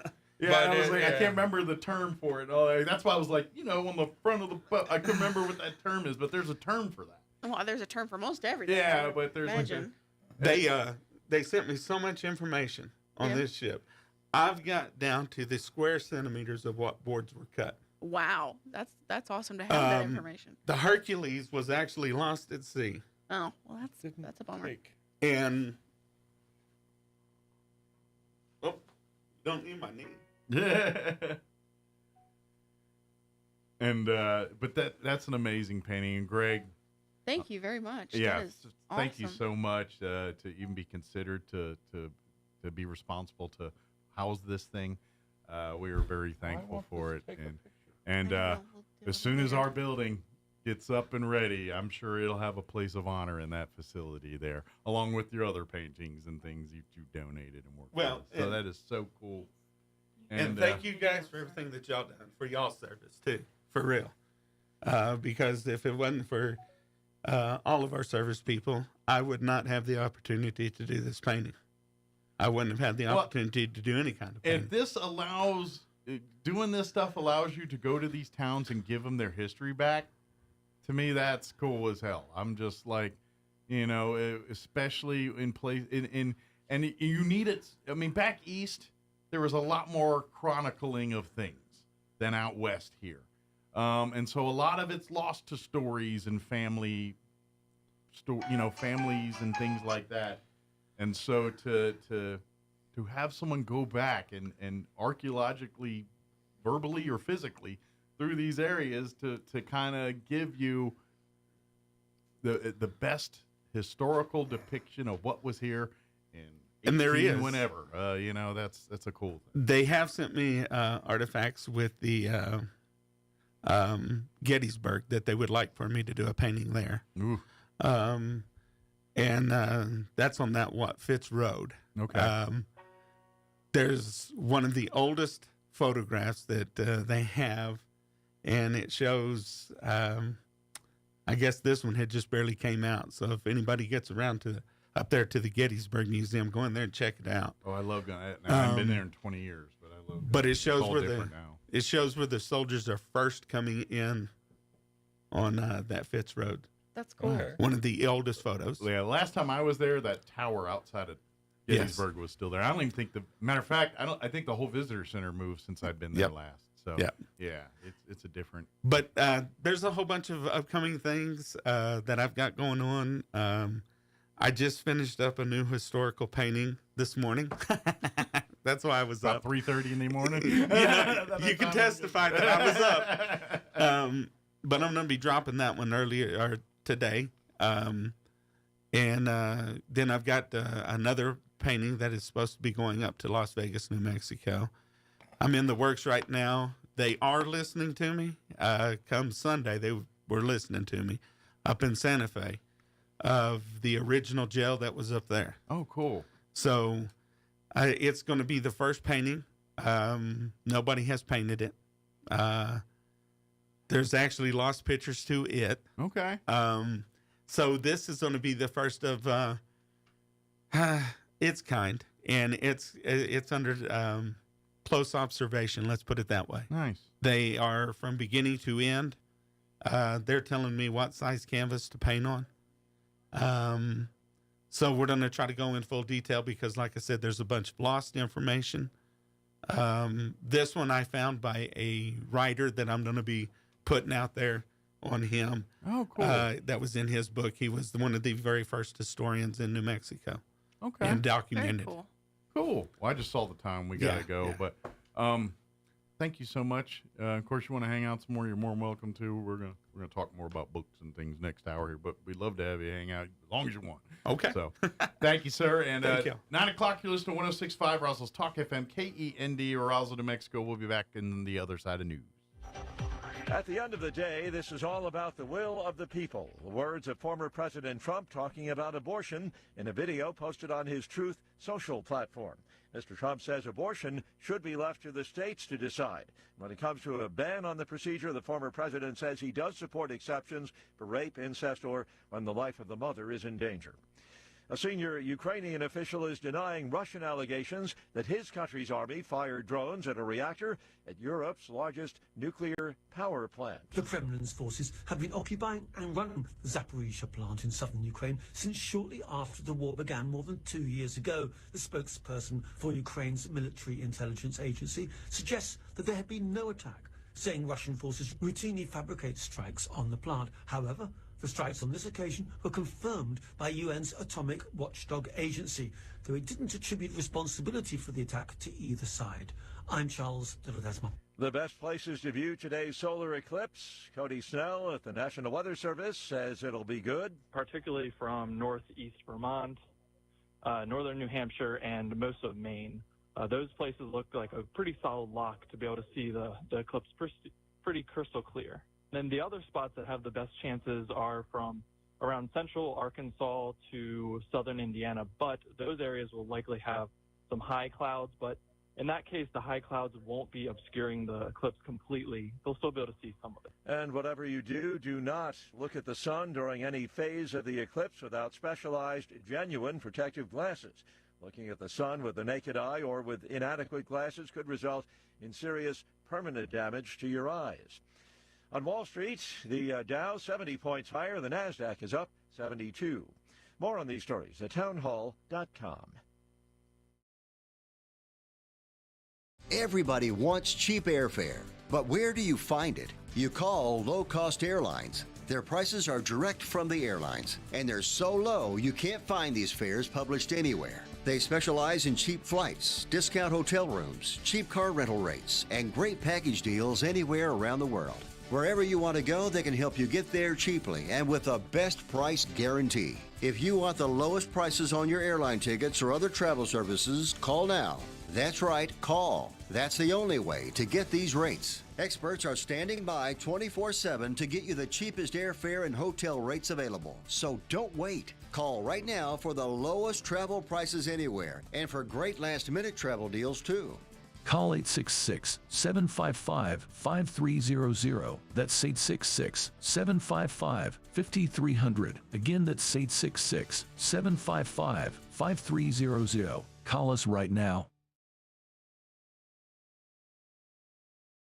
Yeah, But I was it- like, I yeah. can't remember the term for it. Oh, that's why I was like, on the front of the boat. I couldn't remember what that term is, but there's a term for that. Well, there's a term for most everything. Yeah, but there's Imagine. They sent me so much information on Yeah. this ship. I've got down to the square centimeters of what boards were cut. Wow. That's awesome to have that information. The Hercules was actually lost at sea. Oh, well, that's a bummer. And don't need my knee. And but that's an amazing painting. And Greg, Thank you very much. yeah, That is thank you awesome. so much to even be considered to be responsible to house this thing. We are very thankful for it, and as soon as our building gets up and ready, I'm sure it'll have a place of honor in that facility there, along with your other paintings and things you donated and worked Well, with. So and- that is so cool. And thank you guys for everything that y'all done, for y'all's service too, for real. Because if it wasn't for all of our service people, I would not have the opportunity to do this painting. I wouldn't have had the opportunity to do any kind of painting. If this doing this stuff allows you to go to these towns and give them their history back, to me, that's cool as hell. I'm just like, especially in place and you need it. I mean, back east, there was a lot more chronicling of things than out west here. And so a lot of it's lost to stories and families and things like that. And so to have someone go back and archaeologically, verbally or physically through these areas to kind of give you the best historical depiction of what was here And there is. whenever, that's a cool thing. They have sent me artifacts with the Gettysburg that they would like for me to do a painting there. Ooh. And that's on that Fitz Road. Okay. There's one of the oldest photographs that they have, and it shows. I guess this one had just barely came out. So if anybody gets around up there to the Gettysburg Museum, go in there and check it out. Oh, I love going. I haven't been there in 20 years, but I love going. But it It's shows all where different now. it shows where the soldiers are first coming in on that Fitz Road. That's cool. Okay. One of the oldest photos. Yeah, last time I was there, that tower outside of Gettysburg was still there. I don't even think matter of fact, I think the whole visitor center moved since I've been there last. So yeah, it's a different. But there's a whole bunch of upcoming things that I've got going on. I just finished up a new historical painting this morning. That's why I was About up. 3:30 in the morning. You can testify that I was up. But I'm going to be dropping that one today. And then I've got another painting that is supposed to be going up to Las Vegas, New Mexico. I'm in the works right now. They are listening to me. Come Sunday, they were listening to me up in Santa Fe of the original jail that was up there. Oh, cool. So It's going to be the first painting. Nobody has painted it. There's actually lost pictures to it. Okay. So this is going to be the first of its kind, and it's under close observation. Let's put it that way. Nice. They are from beginning to end. They're telling me what size canvas to paint on. So we're going to try to go in full detail because, like I said, there's a bunch of lost information. This one I found by a writer that I'm going to be putting out there on him. Oh, cool. That was in his book. He was one of the very first historians in New Mexico. Okay. And documented. Very cool. Cool. Well, I just saw the time. We got to go. Yeah. But thank you so much. Of course, you want to hang out some more, you're more than welcome to. We're gonna talk more about books and things next hour here, but we'd love to have you hang out as long as you want. Okay. So thank you, sir. And thank you. 9 o'clock, you're listening to 106.5 Roswell's Talk FM, KEND, Roswell, New Mexico. We'll be back in the other side of news. At the end of the day, this is all about the will of the people. The words of former President Trump talking about abortion in a video posted on his Truth Social platform. Mr. Trump says abortion should be left to the states to decide. When it comes to a ban on the procedure, the former president says he does support exceptions for rape, incest, or when the life of the mother is in danger. A senior Ukrainian official is denying Russian allegations that his country's army fired drones at a reactor at Europe's largest nuclear power plant. The Kremlin's forces have been occupying and running the Zaporizhzhia plant in southern Ukraine since shortly after the war began more than 2 years ago. The spokesperson for Ukraine's military intelligence agency suggests that there had been no attack, saying Russian forces routinely fabricate strikes on the plant. However, the strikes on this occasion were confirmed by UN's atomic watchdog agency, though it didn't attribute responsibility for the attack to either side. I'm Charles de Ledesma. The best places to view today's solar eclipse. Cody Snell at the National Weather Service says it'll be good. Particularly from northeast Vermont, northern New Hampshire, and most of Maine. Those places look like a pretty solid lock to be able to see the eclipse pretty crystal clear. Then the other spots that have the best chances are from around central Arkansas to southern Indiana, but those areas will likely have some high clouds, but in that case, the high clouds won't be obscuring the eclipse completely. They'll still be able to see some of it. And whatever you do, do not look at the sun during any phase of the eclipse without specialized, genuine protective glasses. Looking at the sun with the naked eye or with inadequate glasses could result in serious permanent damage to your eyes. On Wall Street, the Dow 70 points higher. The NASDAQ is up 72. More on these stories at townhall.com. Everybody wants cheap airfare, but where do you find it? You call low-cost airlines. Their prices are direct from the airlines, and they're so low you can't find these fares published anywhere. They specialize in cheap flights, discount hotel rooms, cheap car rental rates, and great package deals anywhere around the world. Wherever you want to go, they can help you get there cheaply and with a best price guarantee. If you want the lowest prices on your airline tickets or other travel services, call now. That's right, call. That's the only way to get these rates. Experts are standing by 24/7 to get you the cheapest airfare and hotel rates available. So don't wait. Call right now for the lowest travel prices anywhere and for great last-minute travel deals too. Call 866-755-5300. That's 866-755-5300. Again, that's 866-755-5300. Call us right now.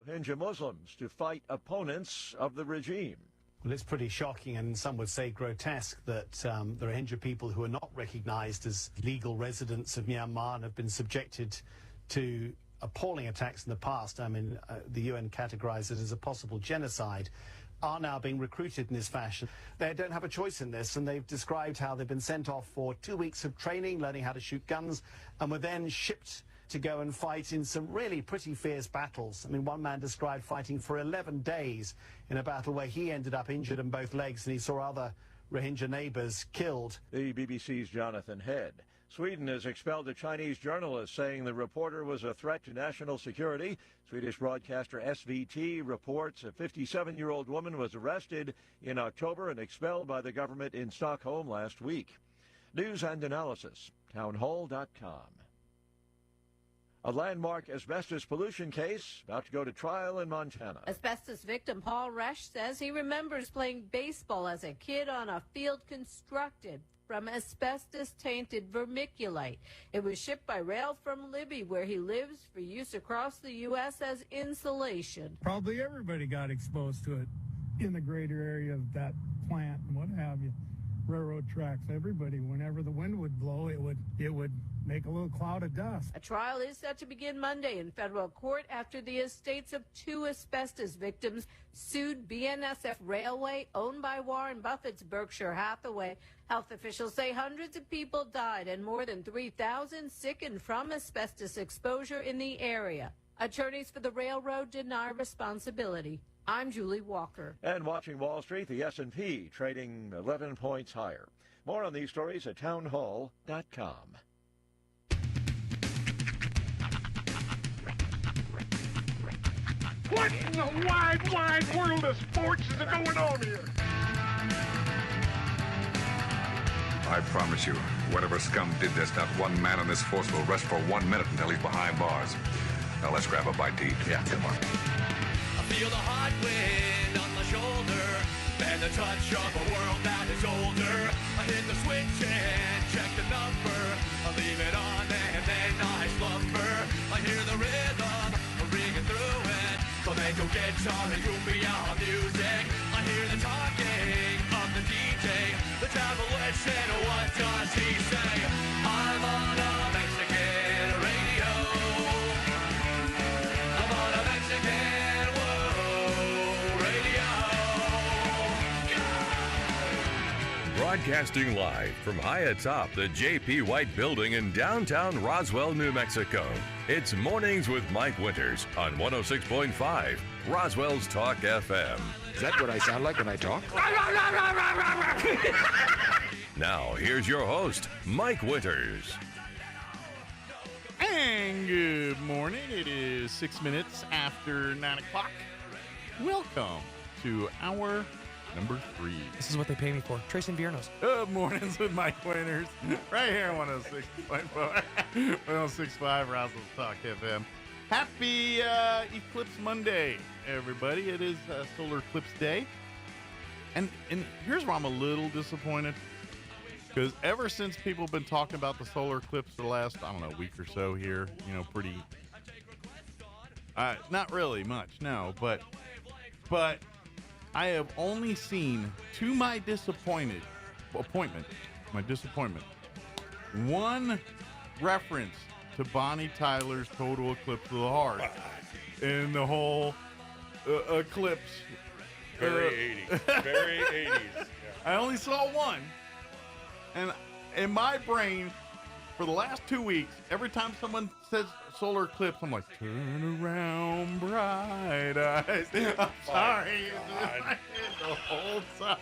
Rohingya Muslims to fight opponents of the regime. Well, it's pretty shocking and some would say grotesque that the Rohingya people who are not recognized as legal residents of Myanmar have been subjected to appalling attacks in the past. I mean, the UN categorized it as a possible genocide, are now being recruited in this fashion. They don't have a choice in this, and they've described how they've been sent off for 2 weeks of training, learning how to shoot guns, and were then shipped to go and fight in some really pretty fierce battles. I mean, one man described fighting for 11 days in a battle where he ended up injured in both legs and he saw other Rohingya neighbors killed. The BBC's Jonathan Head. Sweden has expelled a Chinese journalist saying the reporter was a threat to national security. Swedish broadcaster SVT reports a 57-year-old woman was arrested in October and expelled by the government in Stockholm last week. News and analysis, townhall.com. A landmark asbestos pollution case about to go to trial in Montana. Asbestos victim Paul Resch says he remembers playing baseball as a kid on a field constructed from asbestos-tainted vermiculite. It was shipped by rail from Libby, where he lives, for use across the U.S. as insulation. Probably everybody got exposed to it in the greater area of that plant and what have you. Railroad tracks, everybody, whenever the wind would blow, it would make a little cloud of dust. A trial is set to begin Monday in federal court after the estates of 2 asbestos victims sued BNSF Railway, owned by Warren Buffett's Berkshire Hathaway. Health officials say hundreds of people died and more than 3,000 sickened from asbestos exposure in the area. Attorneys for the railroad deny responsibility. I'm Julie Walker. And watching Wall Street, the S&P trading 11 points higher. More on these stories at townhall.com. What in the wide, wide world of sports is going on here? I promise you, whatever scum did this, not one man on this force will rest for 1 minute until he's behind bars. Now let's grab a bite to eat. Yeah, come on. I feel the hot wind on my shoulder and the touch of a world that is older. I hit the switch and check the number. I leave it on and then I slumber. I hear the rhythm ringing through it. Flamenco guitar and cumbia music. I hear the talking of the DJ. The travel listen, what does he say? I'm on a Mexican radio. I'm on a Mexican radio. Broadcasting live from high atop the J.P. White Building in downtown Roswell, New Mexico. It's Mornings with Mike Winters on 106.5 Roswell's Talk FM. Is that what I sound like when I talk? Now, here's your host, Mike Winters. And good morning. It is 6 minutes after 9 o'clock. Welcome to hour number 3. This is what they pay me for. Trace and Viernos. Good mornings with Mike Winters. Right here on 106.4, 106.5 Roswell's Talk FM. Happy Eclipse Monday, everybody. It is Solar Eclipse Day. And here's where I'm a little disappointed. Because ever since people have been talking about the solar eclipse for the last, I don't know, week or so here, pretty, not really much, no, but I have only seen, to my disappointment, one reference to Bonnie Tyler's Total Eclipse of the Heart in the whole eclipse. Very 80s. Very 80s. Yeah. I only saw one. And in my brain, for the last 2 weeks, every time someone says solar eclipse, I'm like, turn around, bright eyes. I'm sorry. The whole time.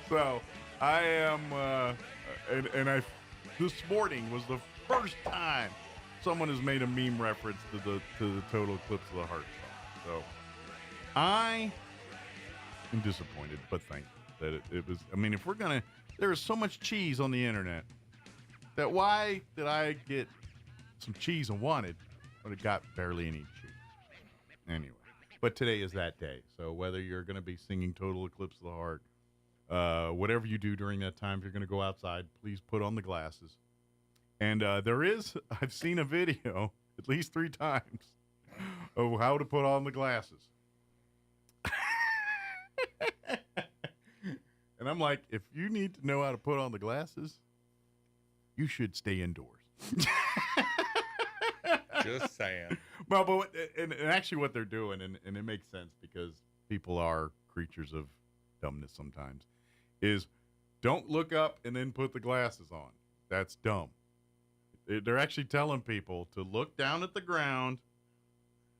So, I am, this morning was the first time someone has made a meme reference to the Total Eclipse of the Heart song. So, I am disappointed, but thank you. That it was, if we're going to, there is so much cheese on the internet that why did I get some cheese I wanted, but it got barely any cheese? Anyway, but today is that day. So whether you're going to be singing Total Eclipse of the Heart, whatever you do during that time, if you're going to go outside, please put on the glasses. And I've seen a video at least 3 times of how to put on the glasses. And I'm like, if you need to know how to put on the glasses, you should stay indoors. Just saying. Well, but and actually what they're doing, and it makes sense because people are creatures of dumbness sometimes, is don't look up and then put the glasses on. That's dumb. They're actually telling people to look down at the ground,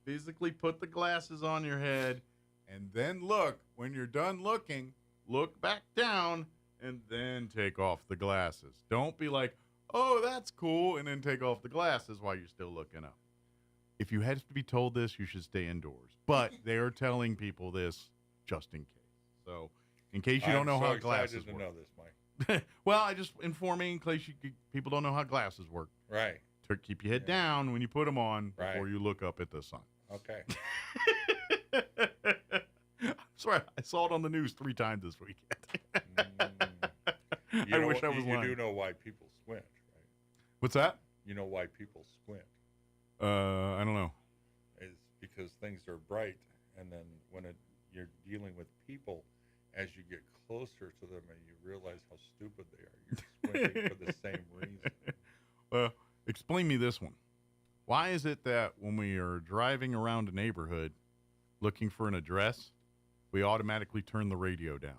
physically put the glasses on your head, and then look. When you're done looking, look back down, and then take off the glasses. Don't be like, oh, that's cool, and then take off the glasses while you're still looking up. If you had to be told this, you should stay indoors. But they are telling people this just in case. So, in case you don't know how glasses work. I'm so excited to know this, Mike. Well, I just informing in case people don't know how glasses work. Right. keep your head down when you put them on before you look up at the sun. Okay. Sorry, I saw it on the news 3 times this weekend. I wish I was lying. You do know why people squint, right? What's that? You know why people squint? I don't know. It's because things are bright, and then when you're dealing with people, as you get closer to them and you realize how stupid they are, you're squinting for the same reason. Well, explain me this one. Why is it that when we are driving around a neighborhood looking for an address, we automatically turn the radio down?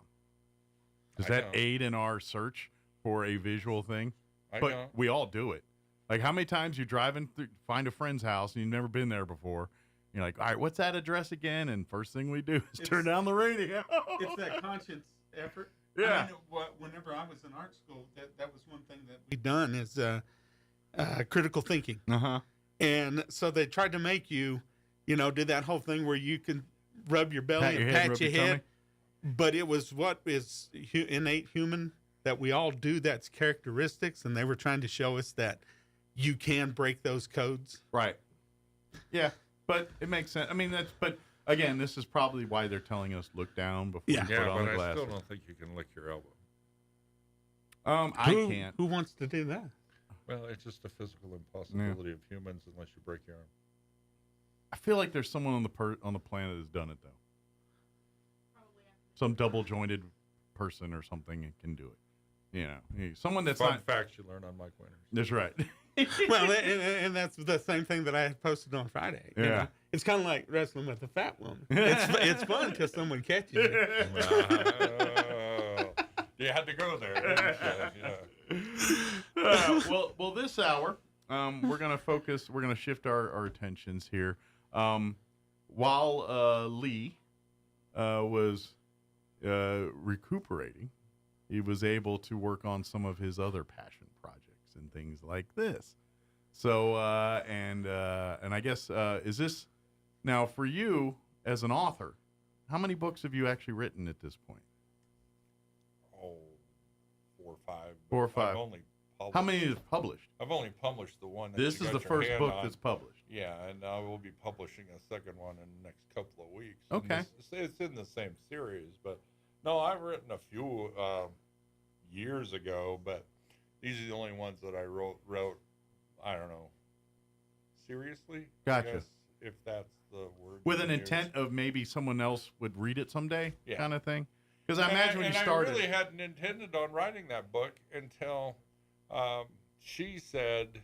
Does that aid in our search for a visual thing? But we all do it. Like, how many times you driving through, find a friend's house and you've never been there before? You're like, all right, what's that address again? And first thing we do is turn down the radio. It's that conscious effort. Yeah. I mean, whenever I was in art school, that was one thing that we've done is critical thinking. Uh-huh. And so they tried to make you, do that whole thing where you can rub your belly and pat your head. But it was what is innate human that we all do. That's characteristics. And they were trying to show us that you can break those codes. Right. Yeah. But it makes sense. I mean, but again, this is probably why they're telling us look down before you put on the glasses. I still don't think you can lick your elbow. I can't. Who wants to do that? Well, it's just a physical impossibility of humans unless you break your arm. I feel like there's someone on the planet that's done it, though. Some double-jointed person or something can do it. Someone that's Fun facts you learn on Mike Winters. That's right. Well, and that's the same thing that I posted on Friday. Yeah. It's kind of like wrestling with a fat woman. It's fun until someone catches you. You had to go there. Well, this hour, we're going to shift our attentions here. While Lee was recuperating, he was able to work on some of his other passion projects and things like this. So, and I guess, is this, now for you as an author, how many books have you actually written at this point? 4 or 5. 4 or 5. I've only published. How many is published? I've only published the one. This is the first book that's published. Yeah, and I will be publishing a second one in the next couple of weeks. Okay. It's in the same series, but no, I've written a few years ago, but these are the only ones that I wrote. I don't know. Seriously? Gotcha. I guess, if that's the word. With an intent of maybe someone else would read it someday, Yeah. kind of thing. Because I imagine when you started, I really hadn't intended on writing that book until she said,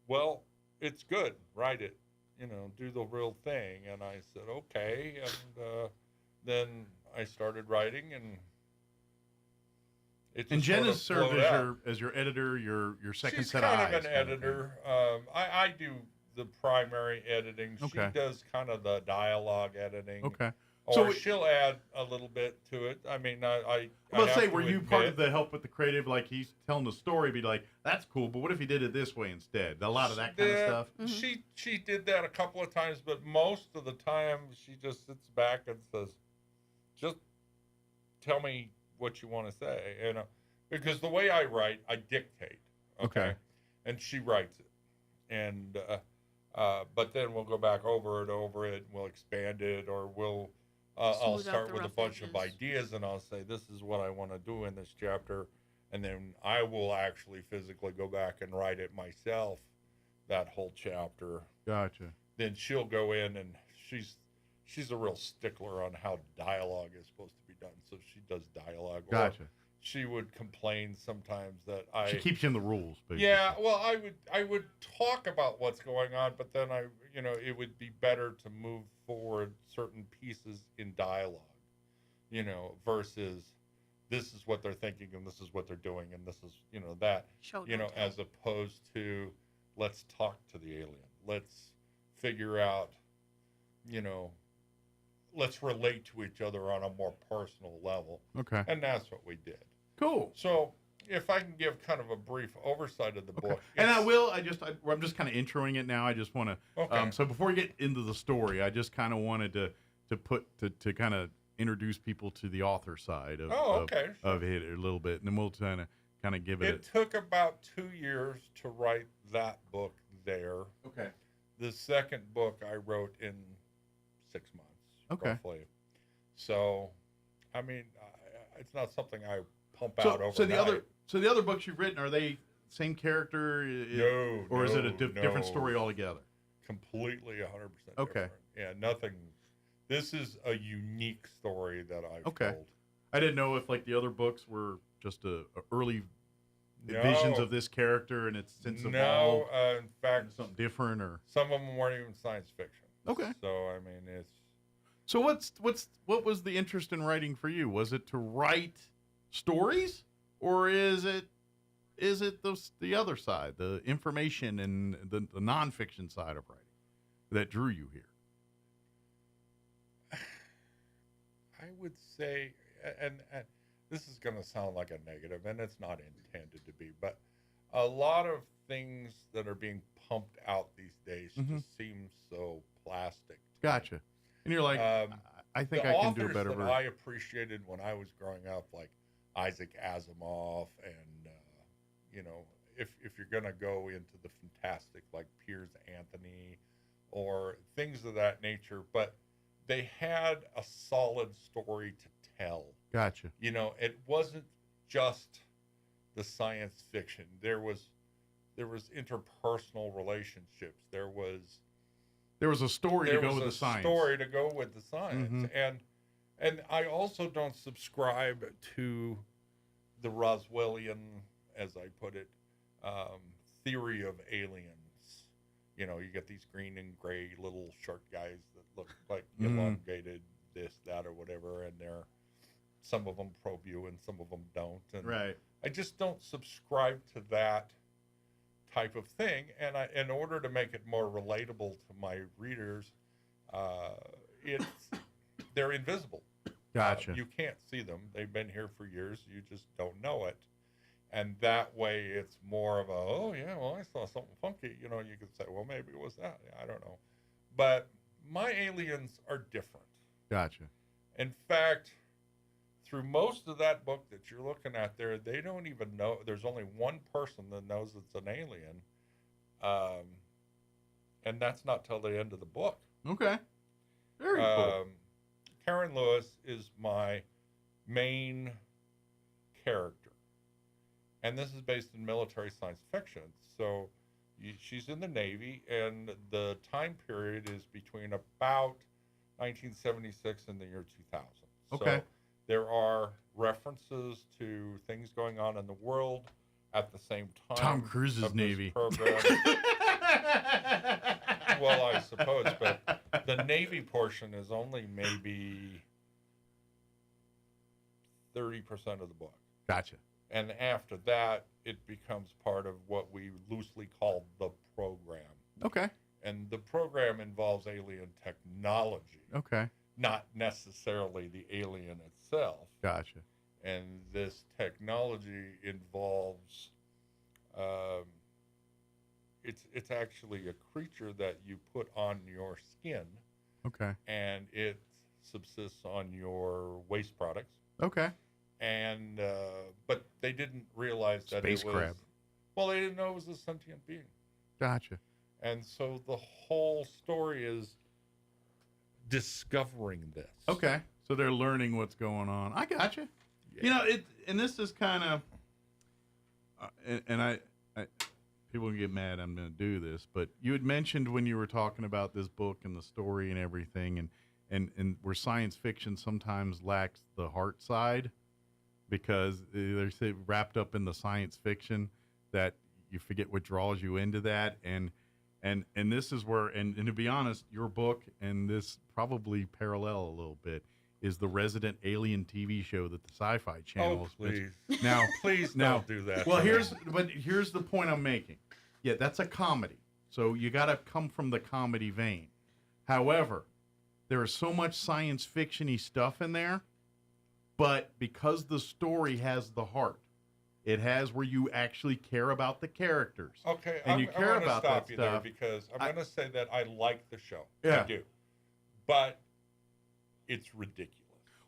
"Well, it's good. Write it. Do the real thing." And I said, "Okay." And then I started writing, and it. And Jen has served as your editor, your second set of eyes. She's kind of an editor. I do the primary editing. Okay. She does kind of the dialogue editing. Okay. Or she'll add a little bit to it. I mean, let's say, were you part of the help with the creative? Like, he's telling the story, be like, that's cool, but what if he did it this way instead? A lot of that kind of stuff. Mm-hmm. She did that a couple of times, but most of the time she just sits back and says, "Just tell me what you want to say," because the way I write, I dictate. Okay. And she writes it, and but then we'll go back over it, and we'll expand it, or we'll. I'll start with a bunch of ideas, and I'll say, "This is what I want to do in this chapter," and then I will actually physically go back and write it myself, that whole chapter. Gotcha. Then she'll go in, and she's a real stickler on how dialogue is supposed to be done, so she does dialogue. Gotcha. Or she would complain sometimes that she keeps you in the rules. Basically. Yeah, well, I would talk about what's going on, but then it would be better to move forward certain pieces in dialogue, versus this is what they're thinking and this is what they're doing and this is that, as opposed to let's talk to the alien, let's figure out, let's relate to each other on a more personal level. Okay. And that's what we did. Cool. So if I can give kind of a brief oversight of the book. And I will, I'm just kind of introing it now. I just want to, Okay. So before we get into the story, I just kind of wanted to kind of introduce people to the author side of it a little bit. And then we'll kind kind of give It took about 2 years to write that book there. Okay. The second book I wrote in 6 months, roughly. So, I mean, it's not something I pump out overnight. So the other books you've written, are they same character? Or is it a different story altogether? Completely 100% Okay. different. Yeah, nothing. This is a unique story that I've told. I didn't know if like the other books were just a early visions of this character and it's since evolved. No, in fact, something different, or some of them weren't even science fiction. Okay. So I mean, it's. So what was the interest in writing for you? Was it to write stories, or is it the other side, the information and the nonfiction side of writing that drew you here? I would say, and this is going to sound like a negative, and it's not intended to be, but a lot of things that are being pumped out these days just seem so plastic. Gotcha. And you're like, I think I can do a better version. version. I appreciated when I was growing up, like Isaac Asimov, and if you're going to go into the fantastic, like Piers Anthony, or things of that nature, but they had a solid story to tell. Gotcha. It wasn't just the science fiction. There was interpersonal relationships. There was a story to go with the science. Story to go with the science, and I also don't subscribe to the Roswellian, as I put it, theory of aliens. You get these green and gray little short guys that look like elongated this, that, or whatever, and some of them probe you and some of them don't. And right. I just don't subscribe to that type of thing, and in order to make it more relatable to my readers, they're invisible. Gotcha. You can't see them. They've been here for years. You just don't know it. And that way it's more of I saw something funky. You could say, well, maybe it was that. I don't know. But my aliens are different. Gotcha. In fact, through most of that book that you're looking at there, they don't even know. There's only one person that knows it's an alien. And that's not till the end of the book. Okay. Very cool. Karen Lewis is my main character. And this is based in military science fiction. So she's in the Navy, and the time period is between about 1976 and the year 2000. Okay. So there are references to things going on in the world at the same time. Tom Cruise's Navy. Program. Well, I suppose, but the Navy portion is only maybe 30% of the book. Gotcha. And after that, it becomes part of what we loosely call the program. Okay. And the program involves alien technology. Okay. Not necessarily the alien itself. Gotcha. And this technology involves, it's actually a creature that you put on your skin. Okay. And it subsists on your waste products. Okay. And but they didn't realize that Space it was. crab. Well, they didn't know it was a sentient being. Gotcha. And so the whole story is discovering this. Okay. So they're learning what's going on. I gotcha. Yeah. And this is kind of, and I people can get mad I'm going to do this, but you had mentioned when you were talking about this book and the story and everything, and where science fiction sometimes lacks the heart side, because they're wrapped up in the science fiction that you forget what draws you into that. And this is where, and to be honest, your book and this probably parallel a little bit is the Resident Alien TV show that the Sci-Fi Channel Oh, please. Now, please don't do that. Well, here's the point I'm making. Yeah, that's a comedy. So you got to come from the comedy vein. However, there is so much science fiction-y stuff in there, but because the story has the heart, it has where you actually care about the characters. Okay, and you care I'm about stop that you stuff. there because I'm going to say that I like the show. Yeah. I do. But it's ridiculous.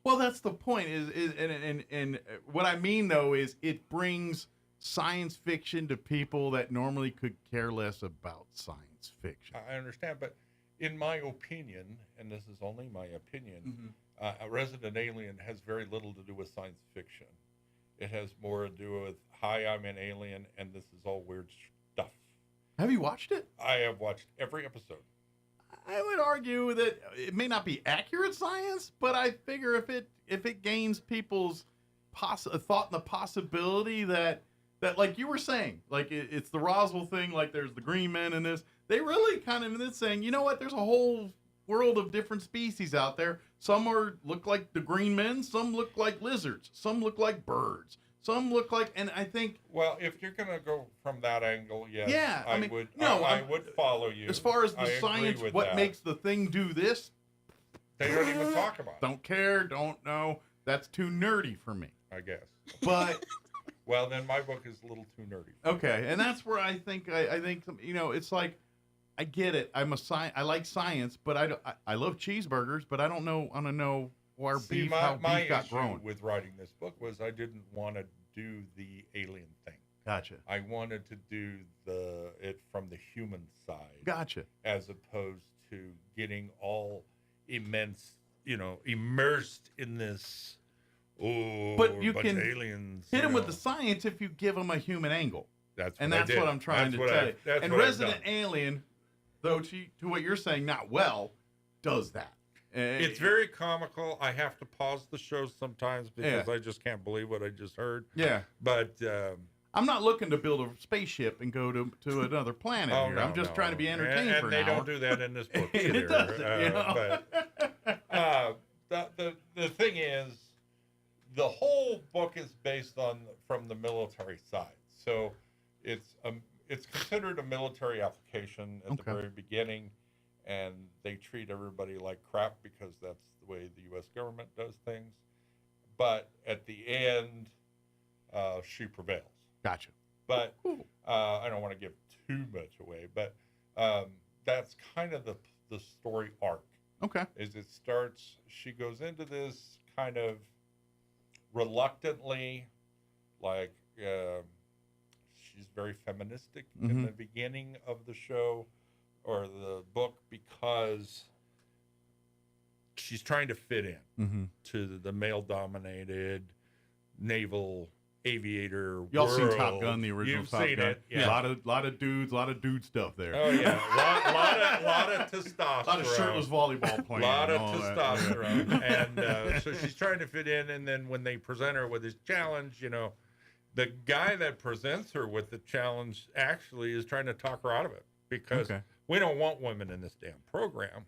Well, that's the point. And what I mean though is it brings science fiction to people that normally could care less about science fiction. I understand, but in my opinion, and this is only my opinion, a Resident Alien has very little to do with science fiction. It has more to do with, hi, I'm an alien, and this is all weird stuff. Have you watched it? I have watched every episode. I would argue that it may not be accurate science, but I figure if it gains people's thought and the possibility that like you were saying, like it's the Roswell thing, like there's the green men in this. They really kind of is saying, you know what? There's a whole world of different species out there. Some look like the green men. Some look like lizards. Some look like birds. Some look like, and I think. Well, if you're going to go from that angle, yes, yeah, I would follow you. As far as the science, what makes the thing do this? They don't even talk about it. Don't care, don't know. That's too nerdy for me, I guess. But. Well, then my book is a little too nerdy. Okay, and that's where I think it's like, I get it. I like science, but I love cheeseburgers, but I don't know. I don't know where beef got grown. With writing this book was I didn't want to do the alien thing. Gotcha. I wanted to do it from the human side. Gotcha. As opposed to getting all immersed in this. Oh, but you can aliens, hit them with the science if you give them a human angle. That's what I'm trying to tell you. And Resident Alien, though to what you're saying, not well, does that. It's very comical. I have to pause the show sometimes because I just can't believe what I just heard. Yeah. But I'm not looking to build a spaceship and go to another planet here. I'm just trying to be entertained for an hour. And they don't do that in this book either. It doesn't, But the thing is, the whole book is based from the military side. So it's considered a military application at the very beginning, and they treat everybody like crap because that's the way the U.S. government does things. But at the end, she prevails. Gotcha. But I don't want to give too much away, but that's kind of the story arc. Okay. Is it starts, she goes into this kind of reluctantly, like she's very feministic in the beginning of the show or the book because she's trying to fit in to the male-dominated naval aviator Y'all world. seen Top Gun, the original You've Top seen Gun? It, yeah. A lot of dude stuff there. Oh yeah, lot of testosterone. A lot of shirtless volleyball playing. A lot of testosterone, and so she's trying to fit in. And then when they present her with this challenge, the guy that presents her with the challenge actually is trying to talk her out of it because we don't want women in this damn program.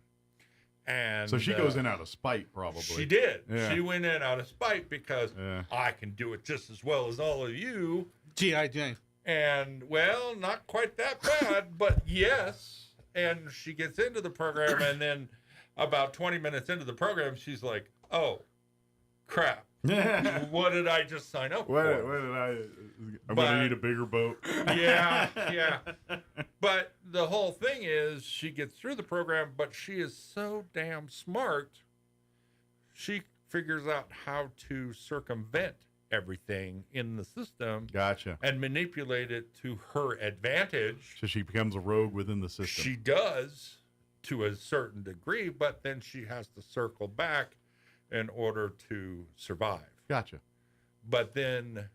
And so she goes in out of spite, probably. She did. Yeah. She went in out of spite because I can do it just as well as all of you. G.I. Jane. And, well, not quite that bad, but yes. And she gets into the program, and then about 20 minutes into the program, she's like, oh, crap. What did I just sign up for? I'm going to need a bigger boat. Yeah. But the whole thing is she gets through the program, but she is so damn smart. She figures out how to circumvent everything in the system. Gotcha. And manipulate it to her advantage. So she becomes a rogue within the system. She does to a certain degree, but then she has to circle back in order to survive. Gotcha. But then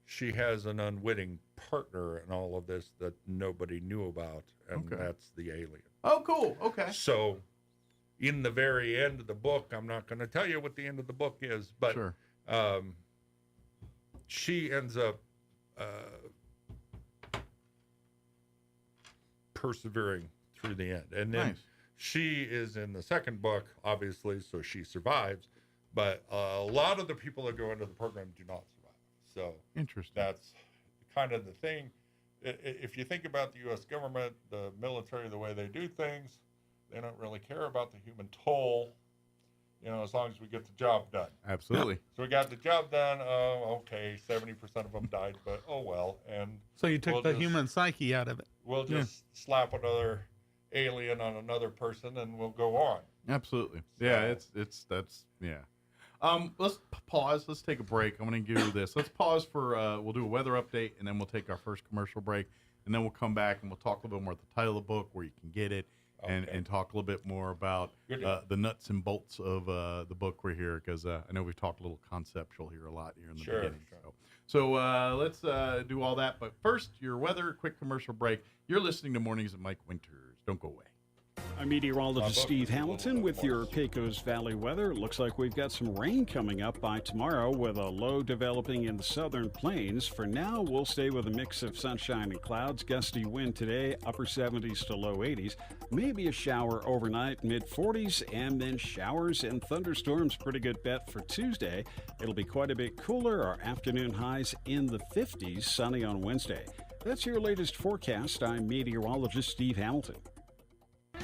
she has an unwitting partner in all of this that nobody knew about, and that's the alien. Oh, cool. Okay. So in the very end of the book, I'm not going to tell you what the end of the book is, but she ends up persevering through the end. And then she is in the second book, obviously, so she survives. But a lot of the people that go into the program do not survive. So interesting. That's kind of the thing. If you think about the U.S. government, the military, the way they do things, they don't really care about the human toll, as long as we get the job done. Absolutely. So we got the job done. Oh, okay, 70% of them died, but oh well. And so you took the human psyche out of it. We'll just slap another alien on another person, and we'll go on. Absolutely. So, yeah, that's. Let's pause. Let's take a break. I'm going to do this. Let's pause for, we'll do a weather update, and then we'll take our first commercial break, and then we'll come back and we'll talk a little bit more about the title of the book, where you can get it, and talk a little bit more about the nuts and bolts of the book we're here, because I know we've talked a little conceptual here a lot here in the beginning. So let's do all that. But first, your weather, quick commercial break. You're listening to Mornings with Mike Winters. Don't go away. I'm meteorologist Steve Hamilton with your Pecos Valley weather. Looks like we've got some rain coming up by tomorrow with a low developing in the southern plains. For now, we'll stay with a mix of sunshine and clouds. Gusty wind today, upper 70s to low 80s. Maybe a shower overnight, mid 40s, and then showers and thunderstorms. Pretty good bet for Tuesday. It'll be quite a bit cooler. Our afternoon highs in the 50s, sunny on Wednesday. That's your latest forecast. I'm meteorologist Steve Hamilton.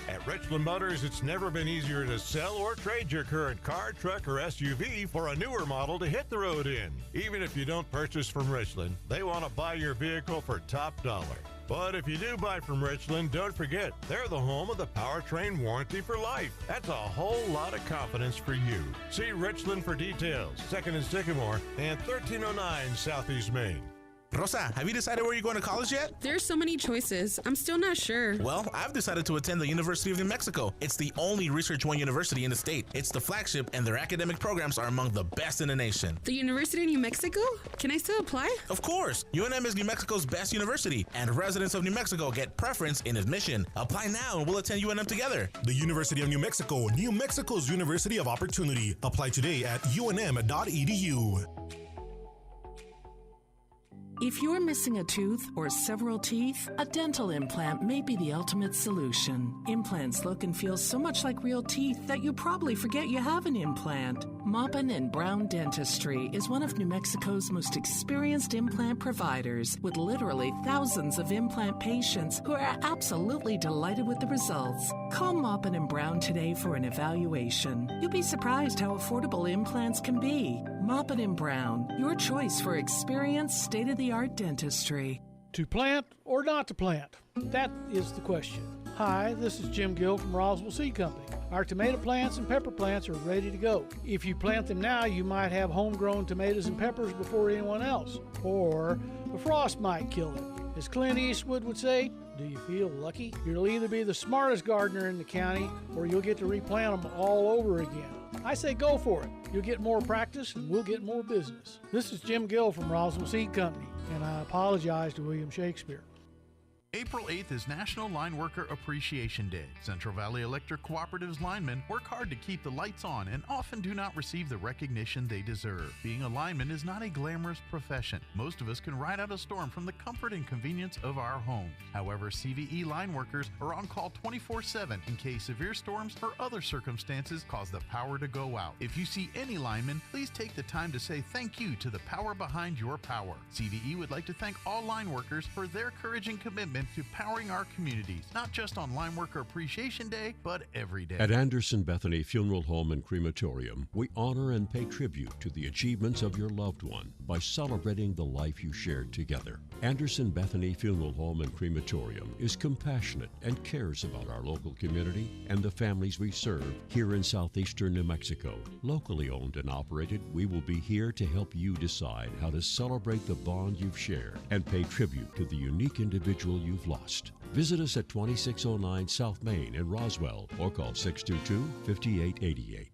At Richland Motors, it's never been easier to sell or trade your current car, truck, or SUV for a newer model to hit the road in. Even if you don't purchase from Richland, they want to buy your vehicle for top dollar. But if you do buy from Richland, don't forget, they're the home of the powertrain warranty for life. That's a whole lot of confidence for you. See Richland for details. 2nd and Sycamore and 1309 Southeast Main. Rosa, have you decided where you're going to college yet? There's so many choices. I'm still not sure. Well, I've decided to attend the University of New Mexico. It's the only Research One university in the state. It's the flagship, and their academic programs are among the best in the nation. The University of New Mexico? Can I still apply? Of course. UNM is New Mexico's best university, and residents of New Mexico get preference in admission. Apply now, and we'll attend UNM together. The University of New Mexico, New Mexico's University of Opportunity. Apply today at unm.edu. If you're missing a tooth or several teeth, a dental implant may be the ultimate solution. Implants look and feel so much like real teeth that you probably forget you have an implant. Maupin & Brown Dentistry is one of New Mexico's most experienced implant providers, with literally thousands of implant patients who are absolutely delighted with the results. Call Maupin & Brown today for an evaluation. You'll be surprised how affordable implants can be. Maupin & Brown, your choice for experienced, state-of-the-art dentistry. To plant or not to plant? That is the question. Hi, this is Jim Gill from Roswell Seed Company. Our tomato plants and pepper plants are ready to go. If you plant them now, you might have homegrown tomatoes and peppers before anyone else. Or the frost might kill them. As Clint Eastwood would say, do you feel lucky? You'll either be the smartest gardener in the county or you'll get to replant them all over again. I say go for it. You'll get more practice and we'll get more business. This is Jim Gill from Roswell Seed Company, and I apologize to William Shakespeare. April 8th is National Line Worker Appreciation Day. Central Valley Electric Cooperative's linemen work hard to keep the lights on and often do not receive the recognition they deserve. Being a lineman is not a glamorous profession. Most of us can ride out a storm from the comfort and convenience of our homes. However, CVE line workers are on call 24/7 in case severe storms or other circumstances cause the power to go out. If you see any lineman, please take the time to say thank you to the power behind your power. CVE would like to thank all line workers for their courage and commitment to powering our communities, not just on Line Worker Appreciation Day, but every day. At Anderson Bethany Funeral Home and Crematorium, we honor and pay tribute to the achievements of your loved one by celebrating the life you shared together. Anderson Bethany Funeral Home and Crematorium is compassionate and cares about our local community and the families we serve here in southeastern New Mexico. Locally owned and operated, we will be here to help you decide how to celebrate the bond you've shared and pay tribute to the unique individual you've lost. Visit us at 2609 South Main in Roswell or call 622-5888.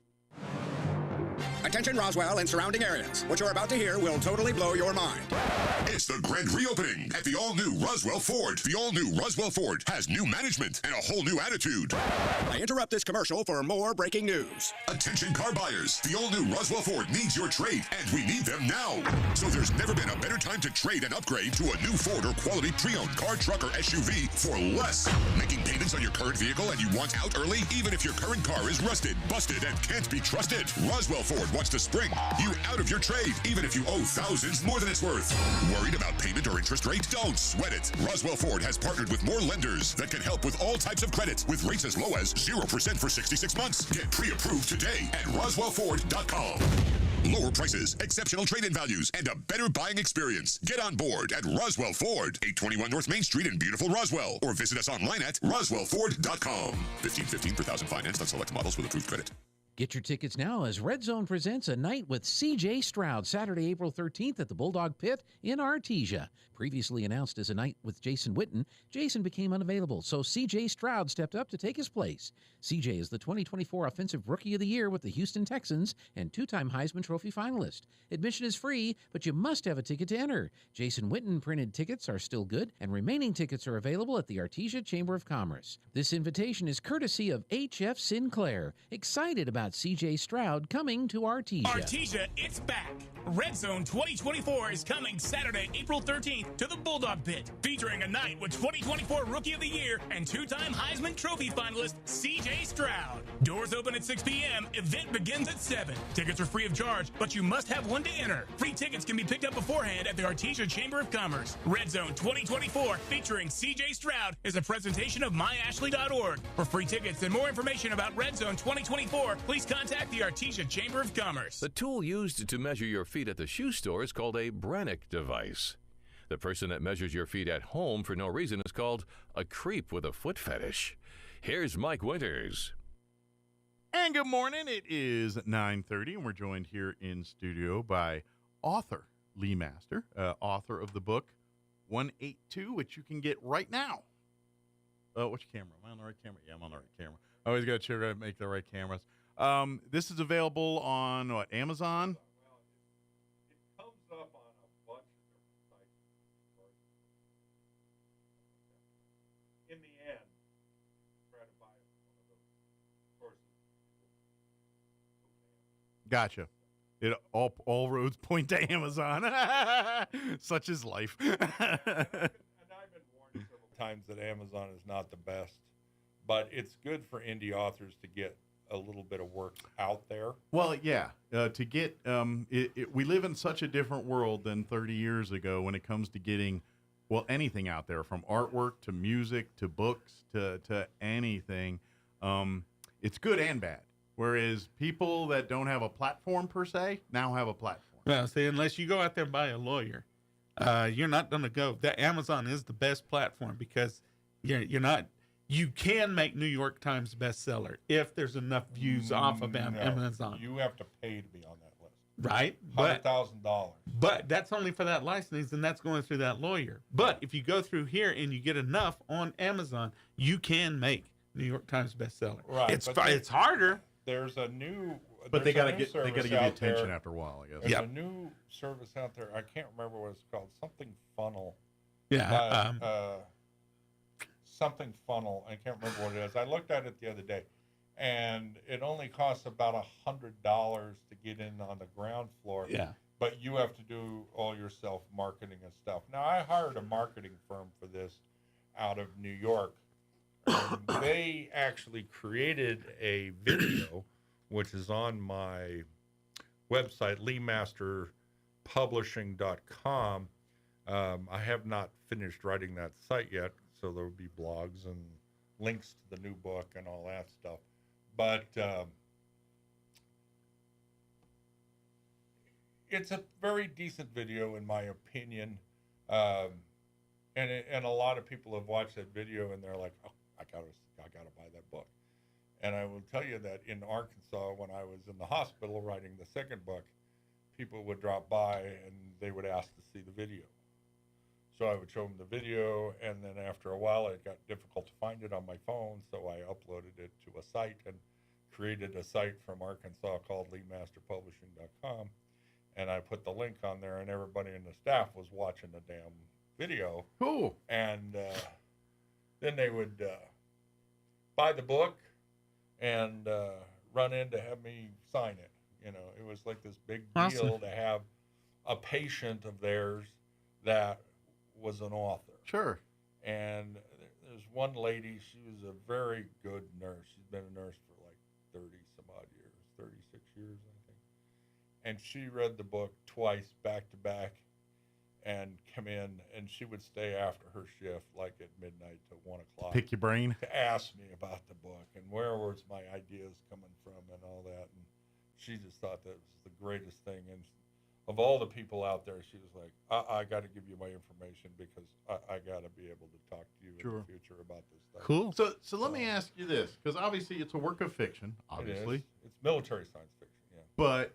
Attention Roswell and surrounding areas. What you're about to hear will totally blow your mind. It's the grand reopening at the all-new Roswell Ford. The all-new Roswell Ford has new management and a whole new attitude. I interrupt this commercial for more breaking news. Attention car buyers. The all-new Roswell Ford needs your trade, and we need them now. So there's never been a better time to trade and upgrade to a new Ford or quality pre-owned car, truck, or SUV for less. Making payments on your current vehicle and you want out early? Even if your current car is rusted, busted, and can't be trusted, Roswell Ford wants to spring you out of your trade, even if you owe thousands more than it's worth. Worried about payment or interest rate? Don't sweat it. Roswell Ford has partnered with more lenders that can help with all types of credit with rates as low as 0% for 66 months. Get pre-approved today at RoswellFord.com. Lower prices, exceptional trade-in values, and a better buying experience. Get on board at Roswell Ford, 821 North Main Street in beautiful Roswell, or visit us online at RoswellFord.com. $15.15 per thousand financed on select models with approved credit. Get your tickets now as Red Zone presents A Night with C.J. Stroud, Saturday, April 13th at the Bulldog Pit in Artesia. Previously announced as A Night with Jason Witten, Jason became unavailable, so C.J. Stroud stepped up to take his place. C.J. is the 2024 Offensive Rookie of the Year with the Houston Texans and two-time Heisman Trophy finalist. Admission is free, but you must have a ticket to enter. Jason Witten printed tickets are still good, and remaining tickets are available at the Artesia Chamber of Commerce. This invitation is courtesy of H.F. Sinclair. Excited about C.J. Stroud coming to Artesia. Artesia, it's back. Red Zone 2024 is coming Saturday, April 13th to the Bulldog Pit, featuring A Night with 2024 Rookie of the Year and two-time Heisman Trophy finalist C.J. Stroud. Doors open at 6 p.m. Event begins at 7. Tickets are free of charge, but you must have one to enter. Free tickets can be picked up beforehand at the Artesia Chamber of Commerce. Red Zone 2024 featuring C.J. Stroud is a presentation of myashley.org. For free tickets and more information about Red Zone 2024, please contact the Artesia Chamber of Commerce. The tool used to measure your feet at the shoe store is called a Brannock device. The person that measures your feet at home for no reason is called a creep with a foot fetish. Here's Mike Winters. And good morning. It is 9:30, and we're joined here in studio by author Lee Master, author of the book 182, which you can get right now. Which camera? Am I on the right camera? Yeah, I'm on the right camera. I always got to make the right cameras. This is available on what, Amazon? Well, it comes up on a bunch of different sites. In the end, try to buy one of those courses. Gotcha. It all roads point to Amazon. Such is life. And I've been warned several times that Amazon is not the best, but it's good for indie authors to get a little bit of work out there. Well, yeah. To get, we live in such a different world than 30 years ago when it comes to getting, well, anything out there, from artwork to music to books to anything. It's good and bad. Whereas people that don't have a platform per se now have a platform. Well, see, unless you go out there and buy a lawyer, you're not going to go. The Amazon is the best platform because you're not. You can make New York Times bestseller if there's enough views off of Amazon. You have to pay to be on that list. Right? $100,000. But that's only for that license, and that's going through that lawyer. But if you go through here and you get enough on Amazon, you can make New York Times bestseller. Right. It's harder. There's a new, but they got to give you attention there. After a while, I guess. There's a new service out there. I can't remember what it's called. Something Funnel. Yeah. Something Funnel. I can't remember what it is. I looked at it the other day, and it only costs about $100 to get in on the ground floor. Yeah. But you have to do all your self-marketing and stuff. Now, I hired a marketing firm for this out of New York. They actually created a video, which is on my website, leemasterpublishing.com. I have not finished writing that site yet, so there will be blogs and links to the new book and all that stuff. But it's a very decent video, in my opinion. And a lot of people have watched that video, and they're like, oh, I gotta buy that book. And I will tell you that in Arkansas, when I was in the hospital writing the second book, people would drop by and they would ask to see the video. So I would show them the video, and then after a while, it got difficult to find it on my phone, so I uploaded it to a site and created a site from Arkansas called leemasterpublishing.com, and I put the link on there, and everybody in the staff was watching the damn video. Cool. And then they would buy the book and run in to have me sign it. You know, it was like this big deal to have a patient of theirs that was an author. Sure. And there's one lady, she was a very good nurse. She's been a nurse for like 30-some-odd years, 36 years, I think. And she read the book twice, back to back, and come in, and she would stay after her shift, like at midnight to 1 o'clock. Pick your brain. To ask me about the book and where was my ideas coming from and all that. And she just thought that was the greatest thing. And of all the people out there, she was like, I got to give you my information because I got to be able to talk to you in the future about this stuff. Cool. So let me ask you this, because obviously it's a work of fiction, obviously. It's military science fiction, yeah. But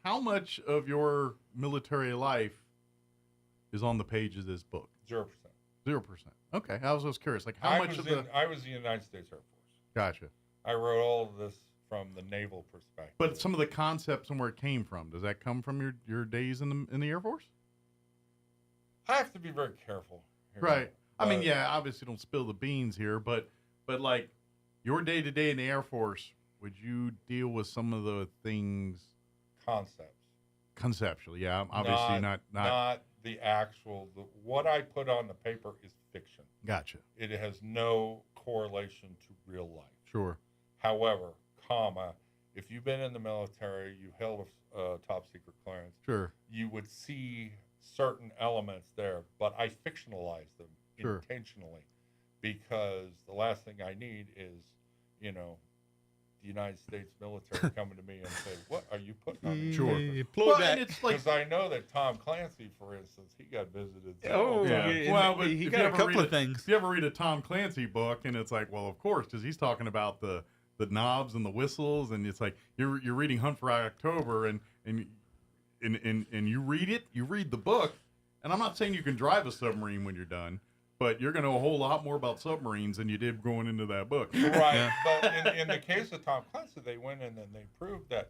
how much of your military life is on the page of this book? 0%. 0%. Okay. I was just curious. Like, how I much was of the... I was in the United States Air Force. Gotcha. I wrote all of this from the naval perspective. But some of the concepts and where it came from, does that come from your days in the Air Force? I have to be very careful here. Right. I mean, yeah, obviously don't spill the beans here, but like your day-to-day in the Air Force, would you deal with some of the things... Concepts. Conceptually, yeah. Obviously not the actual... what I put on the paper is fiction. Gotcha. It has no correlation to real life. Sure. However, if you've been in the military, you held a top secret clearance. Sure. You would see certain elements there, but I fictionalize them intentionally because the last thing I need is, the United States military coming to me and say, "What are you putting on me?" Sure. It's like, because I know that Tom Clancy, for instance, he got visited. Yeah. Well, but he got a couple of things. If you ever read a Tom Clancy book, and it's like, well, of course, because he's talking about the knobs and the whistles, and it's like you're reading Hunt for October, and you read the book, and I'm not saying you can drive a submarine when you're done, but you're going to know a whole lot more about submarines than you did going into that book. Right. But in the case of Tom Clancy, they went in and they proved that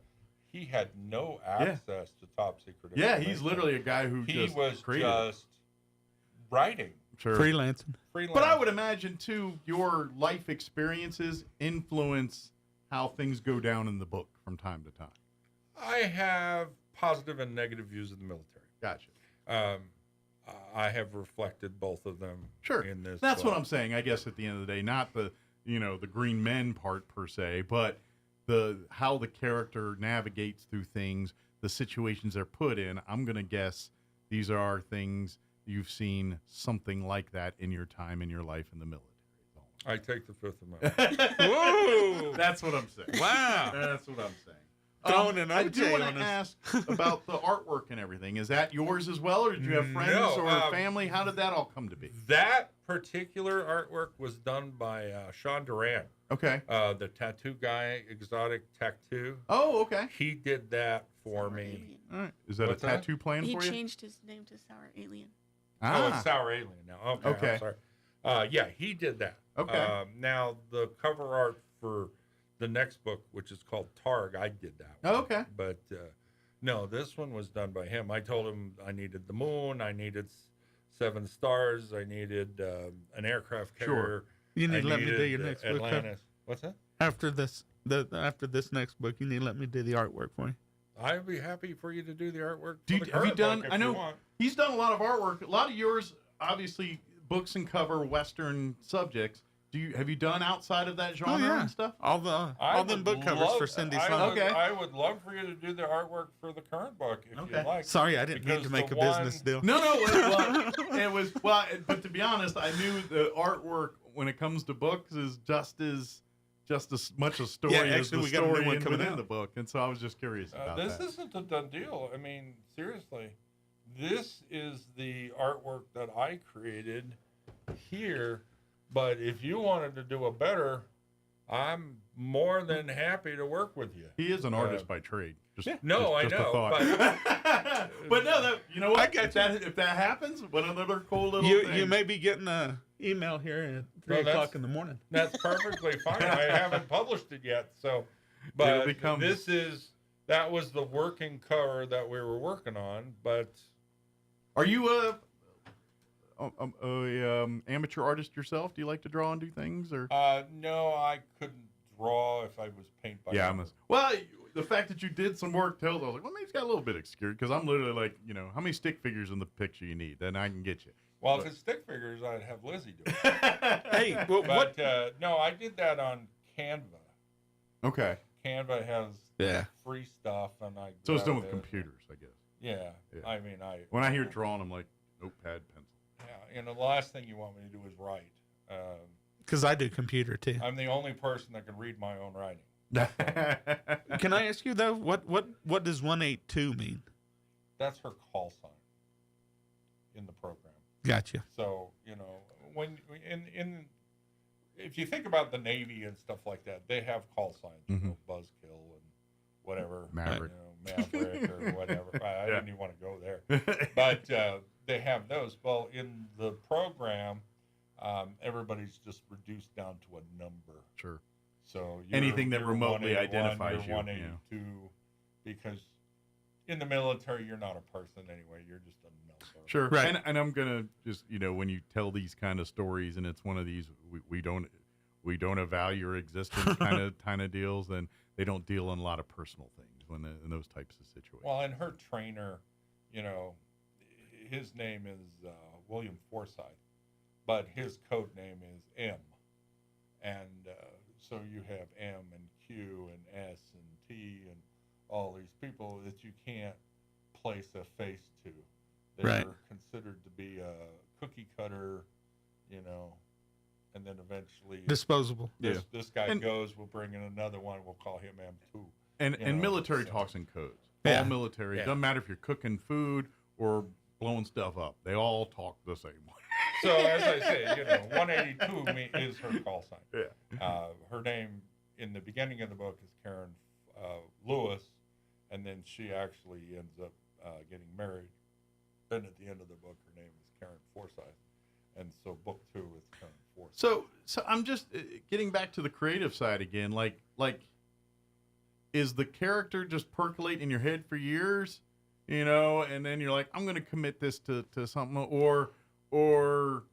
he had no access to top secret information. Yeah, he's literally a guy who was created just writing. Sure. Freelancing. But I would imagine, too, your life experiences influence how things go down in the book from time to time. I have positive and negative views of the military. Gotcha. I have reflected both of them in this That's book. what I'm saying, I guess, at the end of the day. Not the green men part per se, but how the character navigates through things, the situations they're put in. I'm going to guess these are things you've seen something like that in your time in your life in the military. I take the Fifth Amendment. Whoa! That's what I'm saying. Wow. That's what I'm saying. I do want to ask about the artwork and everything. Is that yours as well, or did you have friends or family? How did that all come to be? That particular artwork was done by Sean Duran. Okay. The tattoo guy, Exotic Tattoo. Oh, okay. He did that for me. All right. Is that a tattoo plan for you? He changed his name to Sour Alien. Oh, it's Sour Alien now. Okay. I'm sorry. Yeah, he did that. Okay. Now, the cover art for the next book, which is called Targ, I did that one. Oh, okay. But no, this one was done by him. I told him I needed the moon, I needed 7 stars, I needed an aircraft carrier. Sure. You need to let me do your next book. Atlantis. What's that? After this next book, you need to let me do the artwork for you. I'd be happy for you to do the artwork. Have you done? I know he's done a lot of artwork. A lot of yours, obviously, books and cover Western subjects. Have you done outside of that genre and stuff? All them book covers for Cindy Sun. I would love for you to do the artwork for the current book if you like. Sorry, I didn't mean to make a business deal. No. It was but to be honest, I knew the artwork when it comes to books is just as much a story as the story within the book, and so I was just curious about this. That. This isn't a done deal. I mean, seriously, this is the artwork that I created here. But if you wanted to do a better, I'm more than happy to work with you. He is an artist by trade. I know. A thought. But no, you know what? If that happens, what another cool little thing. You may be getting an email here at 3 o'clock in the morning. That's perfectly fine. I haven't published it yet, so. But that was the working cover that we were working on. But are you amateur artist yourself? Do you like to draw and do things, or? No, I couldn't draw if I was paint by. Yeah, well, the fact that you did some work tells. I was like, well, maybe he's got a little bit obscured because I'm literally like, how many stick figures in the picture you need, then I can get you. Well, if it's stick figures, I'd have Lizzie do it. Hey, what? No, I did that on Canva. Okay. Canva has free stuff, and so it's done with computers, I guess. Yeah. I mean, when I hear drawing, I'm like notepad, pencil. Yeah, the last thing you want me to do is write. Because I do computer too. I'm the only person that can read my own writing. Can I ask you though, what does 182 mean? That's her call sign in the program. Gotcha. So, when if you think about the Navy and stuff like that, they have call signs, Buzzkill and whatever, Maverick, Maverick or whatever. I didn't even want to go there, but they have those. Well, in the program, everybody's just reduced down to a number. Sure. So anything that remotely 181, identifies you're you, 182, because in the military you're not a person anyway. You're just a number. Sure. Right. And I'm gonna just when you tell these kind of stories, and it's one of these we don't evaluate your existence kind of deals, then they don't deal in a lot of personal things in those types of situations. Well, and her trainer, his name is William Forsythe, but his code name is M, and so you have M and Q and S and T and all these people that you can't place a face to. They're considered to be a cookie cutter, and then eventually disposable. This guy goes, we'll bring in another one, we'll call him M2. And military talks in codes. All military. Doesn't matter if you're cooking food or blowing stuff up. They all talk the same way. So as I say, 182 is her call sign. Yeah. Her name in the beginning of the book is Karen Lewis, and then she actually ends up getting married. And at the end of the book, her name is Karen Forsythe, and so book 2 is Karen Forsythe. So I'm just getting back to the creative side again. Like, is the character just percolate in your head for years, and then you're like, I'm going to commit this to something, or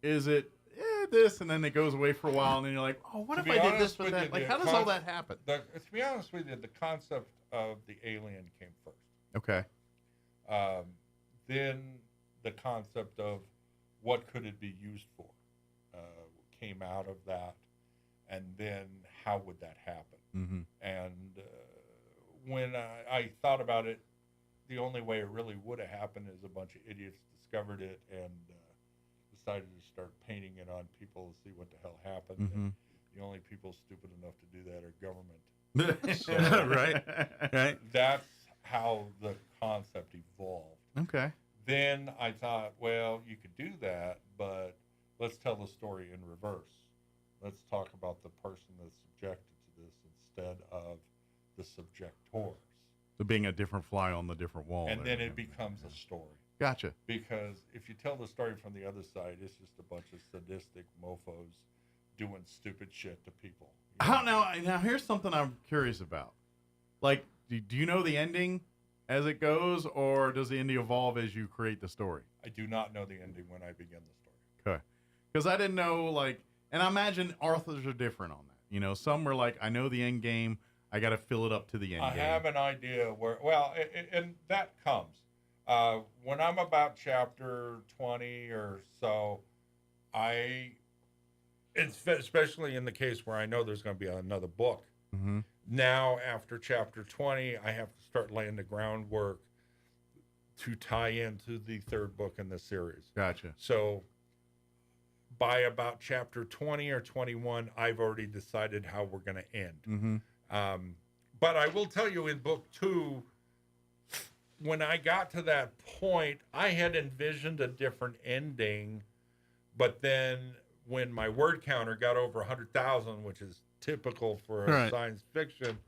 is it this, and then it goes away for a while, and then you're like, oh, what if I did this with that? Like, how does all that happen? To be honest with you, the concept of the alien came first. Okay. Then the concept of what could it be used for came out of that, and then how would that happen? Mm-hmm. And when I thought about it, the only way it really would have happened is a bunch of idiots discovered it and decided to start painting it on people to see what the hell happened. Mm-hmm. And the only people stupid enough to do that are government. So, right. That's how the concept evolved. Okay. Then I thought, well, you could do that, but let's tell the story in reverse. Let's talk about the person that's subjected to this instead of the subjectors. So being a different fly on the different wall. And then it becomes a story. Gotcha. Because if you tell the story from the other side, it's just a bunch of sadistic mofos doing stupid shit to people. Now here's something I'm curious about. Like, do you know the ending as it goes, or does the ending evolve as you create the story? I do not know the ending when I begin the story. Okay. Because I didn't know, and I imagine authors are different on that. Some were like, I know the end game, I got to fill it up to the end game. I have an idea where, and that comes. When I'm about chapter 20 or so, especially in the case where I know there's going to be another book. Mm-hmm. Now, after chapter 20, I have to start laying the groundwork to tie into the third book in the series. Gotcha. So by about chapter 20 or 21, I've already decided how we're going to end. Mm-hmm. But I will tell you in book 2, when I got to that point, I had envisioned a different ending, but then when my word counter got over 100,000, which is typical for science fiction,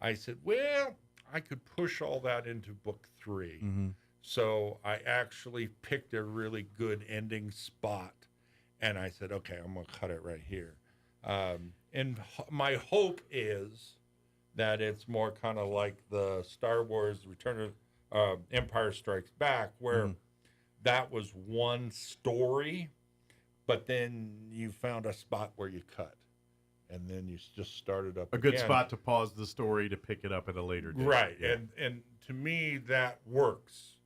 I said, well, I could push all that into book 3. Mm-hmm. So I actually picked a really good ending spot, and I said, okay, I'm going to cut it right here. And my hope is that it's more kind of like the Star Wars Return of Empire Strikes Back, where that was one story, but then you found a spot where you cut, and then you just started up a good again. spot to pause the story to pick it up at a later date. Right. Yeah. And to me, that works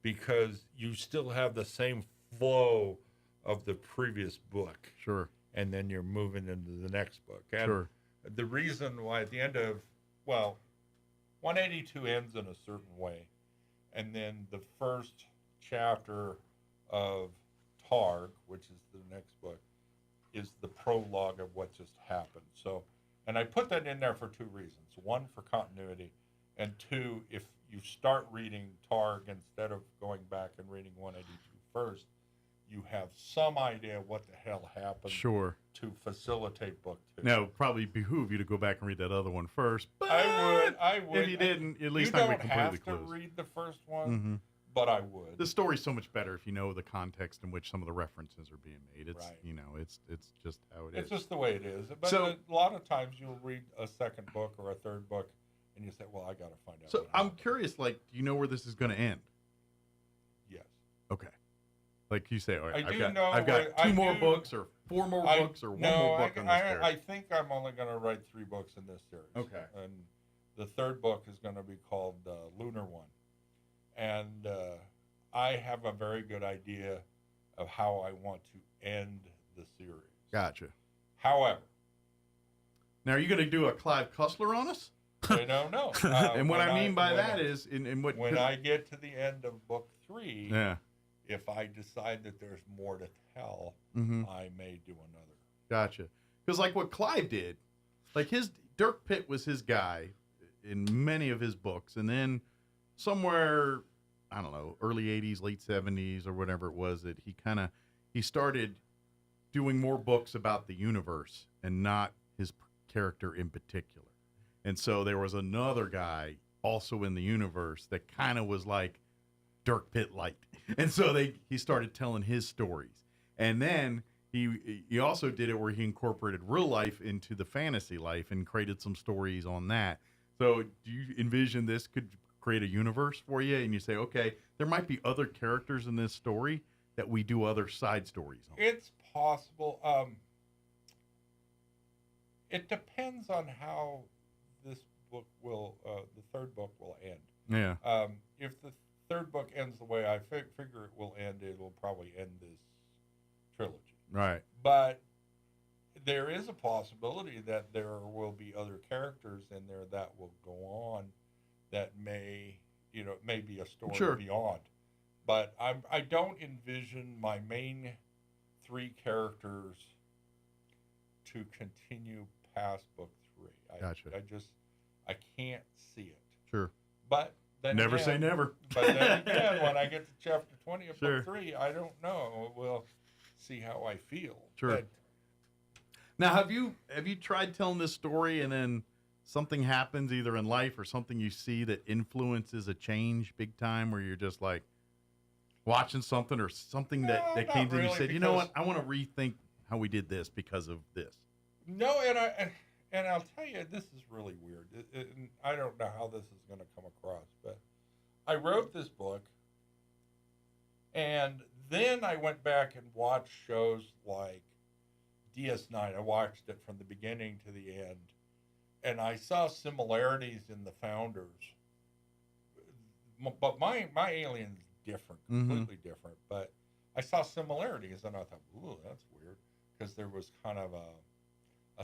because you still have the same flow of the previous book. Sure. And then you're moving into the next book. And sure. The reason why at the end of, 182 ends in a certain way. And then the first chapter of Targ, which is the next book, is the prologue of what just happened. So, and I put that in there for 2 reasons. One, for continuity, And 2, if you start reading Targ instead of going back and reading 182 first, you have some idea what the hell happened to facilitate book 2. Now, it probably behoove you to go back and read that other one first. But I would. If you didn't, at least you I'm don't completely have closed. to read the first one, but I would. The story's so much better if you know the context in which some of the references are being made. It's it's just how it is. It's just the way it is. But So- a lot of times you'll read a second book or a third book, and you say, "Well, I got to find out." So I'm curious, like, do you know where this is going to end? Yes. Okay. Like you say, all right, I do know I've got I 2 more do- books or 4 more books or 1 more book on this character. I think I'm only going to write 3 books in this series. Okay. And the third book is going to be called Lunar One. And I have a very good idea of how I want to end the series. Gotcha. However, Now, are you going to do a Clive Cussler on us? I don't know. And what I mean by that is, in what when I get to the end of book 3, Yeah. if I decide that there's more to tell, Mhm. I may do another. Gotcha. Because like what Clive did, like Dirk Pitt was his guy in many of his books, and then somewhere, I don't know, early 80s, late 70s, or whatever it was, that he started doing more books about the universe and not his character in particular. And so there was another guy also in the universe that kind of was like Dirk Pitt light. And so he started telling his stories. And then he also did it where he incorporated real life into the fantasy life and created some stories on that. So do you envision this could create a universe for you? And you say, okay, there might be other characters in this story that we do other side stories on. It's possible. It depends on how this book will, the third book will end. Yeah. If the third book ends the way I figure it will end, it will probably end this trilogy. Right. But there is a possibility that there will be other characters in there that will go on that may be a story beyond. But I don't envision my main 3 characters to continue past book 3. Gotcha. I can't see it. Sure. But then Never again, say never. But then again, when I get to chapter 20 of Sure. book 3, I don't know. We'll see how I feel. Sure. But Now, have you tried telling this story and then something happens either in life or something you see that influences a change big time where you're just like watching something or something that came to you and you said, you know what, I want to rethink how we did this because of this? No, and I'll tell you, this is really weird. I don't know how this is going to come across, but I wrote this book, and then I went back and watched shows like DS9. I watched it from the beginning to the end, and I saw similarities in the founders. But my alien's different, completely different. But I saw similarities, and I thought, ooh, that's weird, because there was kind of a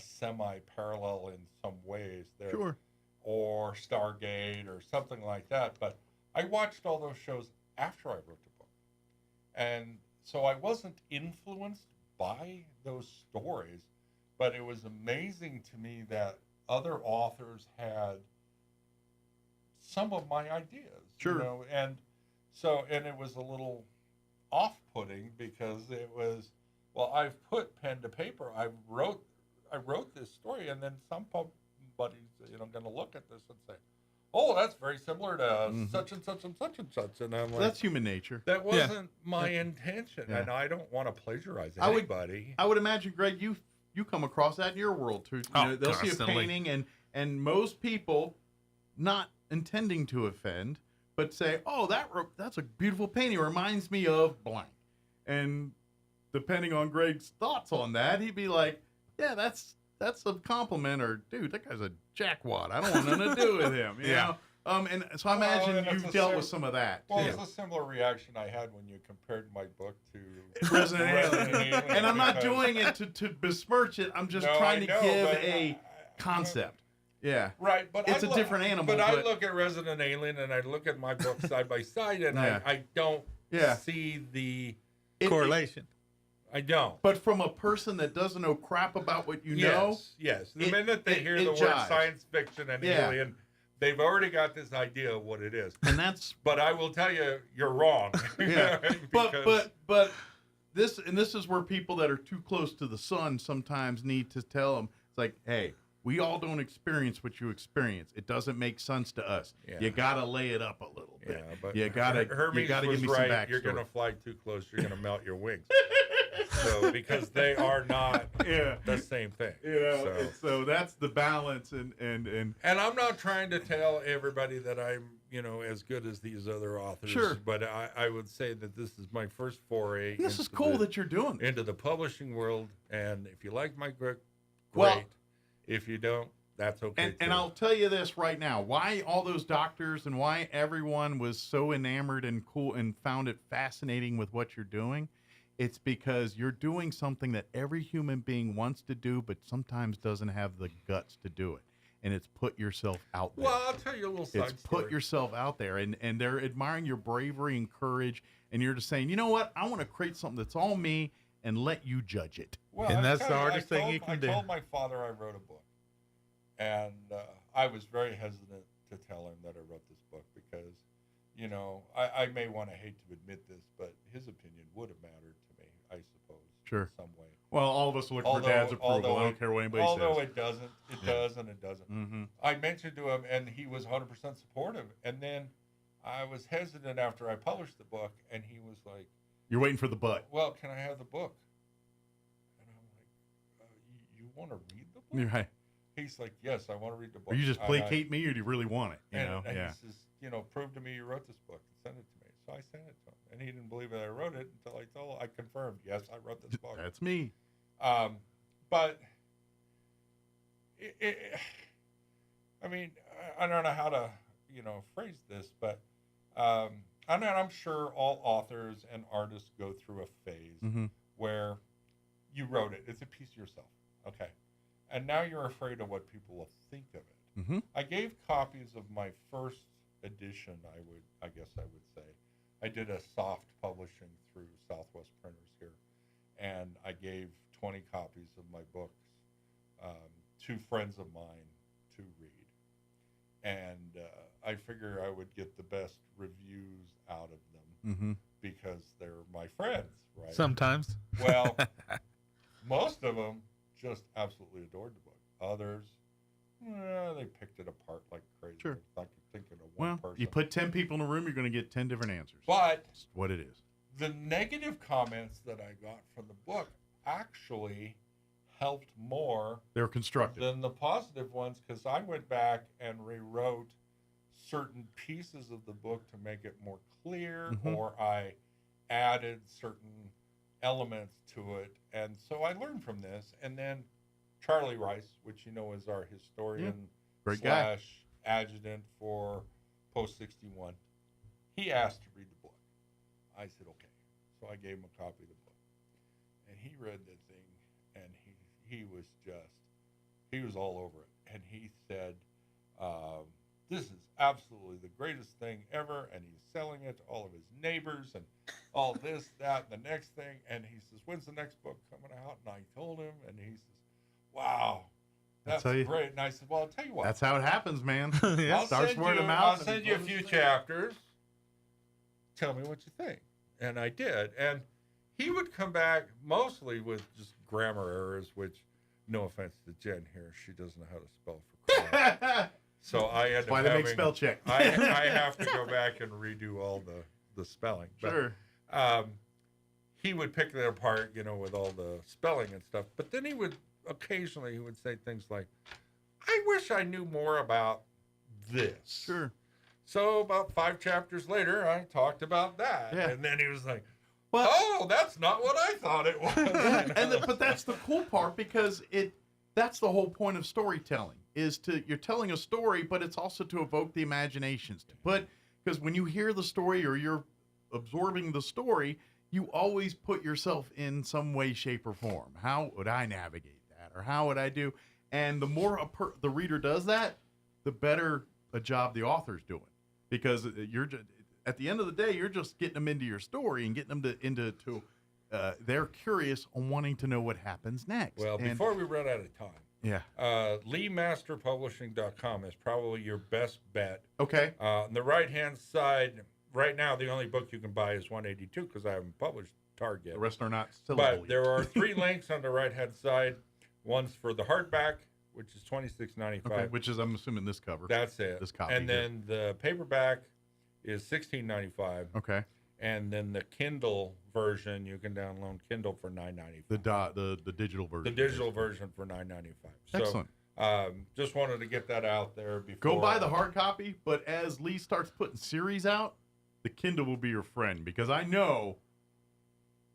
semi-parallel in some ways there. Sure. Or Stargate or something like that. But I watched all those shows after I wrote the book. And so I wasn't influenced by those stories, but it was amazing to me that other authors had some of my ideas. Sure. And it was a little off-putting because it was, well, I've put pen to paper. I wrote this story, and then somebody's going to look at this and say, oh, that's very similar to such and such and such and such. And I'm like, That's human nature. That wasn't my intention, and I don't want to plagiarize anybody. I would imagine, Greg, you come across that in your world too. They'll see a painting, and most people, not intending to offend, but say, "Oh, that's a beautiful painting. It reminds me of blank." And depending on Greg's thoughts on that, he'd be like, "Yeah, that's a compliment," or "Dude, that guy's a jackwad. I don't want nothing to do with him." You know? And so I imagine you've dealt with some of that. Well, too. it's a similar reaction I had when you compared my book to Resident Alien. And I'm not doing it to besmirch it. I'm just trying to give a concept. Yeah. Right, but it's a different animal. But I look at Resident Alien and I look at my book side by side, and I don't see the correlation. I don't. But from a person that doesn't know crap about what you know. Yes. The minute they hear the word science fiction and alien, they've already got this idea of what it is. And that's. But I will tell you, you're wrong. Yeah. Because, but this is where people that are too close to the sun sometimes need to tell them. It's like, hey, we all don't experience what you experience. It doesn't make sense to us. Yeah. You gotta lay it up a little bit. Yeah, but you gotta Hermes give was me right. some backstory. You're gonna fly too close. You're gonna melt your wings. So because they are not the same thing. So that's the balance and I'm not trying to tell everybody that I'm as good as these other authors. Sure. But I would say that this is my first foray. This is cool that you're doing into the publishing world. And if you like my book, great. Well, if you don't, that's okay. And I'll tell you this right now: why all those doctors and why everyone was so enamored and cool and found it fascinating with what you're doing. It's because you're doing something that every human being wants to do, but sometimes doesn't have the guts to do it. And it's put yourself out there. Well, I'll tell you a little side story. Put yourself out there, and they're admiring your bravery and courage, and you're just saying, you know what? I want to create something that's all me and let you judge it. Well, and that's the hardest thing you can do. I told my father I wrote a book, and I was very hesitant to tell him that I wrote this book because, I may want to hate to admit this, but his opinion would have mattered to me, I suppose, Sure. in some way. Well, all of us look for Dad's approval. I don't care what anybody says. Although it doesn't. It does and it doesn't. Mm-hmm. I mentioned to him, and he was 100% supportive. And then I was hesitant after I published the book, and he was like, "You're waiting for the but." Well, can I have the book? And I'm like, you want to read the book? You're right. He's like, yes, I want to read the book. Or you just placate me, or do you really want it? And he says, prove to me you wrote this book and send it to me. So I sent it to him, and he didn't believe that I wrote it until I confirmed, yes, I wrote this book. That's me. But I mean, I don't know how to, phrase this, but I'm sure all authors and artists go through a phase where you wrote it. It's a piece of yourself, okay? And now you're afraid of what people will think of it. Mm-hmm. I gave copies of my first edition, I guess I would say. I did a soft publishing through Southwest Printers here, and I gave 20 copies of my books to friends of mine to read. And I figure I would get the best reviews out of them because they're my friends, right? Sometimes. Well, most of them just absolutely adored the book. Others, they picked it apart like crazy. Sure. It's like you're thinking of one person. You put 10 people in a room, you're going to get 10 different answers. But that's what it is. The negative comments that I got from the book actually helped more. They're constructive than the positive ones, because I went back and rewrote certain pieces of the book to make it more clear, or I added certain elements to it. And so I learned from this. And then Charlie Rice, which is our historian Great guy. / adjutant for Post 61, he asked to read the book. I said, okay. So I gave him a copy of the book. And he read the thing, and he was all over it. And he said, this is absolutely the greatest thing ever, and he's selling it to all of his neighbors and all this, that, and the next thing. And he says, when's the next book coming out? And I told him, and he says, wow, that's great. And I said, well, I'll tell you what. That's how it happens, man. Starts word of mouth. I'll send you a few chapters. Tell me what you think. And I did. And he would come back mostly with just grammar errors, which, no offense to Jen here, she doesn't know how to spell for crying. So I had to why they make spell check. I have to go back and redo all the spelling. But, sure. He would pick it apart, with all the spelling and stuff. But then he would say things like, I wish I knew more about this. Sure. So about 5 chapters later, I talked about that. Yeah. And then he was like, oh, that's not what I thought it was. But that's the cool part, because that's the whole point of storytelling, is you're telling a story, but it's also to evoke the imaginations. Because when you hear the story or you're absorbing the story, you always put yourself in some way, shape, or form. How would I navigate that? Or how would I do? And the more the reader does that, the better a job the author's doing. Because at the end of the day, you're just getting them into your story and getting them they're curious on wanting to know what happens next. Well, before we run out of time, Yeah. LeeMasterPublishing.com is probably your best bet. Okay. On the right-hand side, right now, the only book you can buy is 182 because I haven't published Target yet. The rest are not sellable But yet. there are 3 links on the right-hand side. One's for the hardback, which is $26.95. Okay, which is, I'm assuming, this cover. That's it. This copy. And here. then the paperback is $16.95. Okay. And then the Kindle version, you can download Kindle for $9.95. The digital version. The digital version for $9.95. So, Excellent. Just wanted to get that out there before. Go buy the hard copy, but as Lee starts putting series out, the Kindle will be your friend, because I know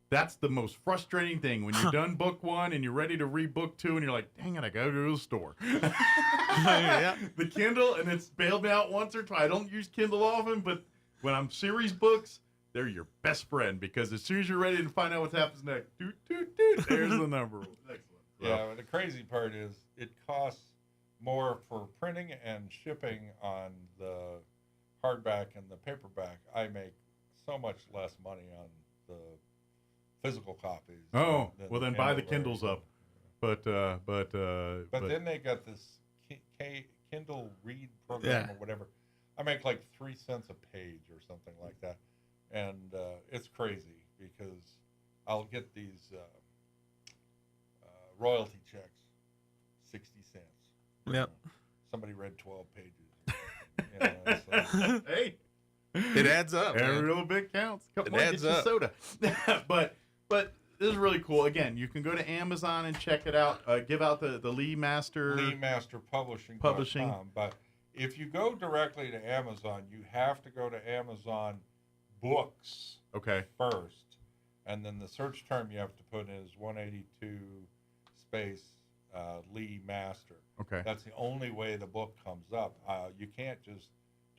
that's the most frustrating thing when you're done book 1 and you're ready to read book 2 and you're like, dang it, I gotta go to the store. Yeah. The Kindle, and it's bailed me out once or twice. I don't use Kindle often, but when I'm series books, they're your best friend, because as soon as you're ready to find out what happens next, doot, doot, doot, there's the number. Excellent. So, Yeah, but the crazy part is it costs more for printing and shipping on the hardback and the paperback. I make so much less money on the physical copies. oh, than well then buy the Kindles up. But then they got this Kindle Read program or whatever. I make like 3 cents a page or something like that. And it's crazy because I'll get these royalty checks, 60 cents. Yep. Somebody read 12 pages. Hey, it adds up. Every Man. little bit counts. Come It on, adds get your up. soda. but this is really cool. Again, you can go to Amazon and check it out. Give out the Lee Master. LeeMasterPublishing.com. But if you go directly to Amazon, you have to go to Amazon Books first. And then the search term you have to put in is 182 space Lee Master. Okay. That's the only way the book comes up. You can't just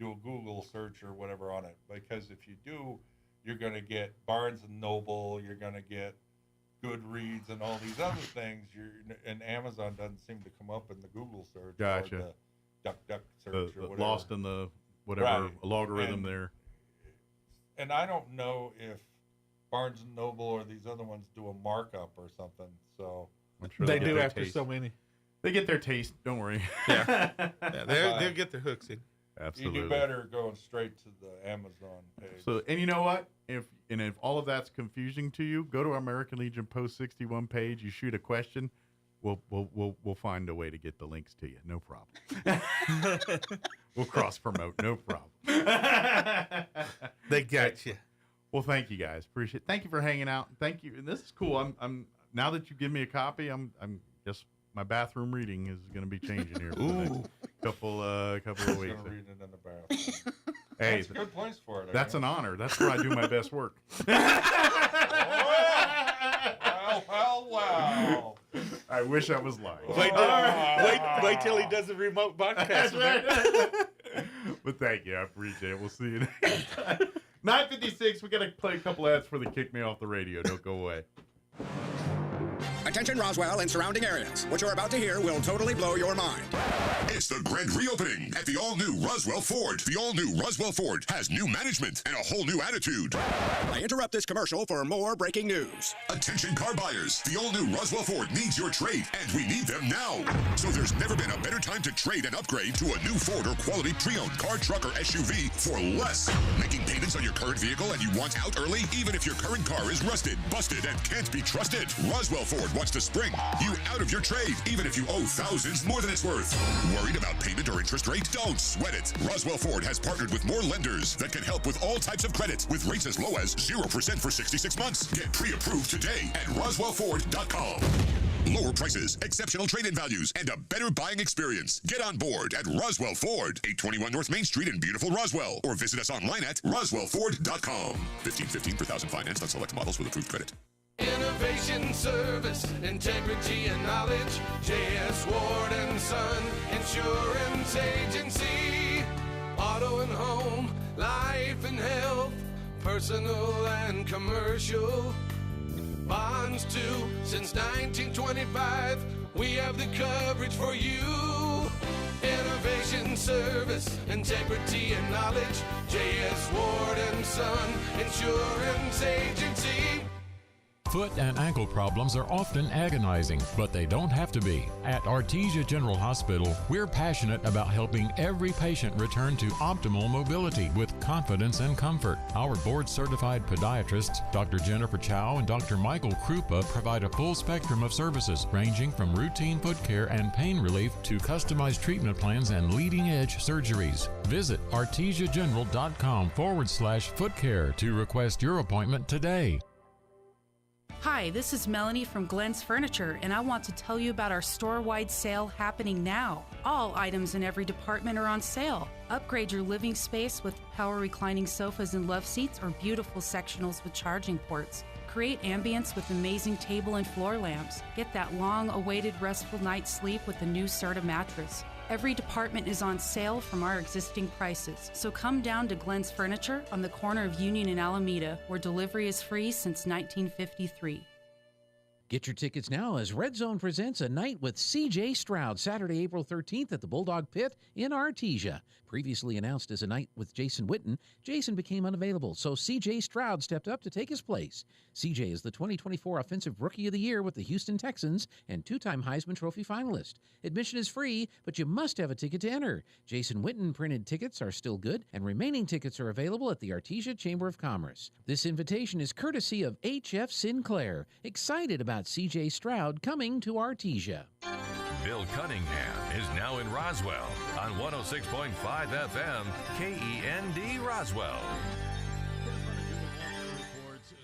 do a Google search or whatever on it, because if you do, you're going to get Barnes & Noble, you're going to get Goodreads and all these other things. And Amazon doesn't seem to come up in the Google search Gotcha. or the DuckDuck search or whatever. Lost in the whatever logarithm there. And I don't know if Barnes & Noble or these other ones do a markup or something. So I'm sure They get do their after taste. so many. They get their taste. Don't worry. Yeah, they'll get their hooks in. Absolutely. you do better going straight to the Amazon page. So, and you know what? If all of that's confusing to you, go to our American Legion Post 61 page. You shoot a question, we'll find a way to get the links to you. No problem. We'll cross promote. No problem. They got you. Well, thank you guys. Appreciate it. Thank you for hanging out. Thank you. And this is cool. I'm now that you give me a copy, I'm just my bathroom reading is going to be changing here for the next couple of weeks. Gonna read it in the bathroom. Hey, That's a good place for it. I that's guess. an honor. That's where I do my best work. Wow. I wish I was lying. Wait till he does the remote podcast. But thank you. I appreciate it. We'll see you next time. 9:56. We got to play a couple ads before they kick me off the radio. Don't go away. Attention Roswell and surrounding areas. What you're about to hear will totally blow your mind. It's the grand reopening at the all-new Roswell Ford. The all-new Roswell Ford has new management and a whole new attitude. I interrupt this commercial for more breaking news. Attention car buyers. The all-new Roswell Ford needs your trade, and we need them now. So there's never been a better time to trade and upgrade to a new Ford or quality pre-owned car, truck, or SUV for less. Making payments on your current vehicle and you want out early, even if your current car is rusted, busted, and can't be trusted. Roswell Ford wants to spring you out of your trade, even if you owe thousands more than it's worth. Worried about payment or interest rate? Don't sweat it. Roswell Ford has partnered with more lenders that can help with all types of credit, with rates as low as 0% for 66 months. Get pre-approved today at RoswellFord.com. Lower prices, exceptional trade-in values, and a better buying experience. Get on board at Roswell Ford, 821 North Main Street in beautiful Roswell, or visit us online at RoswellFord.com. $15.15 per thousand financed on select models with approved credit. Innovation, service, integrity, and knowledge. J.S. Ward and Son Insurance Agency. Auto and home, life and health, personal and commercial. Bonds too, since 1925. We have the coverage for you. Innovation, service, integrity, and knowledge. J.S. Ward and Son Insurance Agency. Foot and ankle problems are often agonizing, but they don't have to be. At Artesia General Hospital, we're passionate about helping every patient return to optimal mobility with confidence and comfort. Our board-certified podiatrists, Dr. Jennifer Chow and Dr. Michael Krupa, provide a full spectrum of services ranging from routine foot care and pain relief to customized treatment plans and leading-edge surgeries. Visit artesiageneral.com/footcare to request your appointment today. Hi, this is Melanie from Glenn's Furniture, and I want to tell you about our store-wide sale happening now. All items in every department are on sale. Upgrade your living space with power reclining sofas and love seats or beautiful sectionals with charging ports. Create ambience with amazing table and floor lamps. Get that long-awaited restful night's sleep with the new Serta mattress. Every department is on sale from our existing prices. So come down to Glenn's Furniture on the corner of Union and Alameda, where delivery is free since 1953. Get your tickets now as Red Zone presents A Night with C.J. Stroud, Saturday, April 13th at the Bulldog Pit in Artesia. Previously announced as A Night with Jason Witten, Jason became unavailable, so C.J. Stroud stepped up to take his place. C.J. is the 2024 Offensive Rookie of the Year with the Houston Texans and two-time Heisman Trophy finalist. Admission is free, but you must have a ticket to enter. Jason Witten printed tickets are still good, and remaining tickets are available at the Artesia Chamber of Commerce. This invitation is courtesy of H.F. Sinclair. Excited about C.J. Stroud coming to Artesia. Bill Cunningham is now in Roswell on 106.5 FM, KEND Roswell.